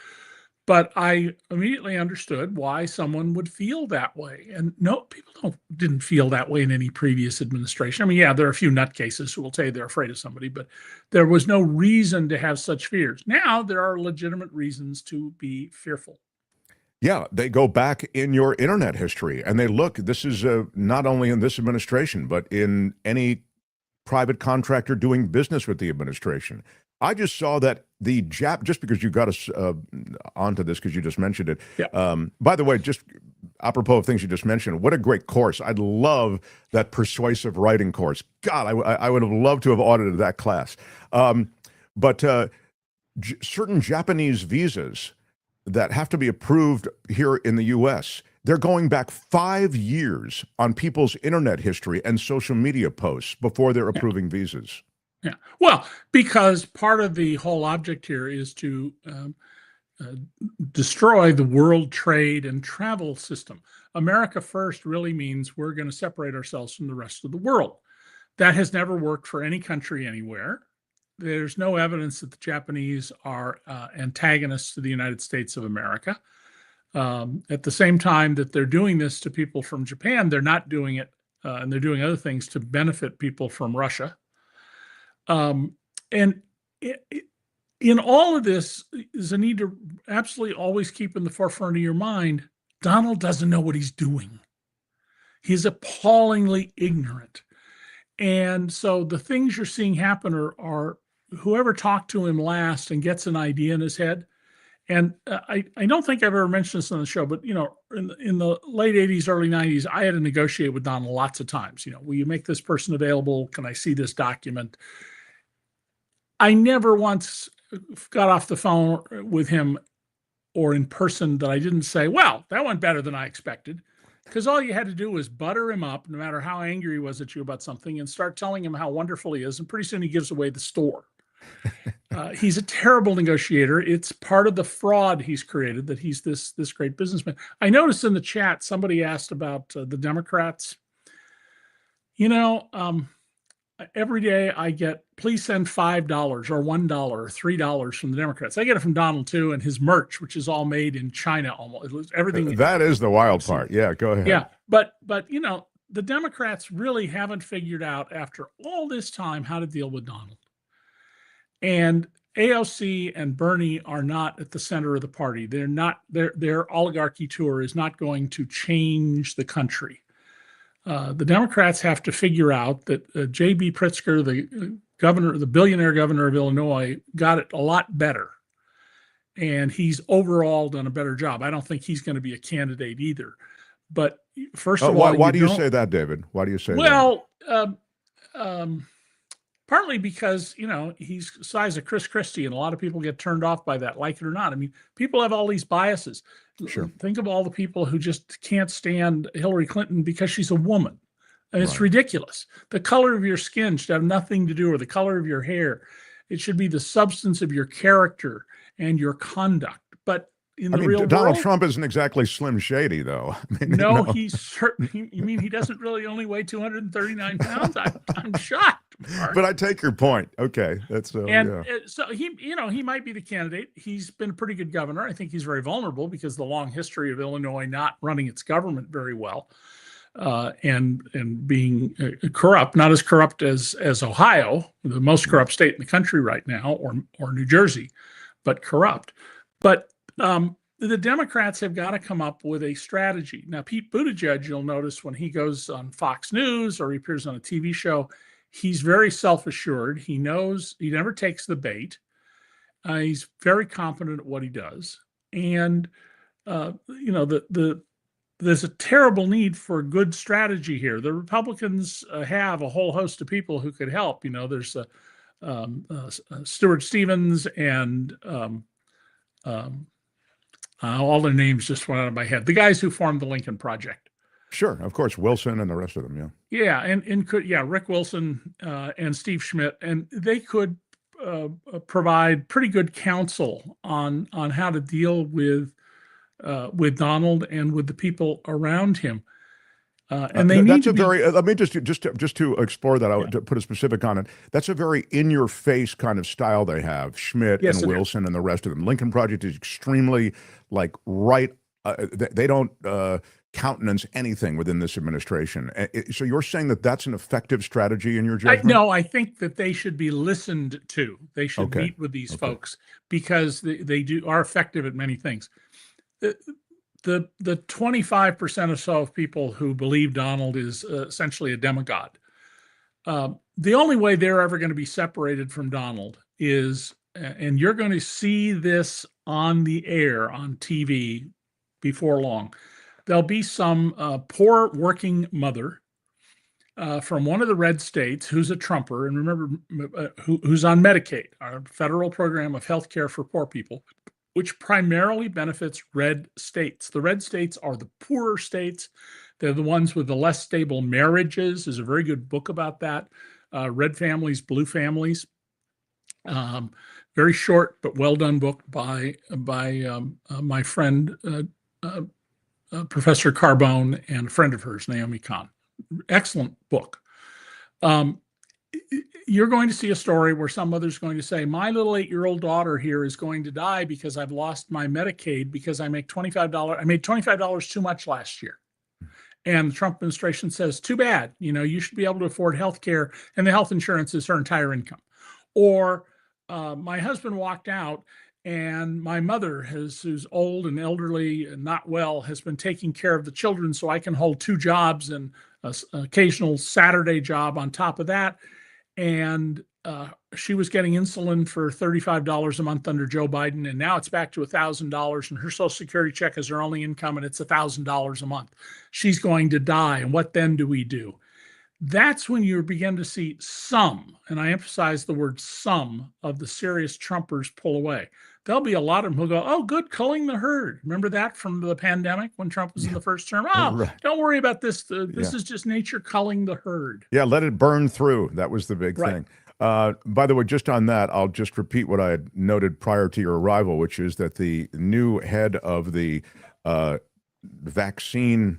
But I immediately understood why someone would feel that way. And no, people didn't feel that way in any previous administration. There are a few nutcases who will tell you they're afraid of somebody, but there was no reason to have such fears. Now there are legitimate reasons to be fearful. Yeah, they go back in your internet history and they look, this is not only in this administration, but in any private contractor doing business with the administration. I just saw that just because you got us onto this because you just mentioned it. Yeah. By the way, just apropos of things you just mentioned, what a great course. I'd love that persuasive writing course. God, I would have loved to have audited that class. But certain Japanese visas that have to be approved here in the U.S., they're going back 5 years on people's internet history and social media posts before they're approving visas. Yeah, well, because part of the whole object here is to destroy the world trade and travel system. America first really means we're going to separate ourselves from the rest of the world. That has never worked for any country anywhere. There's no evidence that the Japanese are antagonists to the United States of America. At the same time that they're doing this to people from Japan, they're not doing it, and they're doing other things to benefit people from Russia. And in all of this is a need to absolutely always keep in the forefront of your mind, Donald doesn't know what he's doing. He's appallingly ignorant. And so the things you're seeing happen are whoever talked to him last and gets an idea in his head. And I don't think I've ever mentioned this on the show, but, in the late 80s, early 90s, I had to negotiate with Donald lots of times. Will you make this person available? Can I see this document? I never once got off the phone with him or in person that I didn't say, well, that went better than I expected. Because all you had to do was butter him up, no matter how angry he was at you about something, and start telling him how wonderful he is. And pretty soon he gives away the store. He's a terrible negotiator. It's part of the fraud he's created that he's this great businessman. I noticed in the chat, somebody asked about the Democrats. Every day I get, please send $5 or $1 or $3 from the Democrats. I get it from Donald too, and his merch, which is all made in China, almost everything. That is the wild part. Yeah, go ahead. Yeah, but the Democrats really haven't figured out after all this time how to deal with Donald. And AOC and Bernie are not at the center of the party. They're not. Their oligarchy tour is not going to change the country. The Democrats have to figure out that J.B. Pritzker, the billionaire governor of Illinois, got it a lot better. And he's overall done a better job. I don't think he's going to be a candidate either. But first of all, why do you say that, David? Why do you say that? Well, partly because, he's the size of Chris Christie, and a lot of people get turned off by that, like it or not. I mean, people have all these biases. Sure. Think of all the people who just can't stand Hillary Clinton because she's a woman. And it's ridiculous. The color of your skin should have nothing to do with the color of your hair. It should be the substance of your character and your conduct. But in the real Donald world, Trump isn't exactly Slim Shady, though. no, he's certainly. You mean he doesn't really only weigh 239 pounds? I'm shocked. Mark. But I take your point. Okay, that's so he might be the candidate. He's been a pretty good governor. I think he's very vulnerable because the long history of Illinois not running its government very well, and being corrupt, not as corrupt as Ohio, the most corrupt state in the country right now, or New Jersey, but corrupt. But the Democrats have got to come up with a strategy. Now, Pete Buttigieg, you'll notice when he goes on Fox News or he appears on a TV show, he's very self-assured. He knows he never takes the bait. He's very competent at what he does. And, there's a terrible need for a good strategy here. The Republicans have a whole host of people who could help. There's Stuart Stevens and all their names just went out of my head. The guys who formed the Lincoln Project. Sure, of course, Wilson and the rest of them. Yeah. Yeah, Rick Wilson and Steve Schmidt, and they could provide pretty good counsel on how to deal with Donald and with the people around him. And they need to let me just to explore that, to put a specific on it. That's a very in-your-face kind of style they have. Schmidt and Wilson and the rest of them. Lincoln Project is extremely they don't countenance anything within this administration. So you're saying that that's an effective strategy in your judgment? No, I think that they should be listened to. They should meet with these folks because they are effective at many things. The 25% or so of people who believe Donald is essentially a demigod. The only way they're ever going to be separated from Donald is, and you're going to see this on the air on TV before long, there'll be some poor working mother from one of the red states who's a Trumper, and remember, who's on Medicaid, our federal program of health care for poor people, which primarily benefits red states. The red states are the poorer states. They're the ones with the less stable marriages. There's a very good book about that. Red Families, Blue Families. Very short but well done book by my friend Professor Carbone and a friend of hers, Naomi Kahn. Excellent book. You're going to see a story where some mother's going to say, my little 8-year-old daughter here is going to die because I've lost my Medicaid because I made $25 too much last year. And the Trump administration says, too bad, you should be able to afford health care, and the health insurance is her entire income. Or my husband walked out and my mother, who's old and elderly and not well, has been taking care of the children, so I can hold 2 jobs and an occasional Saturday job on top of that. And she was getting insulin for $35 a month under Joe Biden, and now it's back to $1,000, and her Social Security check is her only income, and it's $1,000 a month. She's going to die, and what then do we do? That's when you begin to see some, and I emphasize the word some, of the serious Trumpers pull away. There'll be a lot of them who'll go, oh, good, culling the herd. Remember that from the pandemic when Trump was in the first term? Oh, don't worry about this. This is just nature culling the herd. Yeah, let it burn through. That was the big thing. By the way, just on that, I'll just repeat what I had noted prior to your arrival, which is that the new head of the vaccine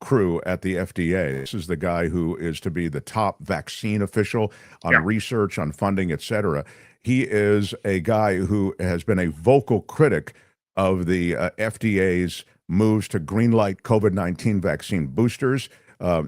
crew at the FDA, this is the guy who is to be the top vaccine official on research, on funding, et cetera. He is a guy who has been a vocal critic of the FDA's moves to greenlight COVID-19 vaccine boosters.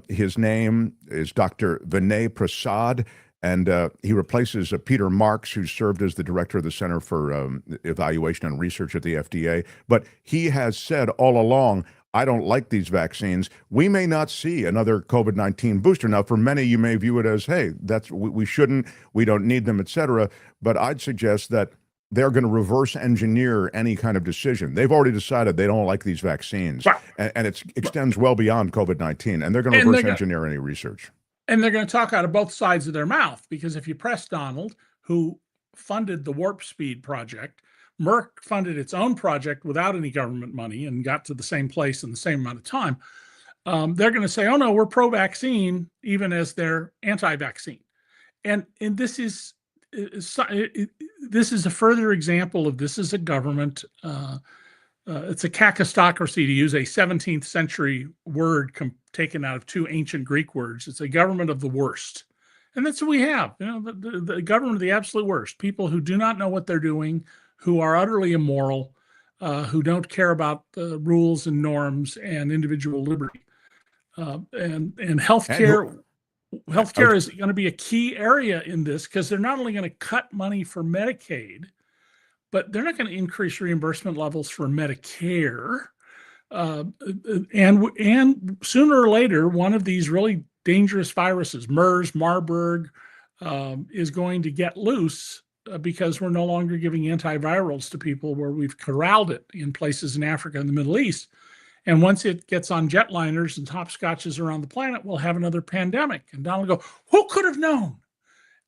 His name is Dr. Vinay Prasad, and he replaces Peter Marks, who served as the director of the Center for Evaluation and Research at the FDA. But he has said all along, I don't like these vaccines. We may not see another COVID-19 booster. Now, for many, you may view it as, hey, we shouldn't, we don't need them, et cetera. But I'd suggest that they're going to reverse engineer any kind of decision. They've already decided they don't like these vaccines. And it extends well beyond COVID-19. And they're going to reverse engineer any research. And they're going to talk out of both sides of their mouth, because if you press Donald, who funded the Warp Speed project, Merck funded its own project without any government money and got to the same place in the same amount of time. They're going to say, "Oh no, we're pro-vaccine," even as they're anti-vaccine. And this is a further example of this is a government. It's a kakistocracy, to use a 17th century word taken out of two ancient Greek words. It's a government of the worst. And that's what we have, the government of the absolute worst. People who do not know what they're doing, who are utterly immoral, who don't care about the rules and norms and individual liberty. And healthcare. Healthcare is going to be a key area in this, because they're not only going to cut money for Medicaid, but they're not going to increase reimbursement levels for Medicare. And sooner or later, one of these really dangerous viruses, MERS, Marburg, is going to get loose because we're no longer giving antivirals to people, where we've corralled it in places in Africa and the Middle East. And once it gets on jetliners and hopscotches around the planet, we'll have another pandemic. And Donald will go, "Who could have known?"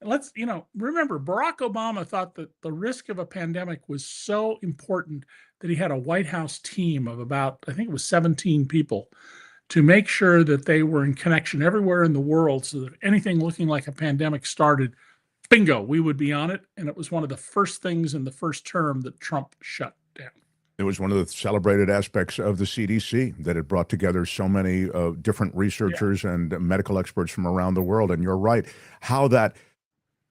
And let's, remember, Barack Obama thought that the risk of a pandemic was so important that he had a White House team of about, I think it was 17 people, to make sure that they were in connection everywhere in the world, so that if anything looking like a pandemic started, bingo, we would be on it. And it was one of the first things in the first term that Trump shut down. It was one of the celebrated aspects of the CDC, that it brought together so many different researchers and medical experts from around the world. And you're right, how that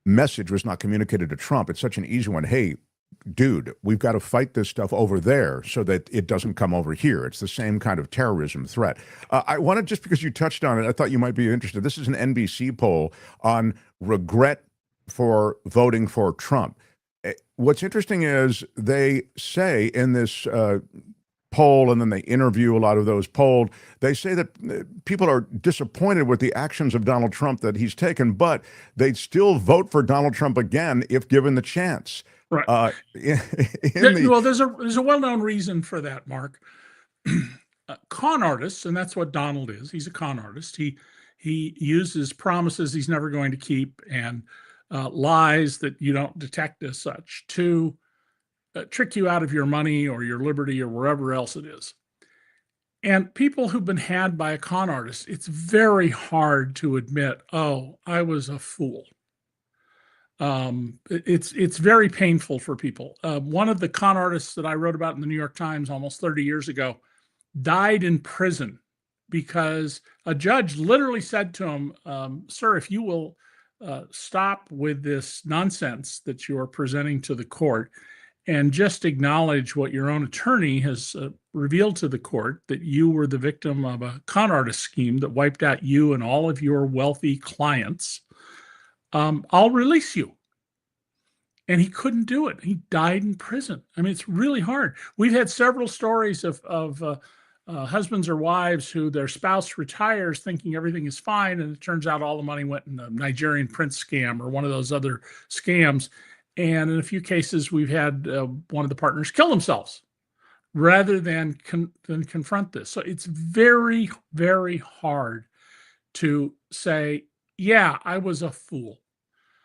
message was not communicated to Trump. It's such an easy one. Hey, dude, we've got to fight this stuff over there so that it doesn't come over here. It's the same kind of terrorism threat. I wanted, just because you touched on it, I thought you might be interested. This is an NBC poll on regret for voting for Trump. What's interesting is they say in this poll, and then they interview a lot of those polled, they say that people are disappointed with the actions of Donald Trump that he's taken, but they'd still vote for Donald Trump again if given the chance. Right. Well, there's a well-known reason for that, Mark. Con artists, and that's what Donald is. He's a con artist. He uses promises he's never going to keep, and lies that you don't detect as such, to trick you out of your money or your liberty or wherever else it is. And people who've been had by a con artist, it's very hard to admit, "Oh, I was a fool." It's very painful for people. One of the con artists that I wrote about in the New York Times almost 30 years ago died in prison because a judge literally said to him, "Sir, if you will stop with this nonsense that you're presenting to the court and just acknowledge what your own attorney has revealed to the court, that you were the victim of a con artist scheme that wiped out you and all of your wealthy clients, I'll release you." And he couldn't do it. He died in prison. I mean, it's really hard. We've had several stories of husbands or wives who their spouse retires thinking everything is fine, and it turns out all the money went in a Nigerian prince scam or one of those other scams. And in a few cases, we've had one of the partners kill themselves rather than confront this. So it's very, very hard to say, "Yeah, I was a fool."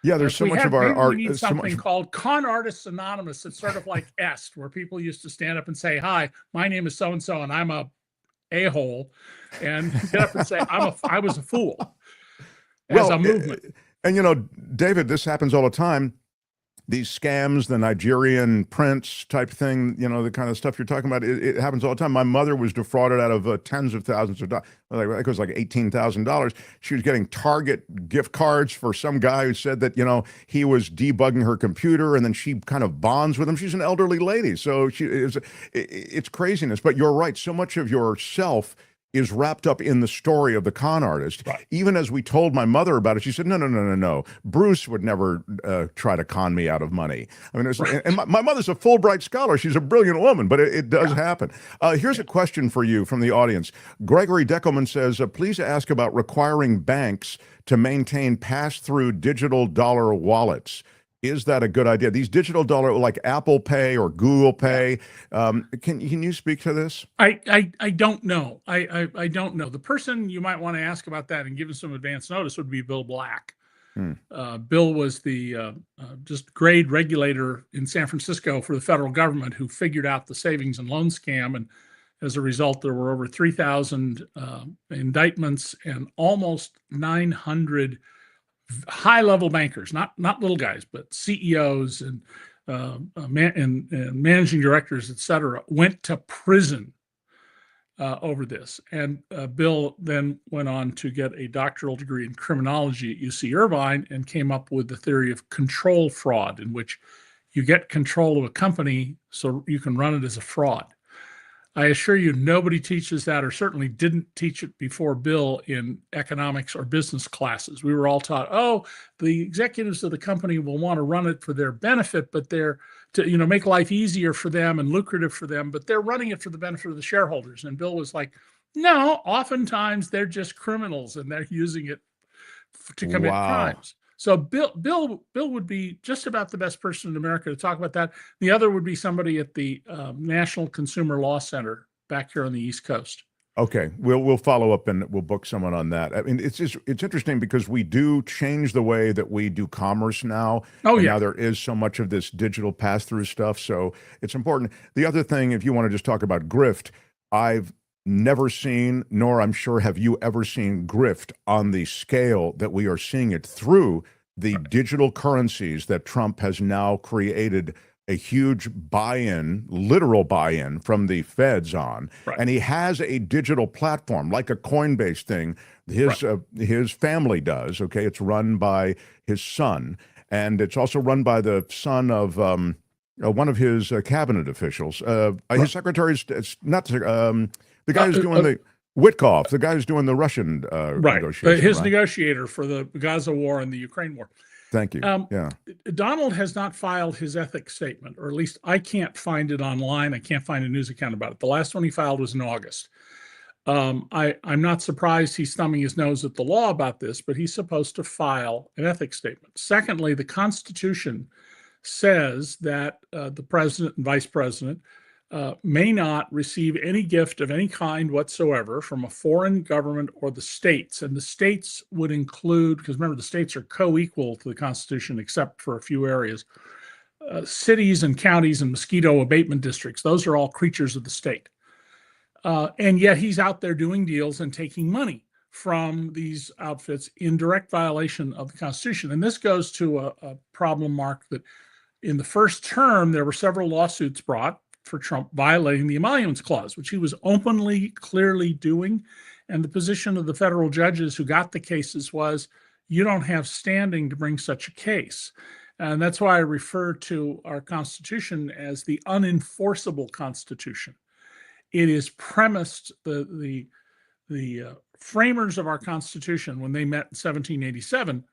Yeah, there's so much of our art. We need something called Con Artists Anonymous. It's sort of like EST, where people used to stand up and say, "Hi, my name is so-and-so, and I'm a-hole," and get up and say, I was a fool, as a movement. And, David, this happens all the time. These scams, the Nigerian prince type thing, the kind of stuff you're talking about, it happens all the time. My mother was defrauded out of tens of thousands of dollars. It was like $18,000. She was getting Target gift cards for some guy who said that, he was debugging her computer, and then she kind of bonds with him. She's an elderly lady. So it's craziness. But you're right. So much of yourself is wrapped up in the story of the con artist. Right. Even as we told my mother about it, she said, no. Bruce would never try to con me out of money. I mean, and my mother's a Fulbright scholar. She's a brilliant woman, but it does happen. Here's a question for you from the audience. Gregory Deckelman says, please ask about requiring banks to maintain pass-through digital dollar wallets. Is that a good idea? These digital dollar, like Apple Pay or Google Pay, can you speak to this? I don't know. I don't know. The person you might want to ask about that and give him some advance notice would be Bill Black. Bill was the just grade regulator in San Francisco for the federal government who figured out the savings and loan scam. And as a result, there were over 3,000 indictments and almost 900 high-level bankers, not little guys, but CEOs and managing directors, et cetera, went to prison over this. And Bill then went on to get a doctoral degree in criminology at UC Irvine and came up with the theory of control fraud, in which you get control of a company so you can run it as a fraud. I assure you, nobody teaches that, or certainly didn't teach it before Bill in economics or business classes. We were all taught, oh, the executives of the company will want to run it for their benefit, but they're to make life easier for them and lucrative for them, but they're running it for the benefit of the shareholders. And Bill was like, no, oftentimes they're just criminals and they're using it to commit crimes. So Bill would be just about the best person in America to talk about that. The other would be somebody at the National Consumer Law Center back here on the East Coast. Okay, we'll follow up and we'll book someone on that. I mean, it's interesting because we do change the way that we do commerce now. Oh, yeah. Now there is so much of this digital pass-through stuff, so it's important. The other thing, if you want to just talk about grift, I've never seen, nor I'm sure have you ever seen grift on the scale that we are seeing it through the digital currencies that Trump has now created a huge buy-in, literal buy-in from the feds on. And he has a digital platform like a Coinbase thing. His family does, okay? It's run by his son, and it's also run by the son of one of his cabinet officials. His secretary's, it's not the guy who's doing the Witkoff, the guy who's doing the Russian negotiation. His negotiator for the Gaza war and the Ukraine war. Thank you. Donald has not filed his ethics statement, or at least I can't find it online. I can't find a news account about it. The last one he filed was in August. I'm not surprised he's thumbing his nose at the law about this, but he's supposed to file an ethics statement. Secondly, the Constitution says that the president and vice president may not receive any gift of any kind whatsoever from a foreign government or the states. And the states would include, because remember, the states are co-equal to the Constitution except for a few areas, cities and counties and mosquito abatement districts. Those are all creatures of the state. And yet he's out there doing deals and taking money from these outfits in direct violation of the Constitution. And this goes to a problem, Mark, that in the first term, there were several lawsuits brought for Trump violating the Emoluments Clause, which he was openly, clearly doing. And the position of the federal judges who got the cases was, you don't have standing to bring such a case. And that's why I refer to our Constitution as the unenforceable Constitution. It is premised, the framers of our Constitution, when they met in 1787,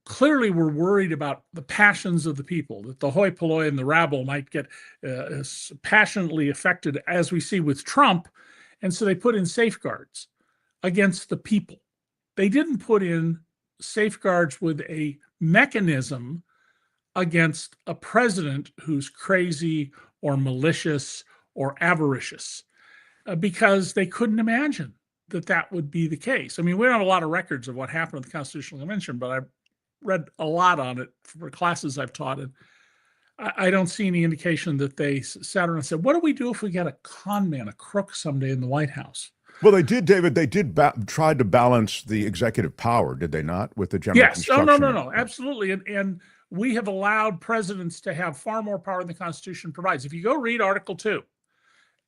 clearly were worried about the passions of the people, that the hoi polloi and the rabble might get passionately affected, as we see with Trump. And so they put in safeguards against the people. They didn't put in safeguards with a mechanism against a president who's crazy or malicious or avaricious, because they couldn't imagine that that would be the case. I mean, we don't have a lot of records of what happened at the Constitutional Convention, but I've read a lot on it for classes I've taught, and I don't see any indication that they sat around and said, what do we do if we get a con man, a crook someday in the White House? Well, they did, David. They did try to balance the executive power, did they not, with the general construction? Yes. No, absolutely. And we have allowed presidents to have far more power than the Constitution provides. If you go read Article 2,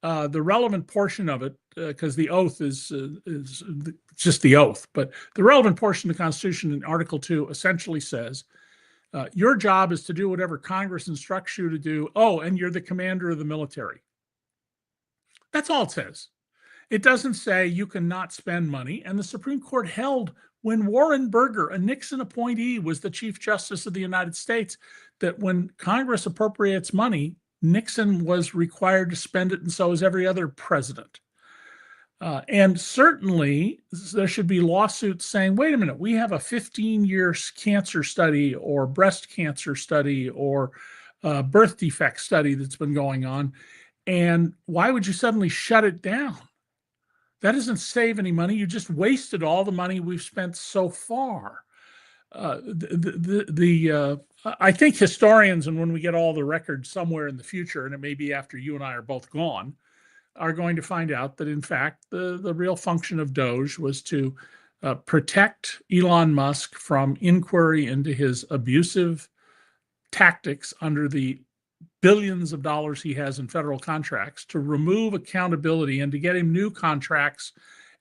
the relevant portion of it, because the oath is just the oath, but the relevant portion of the Constitution in Article 2 essentially says, your job is to do whatever Congress instructs you to do. Oh, and you're the commander of the military. That's all it says. It doesn't say you cannot spend money. And the Supreme Court held, when Warren Burger, a Nixon appointee, was the Chief Justice of the United States, that when Congress appropriates money, Nixon was required to spend it, and so is every other president. And certainly there should be lawsuits saying, wait a minute, we have a 15-year cancer study or breast cancer study or birth defect study that's been going on. And why would you suddenly shut it down? That doesn't save any money. You just wasted all the money we've spent so far. I think historians, and when we get all the records somewhere in the future, and it may be after you and I are both gone, are going to find out that, in fact, the real function of Doge was to protect Elon Musk from inquiry into his abusive tactics under the billions of dollars he has in federal contracts, to remove accountability and to get him new contracts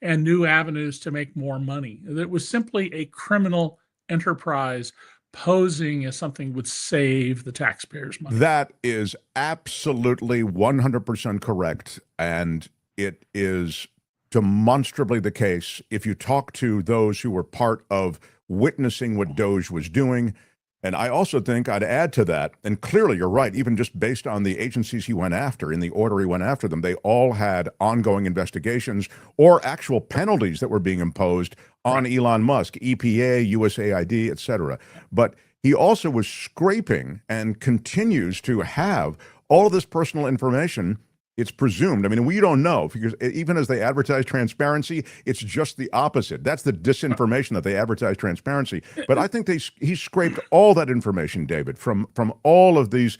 and new avenues to make more money. It was simply a criminal enterprise posing as something would save the taxpayers' money. That is absolutely 100% correct. And it is demonstrably the case if you talk to those who were part of witnessing what Doge was doing. And I also think I'd add to that, and clearly you're right, even just based on the agencies he went after, in the order he went after them, they all had ongoing investigations or actual penalties that were being imposed on Elon Musk, EPA, USAID, et cetera. But he also was scraping and continues to have all of this personal information. It's presumed. I mean, we don't know, because even as they advertise transparency, it's just the opposite. That's the disinformation, that they advertise transparency. But I think he scraped all that information, David, from all of these,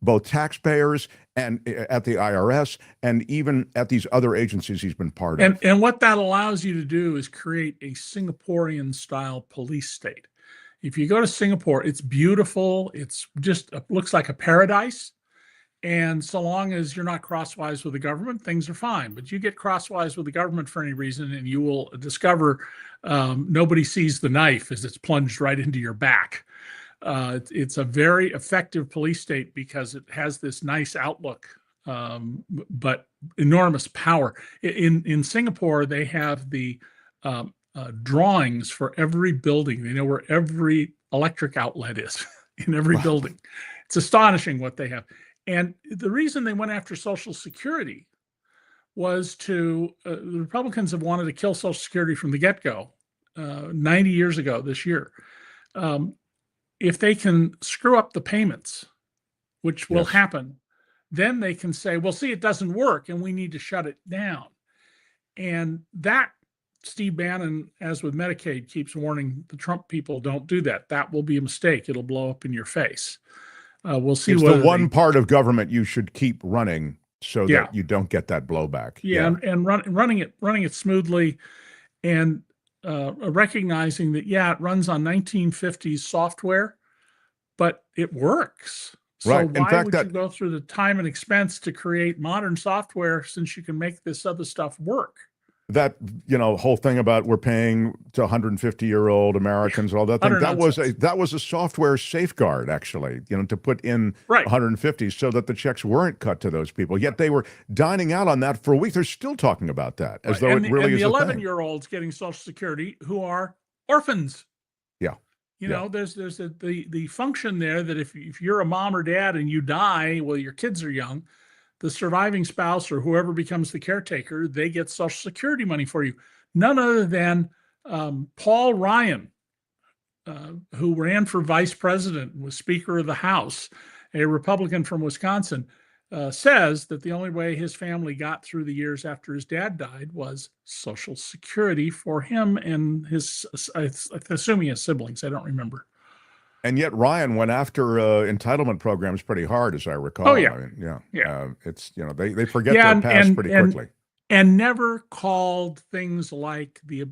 both taxpayers and at the IRS and even at these other agencies he's been part of. And what that allows you to do is create a Singaporean-style police state. If you go to Singapore, it's beautiful. It's just looks like a paradise. And so long as you're not crosswise with the government, things are fine. But you get crosswise with the government for any reason, and you will discover nobody sees the knife as it's plunged right into your back. It's a very effective police state because it has this nice outlook, but enormous power. In Singapore, they have the drawings for every building. They know where every electric outlet is in every building. It's astonishing what they have. And the reason they went after Social Security was the Republicans have wanted to kill Social Security from the get-go, 90 years ago this year. If they can screw up the payments, which will happen, then they can say, well, see, it doesn't work and we need to shut it down. And that, Steve Bannon, as with Medicaid, keeps warning the Trump people, don't do that. That will be a mistake. It'll blow up in your face. We'll see. It's the one part of government you should keep running so that you don't get that blowback. And running it smoothly, and recognizing that it runs on 1950s software, but it works. So why would you go through the time and expense to create modern software since you can make this other stuff work? That, whole thing about we're paying to 150-year-old Americans and all that thing, that was a software safeguard, actually, to put in 150 so that the checks weren't cut to those people. Yet they were dining out on that for a week. They're still talking about that as though it really is a thing. And the 11-year-olds getting Social Security who are orphans. Yeah. There's the function there that if you're a mom or dad and you die, well, your kids are young, the surviving spouse or whoever becomes the caretaker, they get Social Security money for you. None other than Paul Ryan, who ran for vice president and was Speaker of the House, a Republican from Wisconsin, says that the only way his family got through the years after his dad died was Social Security for him and his, I assume he has siblings, I don't remember. And yet Ryan went after entitlement programs pretty hard, as I recall. Oh, yeah. I mean, it's, they forget their past pretty quickly. And never called things like the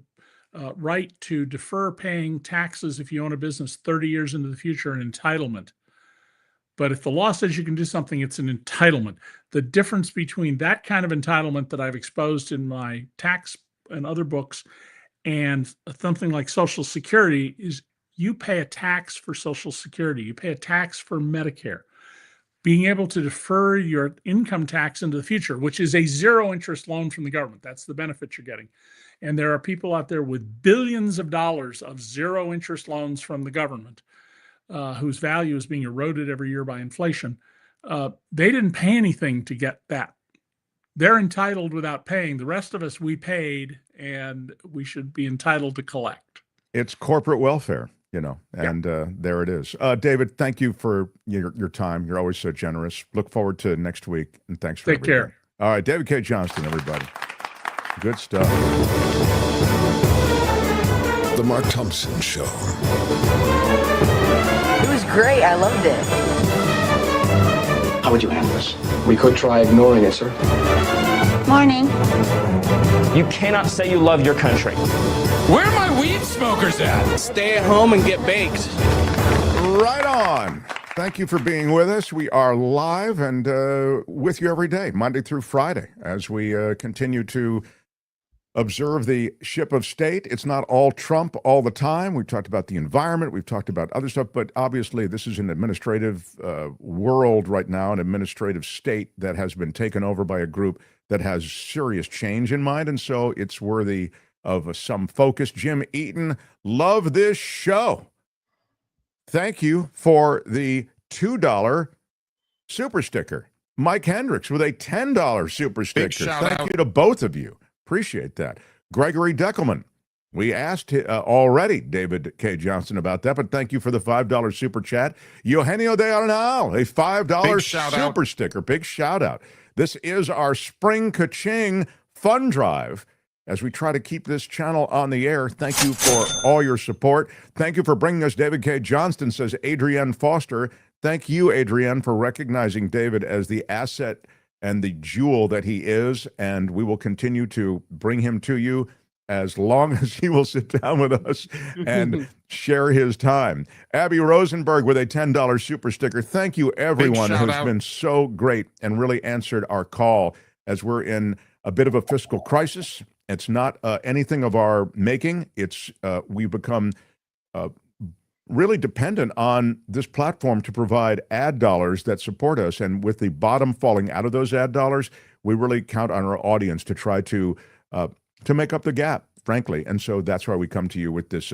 right to defer paying taxes if you own a business 30 years into the future an entitlement. But if the law says you can do something, it's an entitlement. The difference between that kind of entitlement that I've exposed in my tax and other books and something like Social Security is you pay a tax for Social Security. You pay a tax for Medicare. Being able to defer your income tax into the future, which is a zero interest loan from the government. That's the benefit you're getting. And there are people out there with billions of dollars of zero interest loans from the government whose value is being eroded every year by inflation. They didn't pay anything to get that They're entitled without paying. The rest of us, we paid, and we should be entitled to collect. It's corporate welfare, and there it is. David, thank you for your time. You're always so generous. Look forward to next week, and thanks for Take everything. care. All right, David Cay Johnston, everybody. Good stuff. The Mark Thompson Show. It was great. I loved it. How would you handle this? We could try ignoring it, sir. Morning. You cannot say you love your country. Where are my weed smokers at? Stay at home and get baked. Right on. Thank you for being with us. We are live and with you every day, Monday through Friday, as we continue to observe the ship of state. It's not all Trump all the time. We've talked about the environment. We've talked about other stuff, but obviously this is an administrative world right now, an administrative state that has been taken over by a group that has serious change in mind, and so it's worthy of some focus. Jim Eaton, love this show. Thank you for the $2 super sticker. Mike Hendricks with a $10 super sticker. Thank you to both of you. Appreciate that. Gregory Deckelman. We asked already David Cay Johnston about that, but thank you for the $5 super chat. Eugenio de Arnal, a $5 super sticker. Big shout out. This is our Spring Ka-Ching fund drive as we try to keep this channel on the air. Thank you for all your support. Thank you for bringing us David Cay Johnston, says Adrienne Foster. Thank you, Adrienne, for recognizing David as the asset and the jewel that he is, and we will continue to bring him to you as long as he will sit down with us and share his time. Abby Rosenberg with a $10 super sticker. Thank you, everyone who's been so great and really answered our call as we're in a bit of a fiscal crisis. It's not anything of our making. It's we've become really dependent on this platform to provide ad dollars that support us. And with the bottom falling out of those ad dollars, we really count on our audience to try to make up the gap, frankly. And so that's why we come to you with this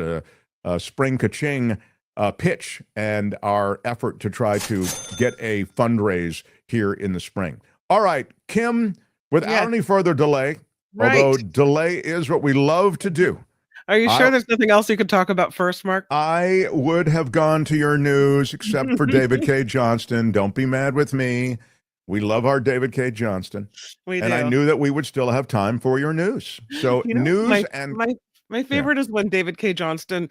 Spring Ka-Ching pitch and our effort to try to get a fundraise here in the spring. All right, Kim, without any further delay, although delay is what we love to do. Are you sure there's nothing else you could talk about first, Mark? I would have gone to your news except for David Cay Johnston. Don't be mad with me. We love our David Cay Johnston. We and do. I knew that we would still have time for your news. So my favorite is when David Cay Johnston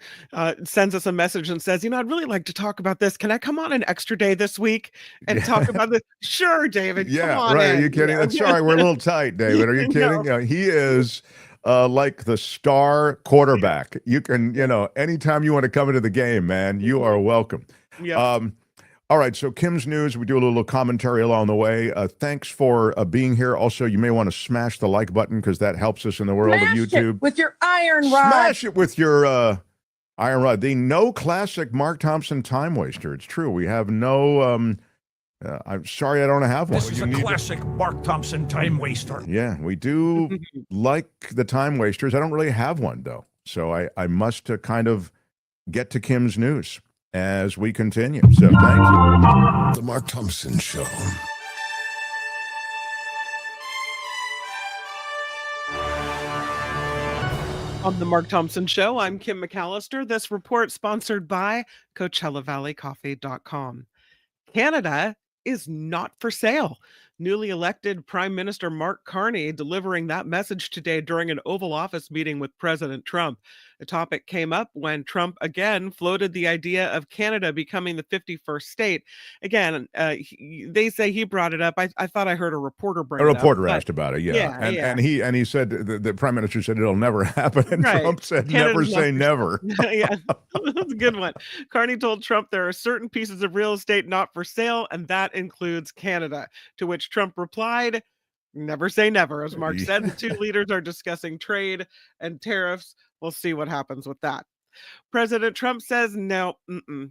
sends us a message and says, I'd really like to talk about this. Can I come on an extra day this week and talk about this? Sure, David. Yeah, come on right. in. Are you kidding? Sorry, we're a little tight, David. Are you kidding? No. He is like the star quarterback. You can, anytime you want to come into the game, man, you are welcome. Yeah. All right, so Kim's news, we do a little commentary along the way. Thanks for being here. Also, you may want to smash the like button because that helps us in the world of YouTube. It with your iron rod. Smash it with your iron rod. The no classic Mark Thompson time waster. It's true. We have no, I'm sorry I don't have one. This is a classic Mark Thompson time waster. Yeah, we do like the time wasters. I don't really have one, though. So I must kind of get to Kim's news as we continue. So thank you. The Mark Thompson Show. On the Mark Thompson Show, I'm Kim McAllister. This report sponsored by CoachellaValleyCoffee.com. Canada is not for sale. Newly elected Prime Minister Mark Carney delivering that message today during an Oval Office meeting with President Trump. The topic came up when Trump again floated the idea of Canada becoming the 51st state. Again, they say he brought it up. I thought I heard a reporter bring it up. A reporter asked about it, and he said the Prime Minister said it'll never happen, and Trump said Canada's never say never. Yeah, that's a good one. Carney told Trump there are certain pieces of real estate not for sale, and that includes Canada. To which Trump replied, never say never. As Mark said, the two leaders are discussing trade and tariffs. We'll see what happens with that. President Trump says no,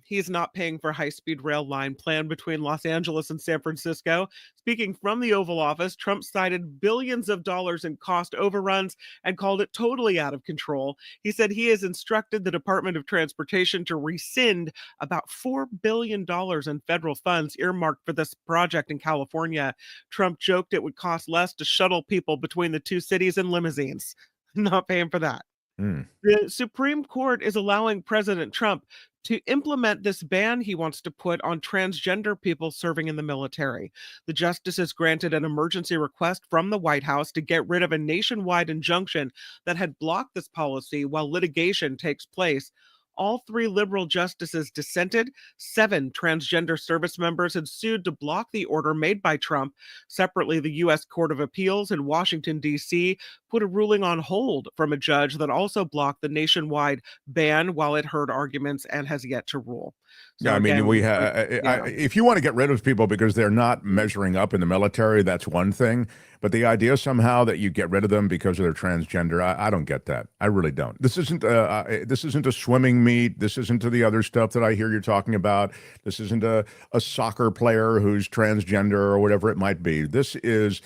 he's not paying for high-speed rail line planned between Los Angeles and San Francisco. Speaking from the Oval Office, Trump cited billions of dollars in cost overruns and called it totally out of control. He said he has instructed the Department of Transportation to rescind about $4 billion in federal funds earmarked for this project in California. Trump joked it would cost less to shuttle people between the two cities in limousines. Not paying for that. The Supreme Court is allowing President Trump to implement this ban he wants to put on transgender people serving in the military. The justices granted an emergency request from the White House to get rid of a nationwide injunction that had blocked this policy while litigation takes place. All 3 liberal justices dissented. 7 transgender service members had sued to block the order made by Trump. Separately, the U.S. Court of Appeals in Washington, D.C. put a ruling on hold from a judge that also blocked the nationwide ban while it heard arguments and has yet to rule. So yeah, I mean, again, we have. If you want to get rid of people because they're not measuring up in the military, that's one thing. But the idea somehow that you get rid of them because of their transgender, I don't get that. I really don't. This isn't a swimming meet. This isn't to the other stuff that I hear you're talking about. This isn't a soccer player who's transgender or whatever it might be. This is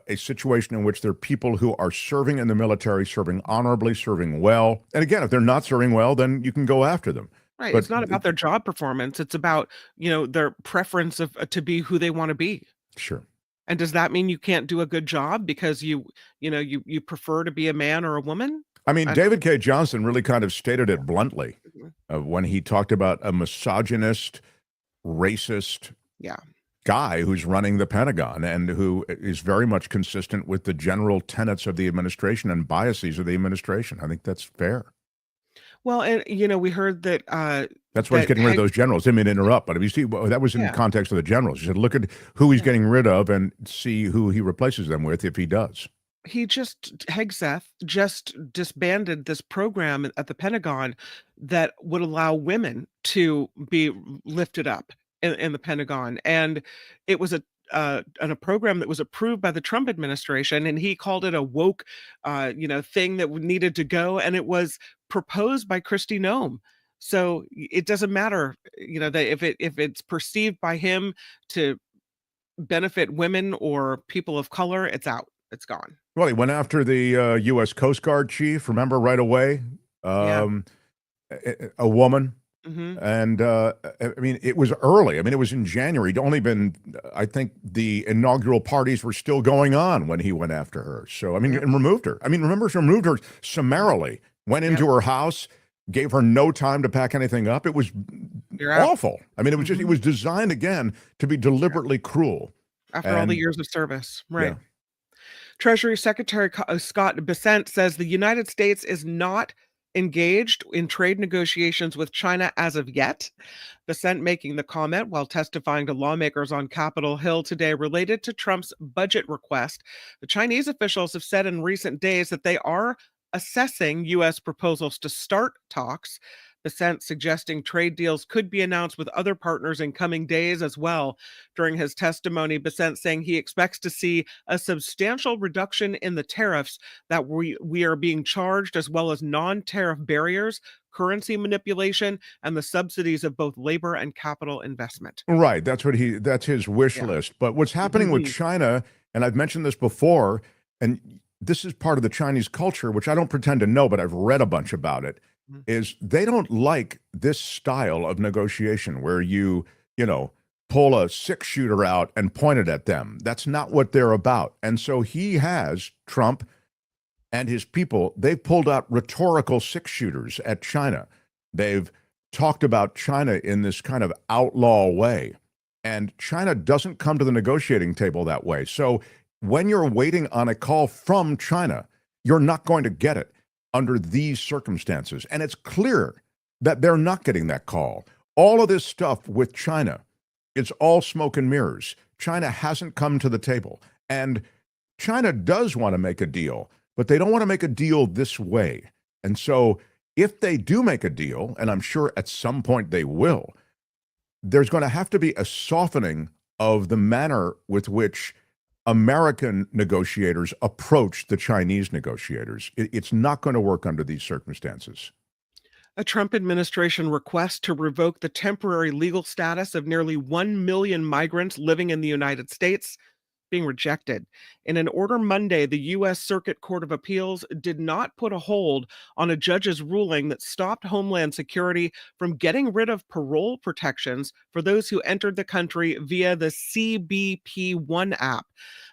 a situation in which there are people who are serving in the military, serving honorably, serving well. And again, if they're not serving well, then you can go after them. Right. But It's not about their job performance. It's about, their preference of to be who they want to be. Sure. And does that mean you can't do a good job because you prefer to be a man or a woman? I mean, David Cay Johnston really kind of stated it bluntly when he talked about a misogynist, racist guy who's running the Pentagon and who is very much consistent with the general tenets of the administration and biases of the administration. I think that's fair. Well, and we heard that that's why he's getting rid of those generals. Didn't mean to interrupt, but if you see, that was in the context of the generals. You said, look at who he's getting rid of and see who he replaces them with if he does. Hegseth just disbanded this program at the Pentagon that would allow women to be lifted up in the Pentagon. And it was a program that was approved by the Trump administration, and he called it a woke, thing that needed to go. And it was proposed by Kristi Noem. So it doesn't matter, that if it's perceived by him to benefit women or people of color, it's out. It's gone. Well, he went after the U.S. Coast Guard chief, remember, right away, a woman. Mm-hmm. And I mean, it was early. I mean, it was in January. It'd only been, I think the inaugural parties were still going on when he went after her. So, I mean, and removed her. I mean, remember, she removed her summarily, went into her house, gave her no time to pack anything up. It was awful. I mean, it was just, it was designed again to be deliberately cruel. After all the years of service. Right. Yeah. Treasury Secretary Scott Bessent says the United States is not engaged in trade negotiations with China as of yet. Bessent making the comment while testifying to lawmakers on Capitol Hill today related to Trump's budget request. The Chinese officials have said in recent days that they are assessing U.S. proposals to start talks. Bessent suggesting trade deals could be announced with other partners in coming days as well. During his testimony, Bessent saying he expects to see a substantial reduction in the tariffs that we are being charged, as well as non-tariff barriers, currency manipulation, and the subsidies of both labor and capital investment. Right. That's his wish list. But what's happening with China, and I've mentioned this before, and this is part of the Chinese culture, which I don't pretend to know, but I've read a bunch about it, is they don't like this style of negotiation where you pull a 6-shooter out and point it at them. That's not what they're about. And so Trump and his people, they've pulled out rhetorical 6-shooters at China. They've talked about China in this kind of outlaw way. And China doesn't come to the negotiating table that way. So when you're waiting on a call from China, you're not going to get it under these circumstances. And it's clear that they're not getting that call. All of this stuff with China, it's all smoke and mirrors. China hasn't come to the table. And China does want to make a deal, but they don't want to make a deal this way. And so if they do make a deal, and I'm sure at some point they will, there's going to have to be a softening of the manner with which American negotiators approach the Chinese negotiators. It's not going to work under these circumstances. A Trump administration request to revoke the temporary legal status of nearly 1 million migrants living in the United States being rejected. In an order Monday, the U.S. Circuit Court of Appeals did not put a hold on a judge's ruling that stopped Homeland Security from getting rid of parole protections for those who entered the country via the CBP-1 app.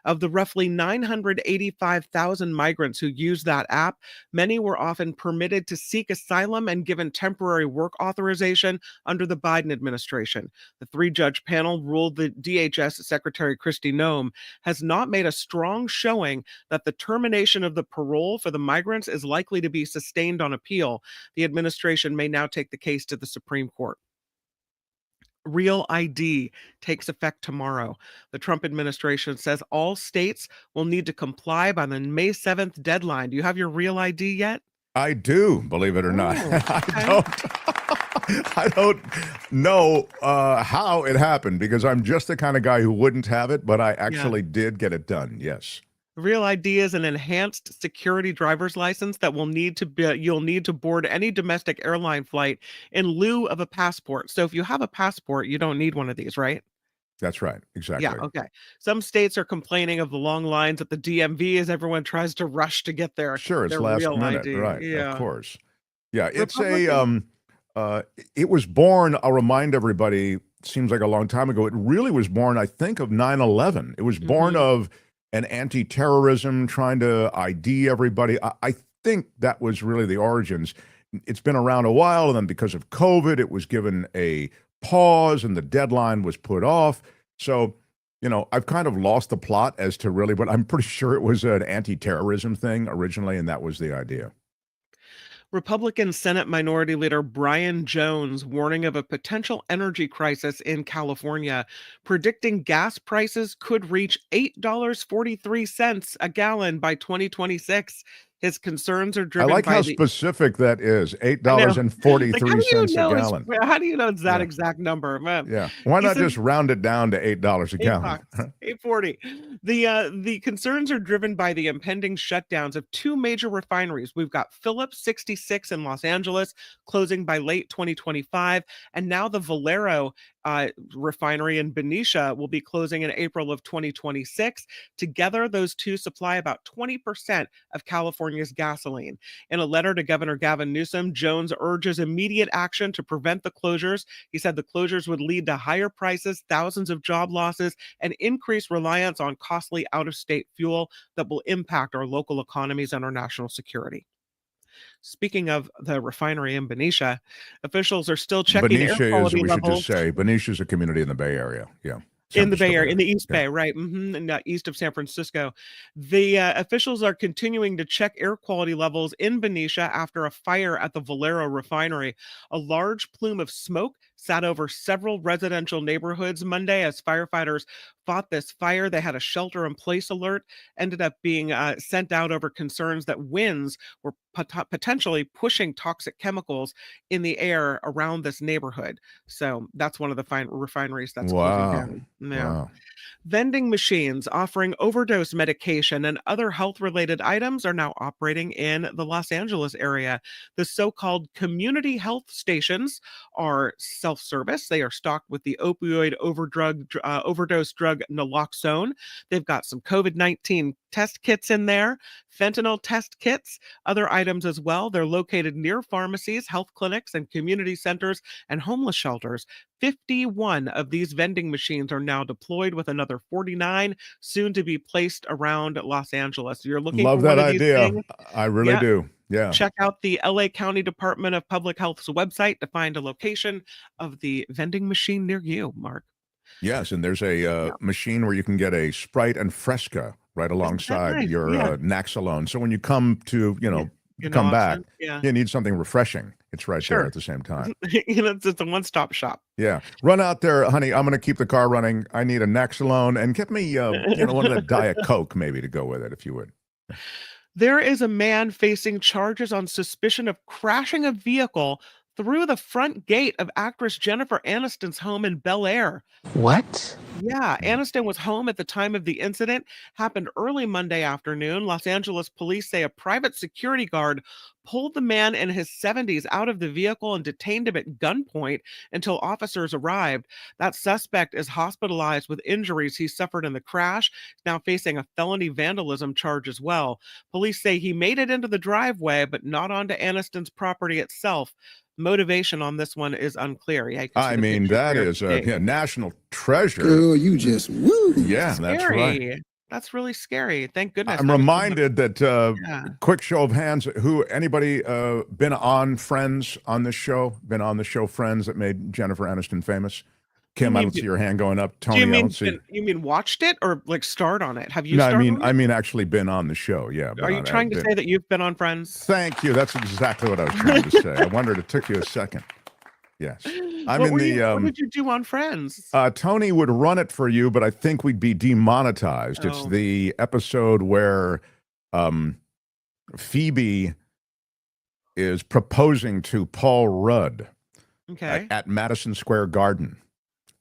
Of the roughly 985,000 migrants who used that app, many were often permitted to seek asylum and given temporary work authorization under the Biden administration. The three-judge panel ruled that DHS Secretary Kristi Noem has not made a strong showing that the termination of the parole for the migrants is likely to be sustained on appeal. The administration may now take the case to the Supreme Court. Real ID takes effect tomorrow. The Trump administration says all states will need to comply by the May 7th deadline. Do you have your Real ID yet? I do, believe it or not. Okay. I don't know how it happened because I'm just the kind of guy who wouldn't have it, but I actually did get it done. Yes. Real ID is an enhanced security driver's license that you'll need to board any domestic airline flight in lieu of a passport. So if you have a passport, you don't need one of these, right? That's right. Exactly. Yeah, okay. Some states are complaining of the long lines at the DMV as everyone tries to rush to get their Sure, it's their last Real minute, ID. right? Yeah. Of course. Yeah, it's Republican- it was born, I'll remind everybody, seems like a long time ago. It really was born, I think, of 9/11. It was born of an anti-terrorism, trying to ID everybody. I think that was really the origins. It's been around a while, and then because of COVID, it was given a pause, and the deadline was put off. So, I've kind of lost the plot as to really, but I'm pretty sure it was an anti-terrorism thing originally, and that was the idea. Republican Senate Minority Leader Brian Jones warning of a potential energy crisis in California, predicting gas prices could reach $8.43 a gallon by 2026. His concerns are driven I like by how specific that is, $8.43 a gallon. How do you know it's that exact number? Man. Yeah. Why He not said- just round it down to $8 a gallon? $8.40. The concerns are driven by the impending shutdowns of two major refineries. We've got Phillips 66 in Los Angeles closing by late 2025, and now the Valero refinery in Benicia will be closing in April of 2026. Together, those two supply about 20% of California's gasoline. In a letter to Governor Gavin Newsom, Jones urges immediate action to prevent the closures. He said the closures would lead to higher prices, thousands of job losses, and increased reliance on costly out-of-state fuel that will impact our local economies and our national security. Speaking of the refinery in Benicia, officials are still checking air Benicia is, quality we should levels. just say, Benicia is a community in the Bay Area. Yeah. In the Bay Area, in the East East Bay, right? And east of San Francisco. The officials are continuing to check air quality levels in Benicia after a fire at the Valero refinery. A large plume of smoke sat over several residential neighborhoods Monday as firefighters fought this fire. They had a shelter-in-place alert, ended up being sent out over concerns that winds were potentially pushing toxic chemicals in the air around this neighborhood. So that's one of the refineries that's closing down. Yeah. Wow. Vending machines offering overdose medication and other health-related items are now operating in the Los Angeles area. The so-called community health stations are self-service. They are stocked with the opioid overdose drug naloxone. They've got some COVID-19 test kits in there, fentanyl test kits, other items as well. They're located near pharmacies, health clinics, and community centers and homeless shelters. 51 of these vending machines are now deployed, with another 49 soon to be placed around Los Angeles. You're looking Love for one that of these idea. things? I really do. Yeah. Check out the LA County Department of Public Health's website to find a location of the vending machine near you, Mark. Yes, and there's a machine where you can get a Sprite and Fresca right alongside nice? your Yeah. Naxalone. So when you come to, Your come back, naloxone, yeah. you need something refreshing. It's right there at the same time. It's a one-stop shop. Yeah. Run out there, honey. I'm going to keep the car running. I need a Naxalone, and get me, one of the Diet Coke maybe to go with it, if you would. There is a man facing charges on suspicion of crashing a vehicle through the front gate of actress Jennifer Aniston's home in Bel Air. What? Yeah, Aniston was home at the time of the incident. Happened early Monday afternoon. Los Angeles police say a private security guard pulled the man in his 70s out of the vehicle and detained him at gunpoint until officers arrived. That suspect is hospitalized with injuries he suffered in the crash. He's now facing a felony vandalism charge as well. Police say he made it into the driveway, but not onto Aniston's property itself. Motivation on this one is unclear. Yeah, I mean, that is a national treasure. Girl, you just woo. Yeah, that's right. That's really scary. Thank goodness. I'm reminded that quick show of hands, anybody been on Friends on this show? Been on the show Friends that made Jennifer Aniston famous? Kim, I don't see your hand going up. Tony, I don't see. You mean watched it or like starred on it? Have you? No, I mean actually been on the show. Yeah. Are you trying to say that you've been on Friends? Thank you. That's exactly what I was trying to say. I wondered it took you a second. Yes. What did you do on Friends? Tony would run it for you, but I think we'd be demonetized. Oh. It's the episode where Phoebe is proposing to Paul Rudd at Madison Square Garden.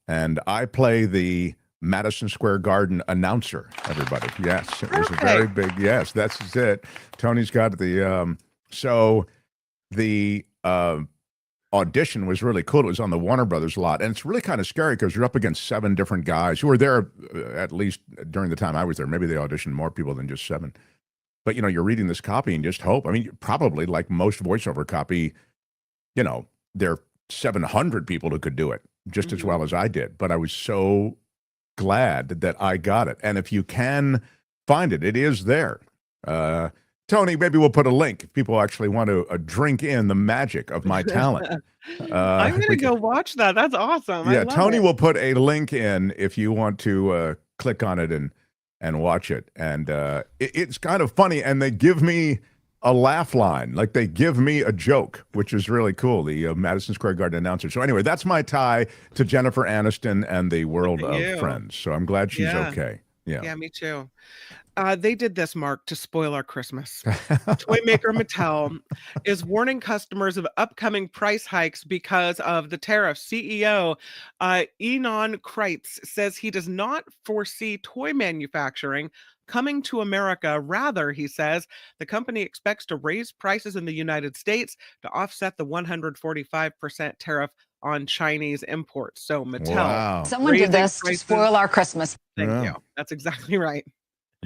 And I play the Madison Square Garden announcer, everybody. Yes, it was a very big, yes, that's it. Tony's got the, so the audition was really cool. It was on the Warner Brothers lot. And it's really kind of scary because you're up against 7 different guys who were there, at least during the time I was there. Maybe they auditioned more people than just 7. But, you're reading this copy and just hope. I mean, probably like most voiceover copy, there are 700 people who could do it just as well as I did. But I was so glad that I got it. And if you can find it, it is there. Tony, maybe we'll put a link if people actually want to drink in the magic of my talent. I'm going to go watch that. That's awesome. Yeah, Tony will put a link in if you want to click on it and watch it. And it's kind of funny. And they give me a laugh line, like they give me a joke, which is really cool, the Madison Square Garden announcer. So anyway, that's my tie to Jennifer Aniston and the world of Friends. So I'm glad she's okay. Yeah, me too. They did this, Mark, to spoil our Christmas. Toy maker Mattel is warning customers of upcoming price hikes because of the tariffs. CEO Ynon Kreiz says he does not foresee toy manufacturing coming to America. Rather, he says, the company expects to raise prices in the United States to offset the 145% tariff on Chinese imports. So Mattel. Someone did this to spoil our Christmas. Thank you. That's exactly right.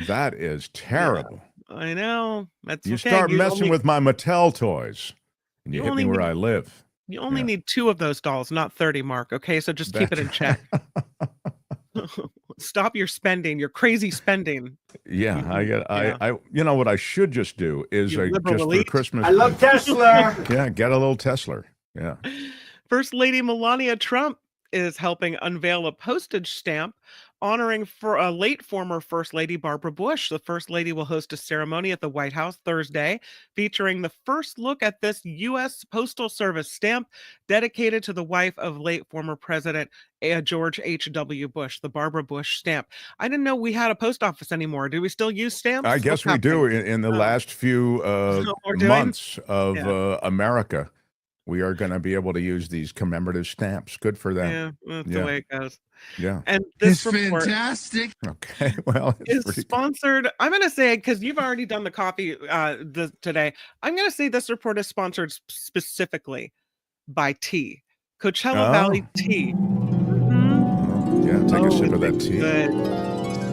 That is terrible. Yeah, I know. That's you start messing with my Mattel toys, and you hit me where I live. You only need 2 of those dolls, not 30, Mark. Okay, so just keep it in check. Stop your spending, your crazy spending. Yeah, I you know what I should just do is just for Christmas. I love Tesla. Yeah, get a little Tesla. Yeah. First Lady Melania Trump is helping unveil a postage stamp honoring for a late former First Lady Barbara Bush. The First Lady will host a ceremony at the White House Thursday featuring the first look at this U.S. Postal Service stamp dedicated to the wife of late former President George H.W. Bush, the Barbara Bush stamp. I didn't know we had a post office anymore. Do we still use stamps? I guess we do in the last few months of America. We are going to be able to use these commemorative stamps. Good for them. Yeah, that's the way it goes. Yeah. And this report fantastic. Okay. Well, is sponsored. I'm going to say, because you've already done the coffee today, I'm going to say this report is sponsored specifically by tea. Coachella Valley tea. Yeah, take a sip of that tea. Good.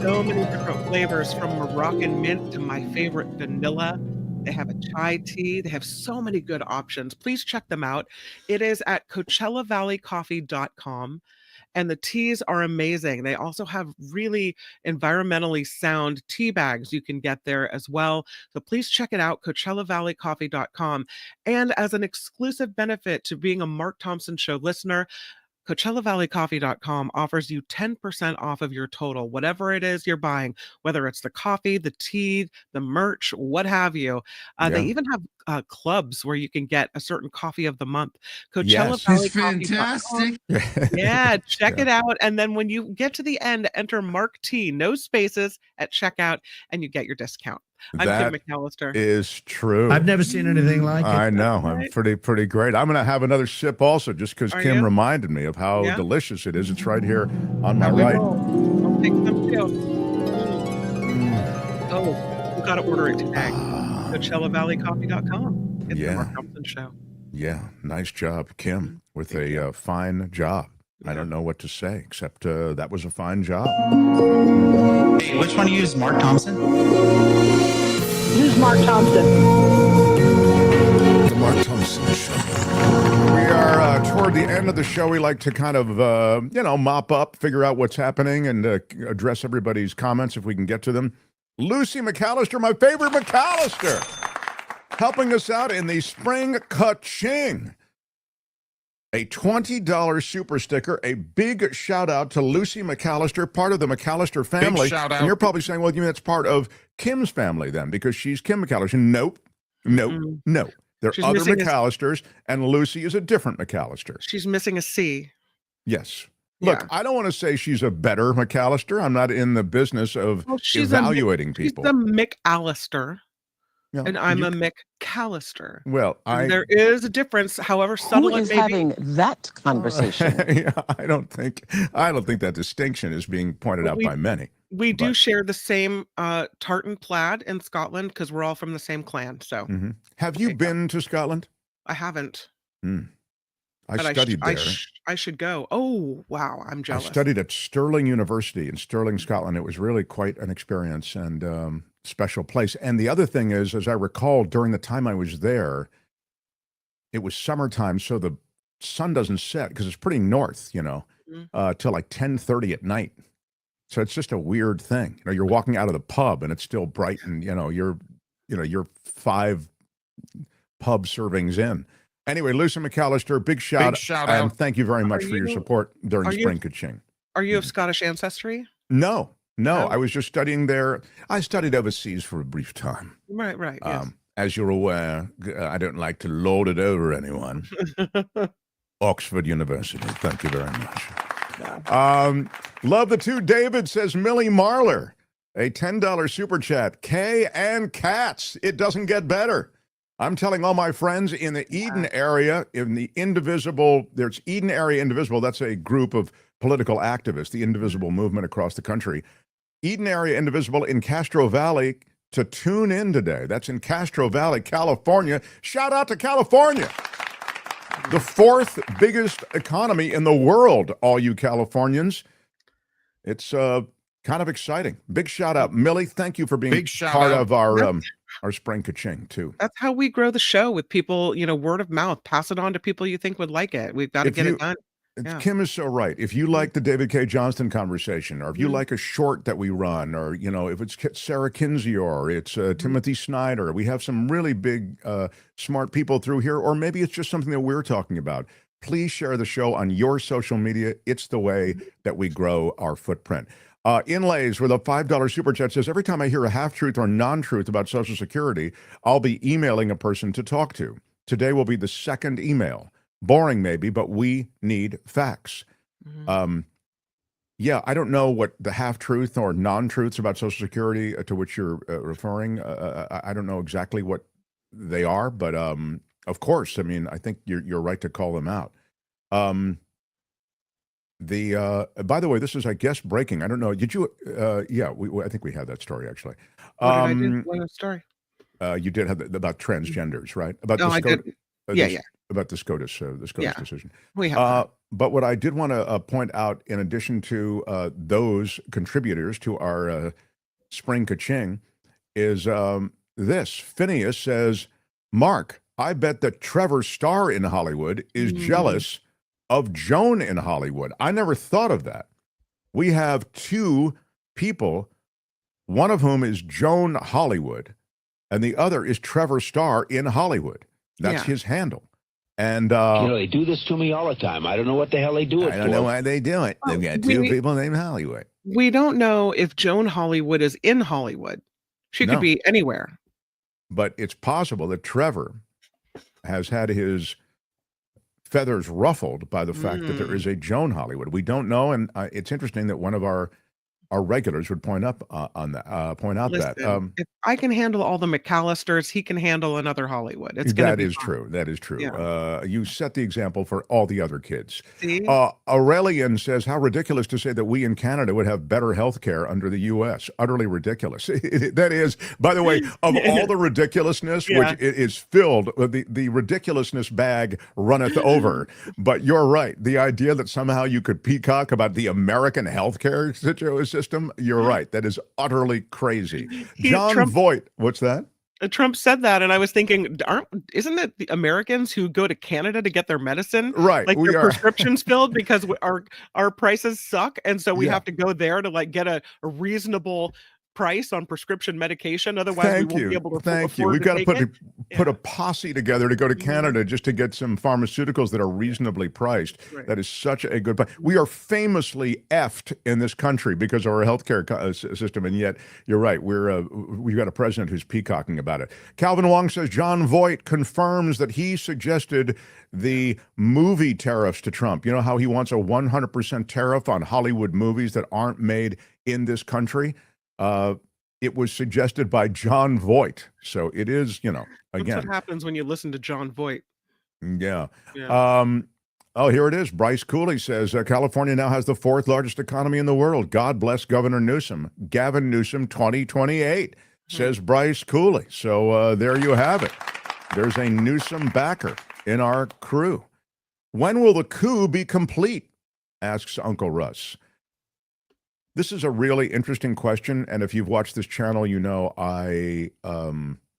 So many different flavors from Moroccan mint to my favorite vanilla. They have a chai tea. They have so many good options. Please check them out. It is at CoachellaValleyCoffee.com. And the teas are amazing. They also have really environmentally sound tea bags you can get there as well. So please check it out, CoachellaValleyCoffee.com. And as an exclusive benefit to being a Mark Thompson Show listener, CoachellaValleyCoffee.com offers you 10% off of your total, whatever it is you're buying, whether it's the coffee, the tea, the merch, what have you. They even have clubs where you can get a certain coffee of the month. Fantastic. Yeah, check it out. And then when you get to the end, enter Mark T, no spaces, at checkout, and you get your discount. I'm That Kim McAllister. is true. I've never seen anything like it. I know. Right? I'm pretty great. I'm going to have another sip also, just because Are Kim you? reminded me of how Yeah. delicious it is. It's right here on my There we right. go. I'll take some too. Oh, we got to order it today. CoachellaValleyCoffee.com. It's the Mark Thompson Show. Yeah, nice job, Kim, with a fine job. I don't know what to say, except that was a fine job. Hey, which one do you use, Mark Thompson? Use Mark Thompson. The Mark Thompson Show. We are toward the end of the show. We like to kind of, mop up, figure out what's happening, and address everybody's comments if we can get to them. Lucy McAllister, my favorite McAllister, helping us out in the spring ka-ching. A $20 super sticker. A big shout out to Lucy McAllister, part of the McAllister family. Big shout out. And you're probably saying, well, you mean that's part of Kim's family then, because she's Kim McAllister. Nope. No. There are She's other missing a- McAllisters, and Lucy is a different McAllister. She's missing a C. Yes. Look, Yeah. I don't want to say she's a better McAllister. I'm not in the business of evaluating people. She's a McAllister, Yeah, and I'm you- a McAllister. Well, There is a difference, however subtle Who it is may be. having that conversation? Yeah, I don't think that distinction is being pointed out by many. We do share the same tartan plaid in Scotland because we're all from the same clan. So, Have you been to Scotland? I haven't. I But studied there. I should go. Oh, wow. I'm I jealous. studied at Stirling University in Stirling, Scotland. It was really quite an experience and special place. And the other thing is, as I recall, during the time I was there, it was summertime, so the sun doesn't set because it's pretty north, till like 10:30 at night. So it's just a weird thing. You're walking out of the pub and it's still bright, and you're 5 pub servings in. Anyway, Lucy McAllister, big shout shout and out. thank you very much for your support during Spring Ka-ching. Are you of Scottish ancestry? No. I was just studying there. I studied overseas for a brief time. Right. Yes. As you're aware, I don't like to lord it over anyone. Oxford University. Thank you very much. Love the two. David says Millie Marler, a $10 super chat. Kay and Cats. It doesn't get better. I'm telling all my friends in the Eden area, in the Indivisible, there's Eden Area Indivisible. That's a group of political activists, the Indivisible movement across the country. Eden Area Indivisible in Castro Valley to tune in today. That's in Castro Valley, California. Shout out to California. The 4th biggest economy in the world, all you Californians. It's kind of exciting. Big shout out. Millie, thank you for being part of our Spring Ka-ching, too. That's how we grow the show, with people, word of mouth. Pass it on to people you think would like it. We've got to get it done. Yeah. Kim is so right. If you like the David Cay Johnston conversation, or if you like a short that we run, or, if it's Sarah Kinsey or it's Timothy Snyder, we have some really big, smart people through here, or maybe it's just something that we're talking about. Please share the show on your social media. It's the way that we grow our footprint. Inlays with a $5 super chat says, every time I hear a half-truth or non-truth about Social Security, I'll be emailing a person to talk to. Today will be the second email. Boring maybe, but we need facts. Yeah, I don't know what the half-truth or non-truths about Social Security to which you're referring. I don't know exactly what they are, but of course, I mean, I think you're right to call them out. By the way, this is, I guess, breaking. I don't know. Did you? I think we had that story actually. What did I do? What story? You did have about transgenders, right? About I did. About the SCOTUS decision. We have. But what I did want to point out, in addition to those contributors to our Spring Ka-ching, is this. Phineas says, Mark, I bet that Trevor Starr in Hollywood is jealous of Joan in Hollywood. I never thought of that. We have 2 people, one of whom is Joan Hollywood, and the other is Trevor Starr in Hollywood. That's his handle. And they do this to me all the time. I don't know what the hell they do it for. I don't know why they do it. They've got 2 people named Hollywood. We don't know if Joan Hollywood is in Hollywood. She could be anywhere. But it's possible that Trevor has had his feathers ruffled by the fact that there is a Joan Hollywood. We don't know, and it's interesting that one of our our regulars would point out Listen, that. If I can handle all the McAllisters, he can handle another Hollywood. It's gonna That be is fine. true. That is true. Yeah. You set the example for all the other kids. See? Aurelian says, how ridiculous to say that we in Canada would have better health care under the U.S. Utterly ridiculous. That is, by the way, of all the ridiculousness, which it is filled, the ridiculousness bag runneth over. But you're right. The idea that somehow you could peacock about the American healthcare system, you're right. That is utterly crazy. John Voight, what's that? Trump said that, and I was thinking, isn't it the Americans who go to Canada to get their medicine? Right, like we their are. prescriptions filled because our prices suck, and so we have to go there to like get a reasonable price on prescription medication. Otherwise, we won't be able to Thank you. afford We've got to put it. a posse together to go to Canada just to get some pharmaceuticals that are reasonably priced. Right. That is such a good point. We are famously effed in this country because of our healthcare system, and yet you're right. We've got a president who's peacocking about it. Calvin Wong says John Voight confirms that he suggested the movie tariffs to Trump. You know how he wants a 100% tariff on Hollywood movies that aren't made in this country? It was suggested by John Voight. So it is, again. That's what happens when you listen to John Voight. Yeah. Here it is. Bryce Cooley says, California now has the 4th largest economy in the world. God bless Governor Newsom. Gavin Newsom 2028, says Bryce Cooley. So there you have it. There's a Newsom backer in our crew. When will the coup be complete? Asks Uncle Russ. This is a really interesting question, and if you've watched this channel, you know I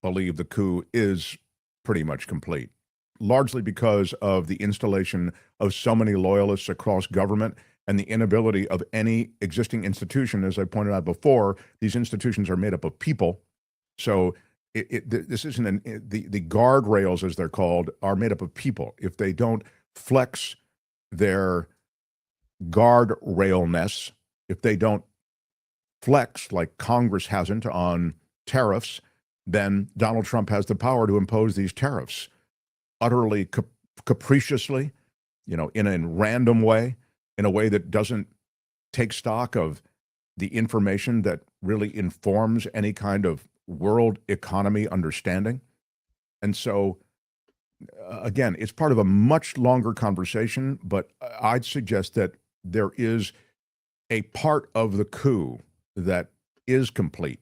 believe the coup is pretty much complete, largely because of the installation of so many loyalists across government and the inability of any existing institution. As I pointed out before, these institutions are made up of people, so this isn't the guardrails, as they're called, are made up of people. If they don't flex their guardrailness, if they don't flex like Congress hasn't on tariffs, then Donald Trump has the power to impose these tariffs utterly capriciously, in a random way, in a way that doesn't take stock of the information that really informs any kind of world economy understanding. And so, again, it's part of a much longer conversation, but I'd suggest that there is a part of the coup that is complete.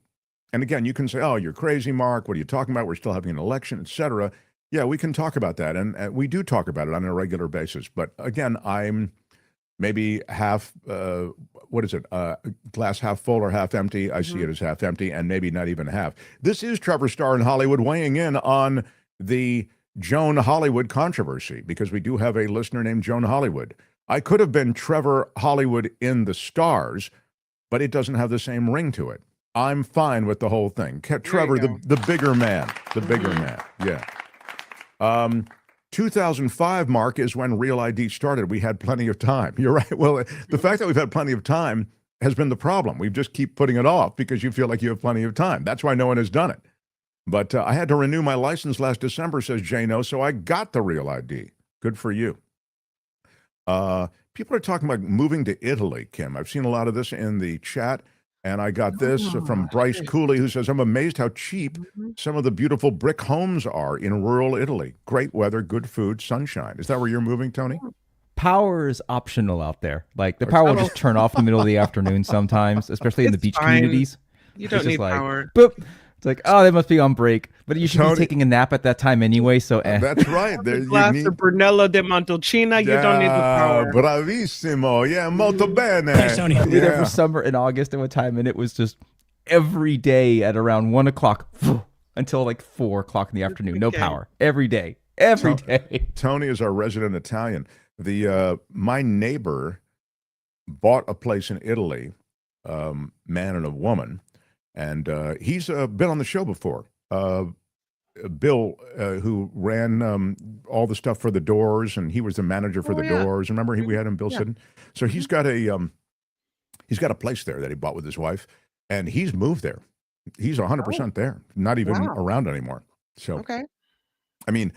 And again, you can say, oh, you're crazy, Mark. What are you talking about? We're still having an election, etc. Yeah, we can talk about that. And we do talk about it on a regular basis. But again, I'm maybe half, glass half full or half empty. I see it as half empty and maybe not even half. This is Trevor Starr in Hollywood weighing in on the Joan Hollywood controversy, because we do have a listener named Joan Hollywood. I could have been Trevor Hollywood in the stars, but it doesn't have the same ring to it. I'm fine with the whole thing. Trevor, the bigger man, yeah. 2005, Mark, is when Real ID started. We had plenty of time. You're right. Well, the fact that we've had plenty of time has been the problem. We just keep putting it off because you feel like you have plenty of time. That's why no one has done it. But I had to renew my license last December, says Jano, so I got the Real ID. Good for you. People are talking about moving to Italy, Kim. I've seen a lot of this in the chat, and I got this from Bryce Cooley, who says, I'm amazed how cheap some of the beautiful brick homes are in rural Italy. Great weather, good food, sunshine. Is that where you're moving, Tony? Power is optional out there. Like, the power will just turn off in the middle of the afternoon sometimes, especially in the beach communities. You don't need power. Boop. It's like, oh, they must be on break. But you should be taking a nap at that time anyway, so That's right. A glass of Brunello de Montalcino, you don't need the power. Bravissimo. Yeah, molto bene. Thanks, Tony. We were there for summer in August at one time, and it was just every day at around 1 o'clock until like 4 o'clock in the afternoon. No power. Every day. Every day. Tony is our resident Italian. My neighbor bought a place in Italy, man and a woman, and he's been on the show before. Bill, who ran all the stuff for the Doors, and he was the manager for the Doors. Remember, we had him, Bill Sidden. So he's got a place there that he bought with his wife, and he's moved there. He's 100% there, not even around anymore. So, I mean,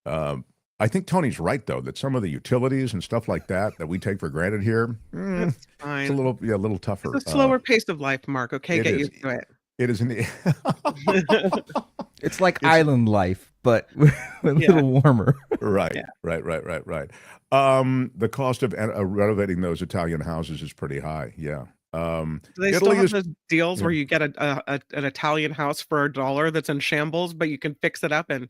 I I think Tony's right, though, that some of the utilities and stuff like that we take for granted here, That's fine. it's a little tougher. It's a slower pace of life, Mark. Okay, get used to it. It is in the It's like island life, but a little warmer. Right, Yeah. right. The cost of renovating those Italian houses is pretty high. Yeah. Do they still Italy have is- those deals yeah. where you get an Italian house for $1 that's in shambles, but you can fix it up and,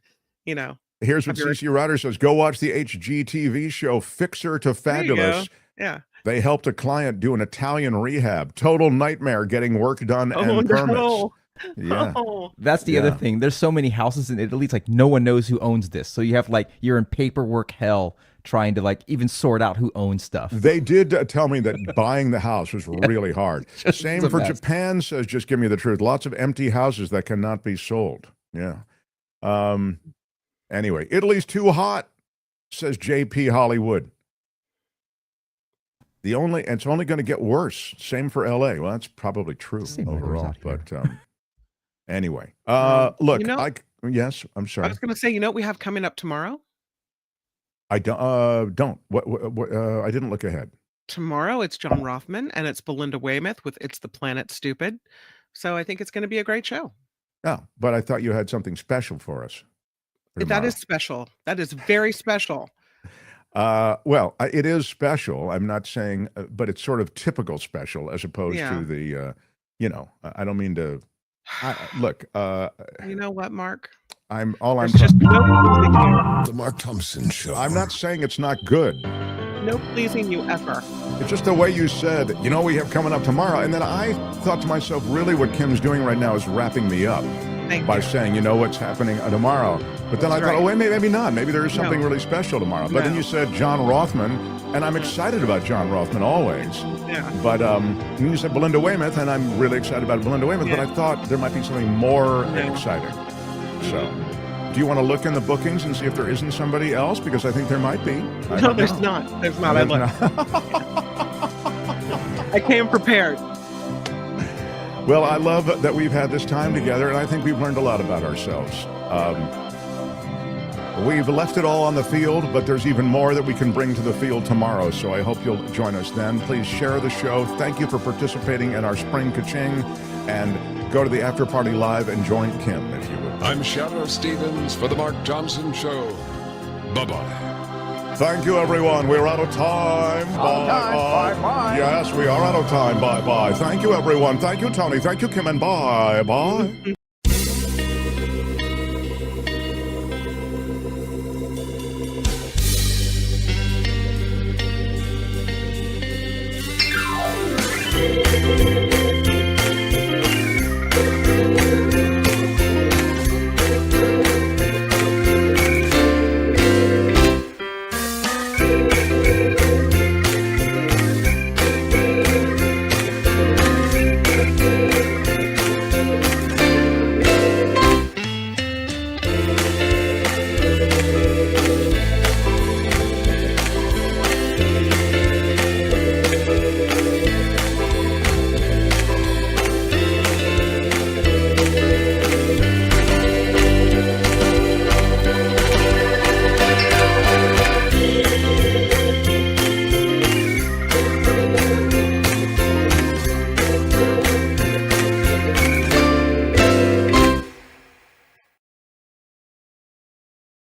Here's what have your- CC Ryder says. Go watch the HGTV show Fixer to There you go. Fabulous. Yeah. They helped a client do an Italian rehab. Total nightmare getting work done and permits. No. Yeah. Oh. That's the other thing. There's so many houses in Italy. It's like no one knows who owns this. So you have you're in paperwork hell trying to even sort out who owns stuff. They did tell me that buying the house was really hard. Same it's a for mess. Japan, says Just Give Me the Truth. Lots of empty houses that cannot be sold. Yeah. Anyway, Italy's too hot, says JP Hollywood. It's only going to get worse. Same for LA. Well, that's probably true overall. But anyway, look, yes, I'm sorry. I was going to say, you know what we have coming up tomorrow? I don't. What I didn't look ahead. Tomorrow it's John Rothman and it's Belinda Weymouth with It's the Planet Stupid. So I think it's going to be a great show. Oh, but I thought you had something special for us. That is special. That is very special. Well, it is special. I'm not saying, but it's sort of typical special as opposed Yeah. to the, I don't mean to, look. You know what, Mark? I'm There's just no pleasing you. The Mark Thompson Show. I'm not saying it's not good. No pleasing you ever. It's just the way you said, we have coming up tomorrow. And then I thought to myself, really what Kim's doing right now is wrapping me up by saying, what's happening tomorrow. But then I thought, wait, maybe not. Maybe there is something really special tomorrow. But then you said John Rothman, and I'm excited about John Rothman always. Yeah. But then you said Belinda Weymouth, and I'm really excited about Belinda Weymouth, but I thought there might be something more exciting. So, do you want to look in the bookings and see if there isn't somebody else? Because I think there might be. No, there's not. There's not. I looked. I came prepared. Well, I love that we've had this time together, and I think we've learned a lot about ourselves. We've left it all on the field, but there's even more that we can bring to the field tomorrow, so I hope you'll join us then. Please share the show. Thank you for participating in our Spring Ka-Ching, and go to the After Party Live and join Kim, if you would. I'm Shadow Stevens for The Mark Thompson Show. Bye-bye. Thank you, everyone. We're out of time. Bye-bye. Yes, we are out of time. Bye-bye. Thank you, everyone. Thank you, Tony. Thank you, Kim, and bye-bye.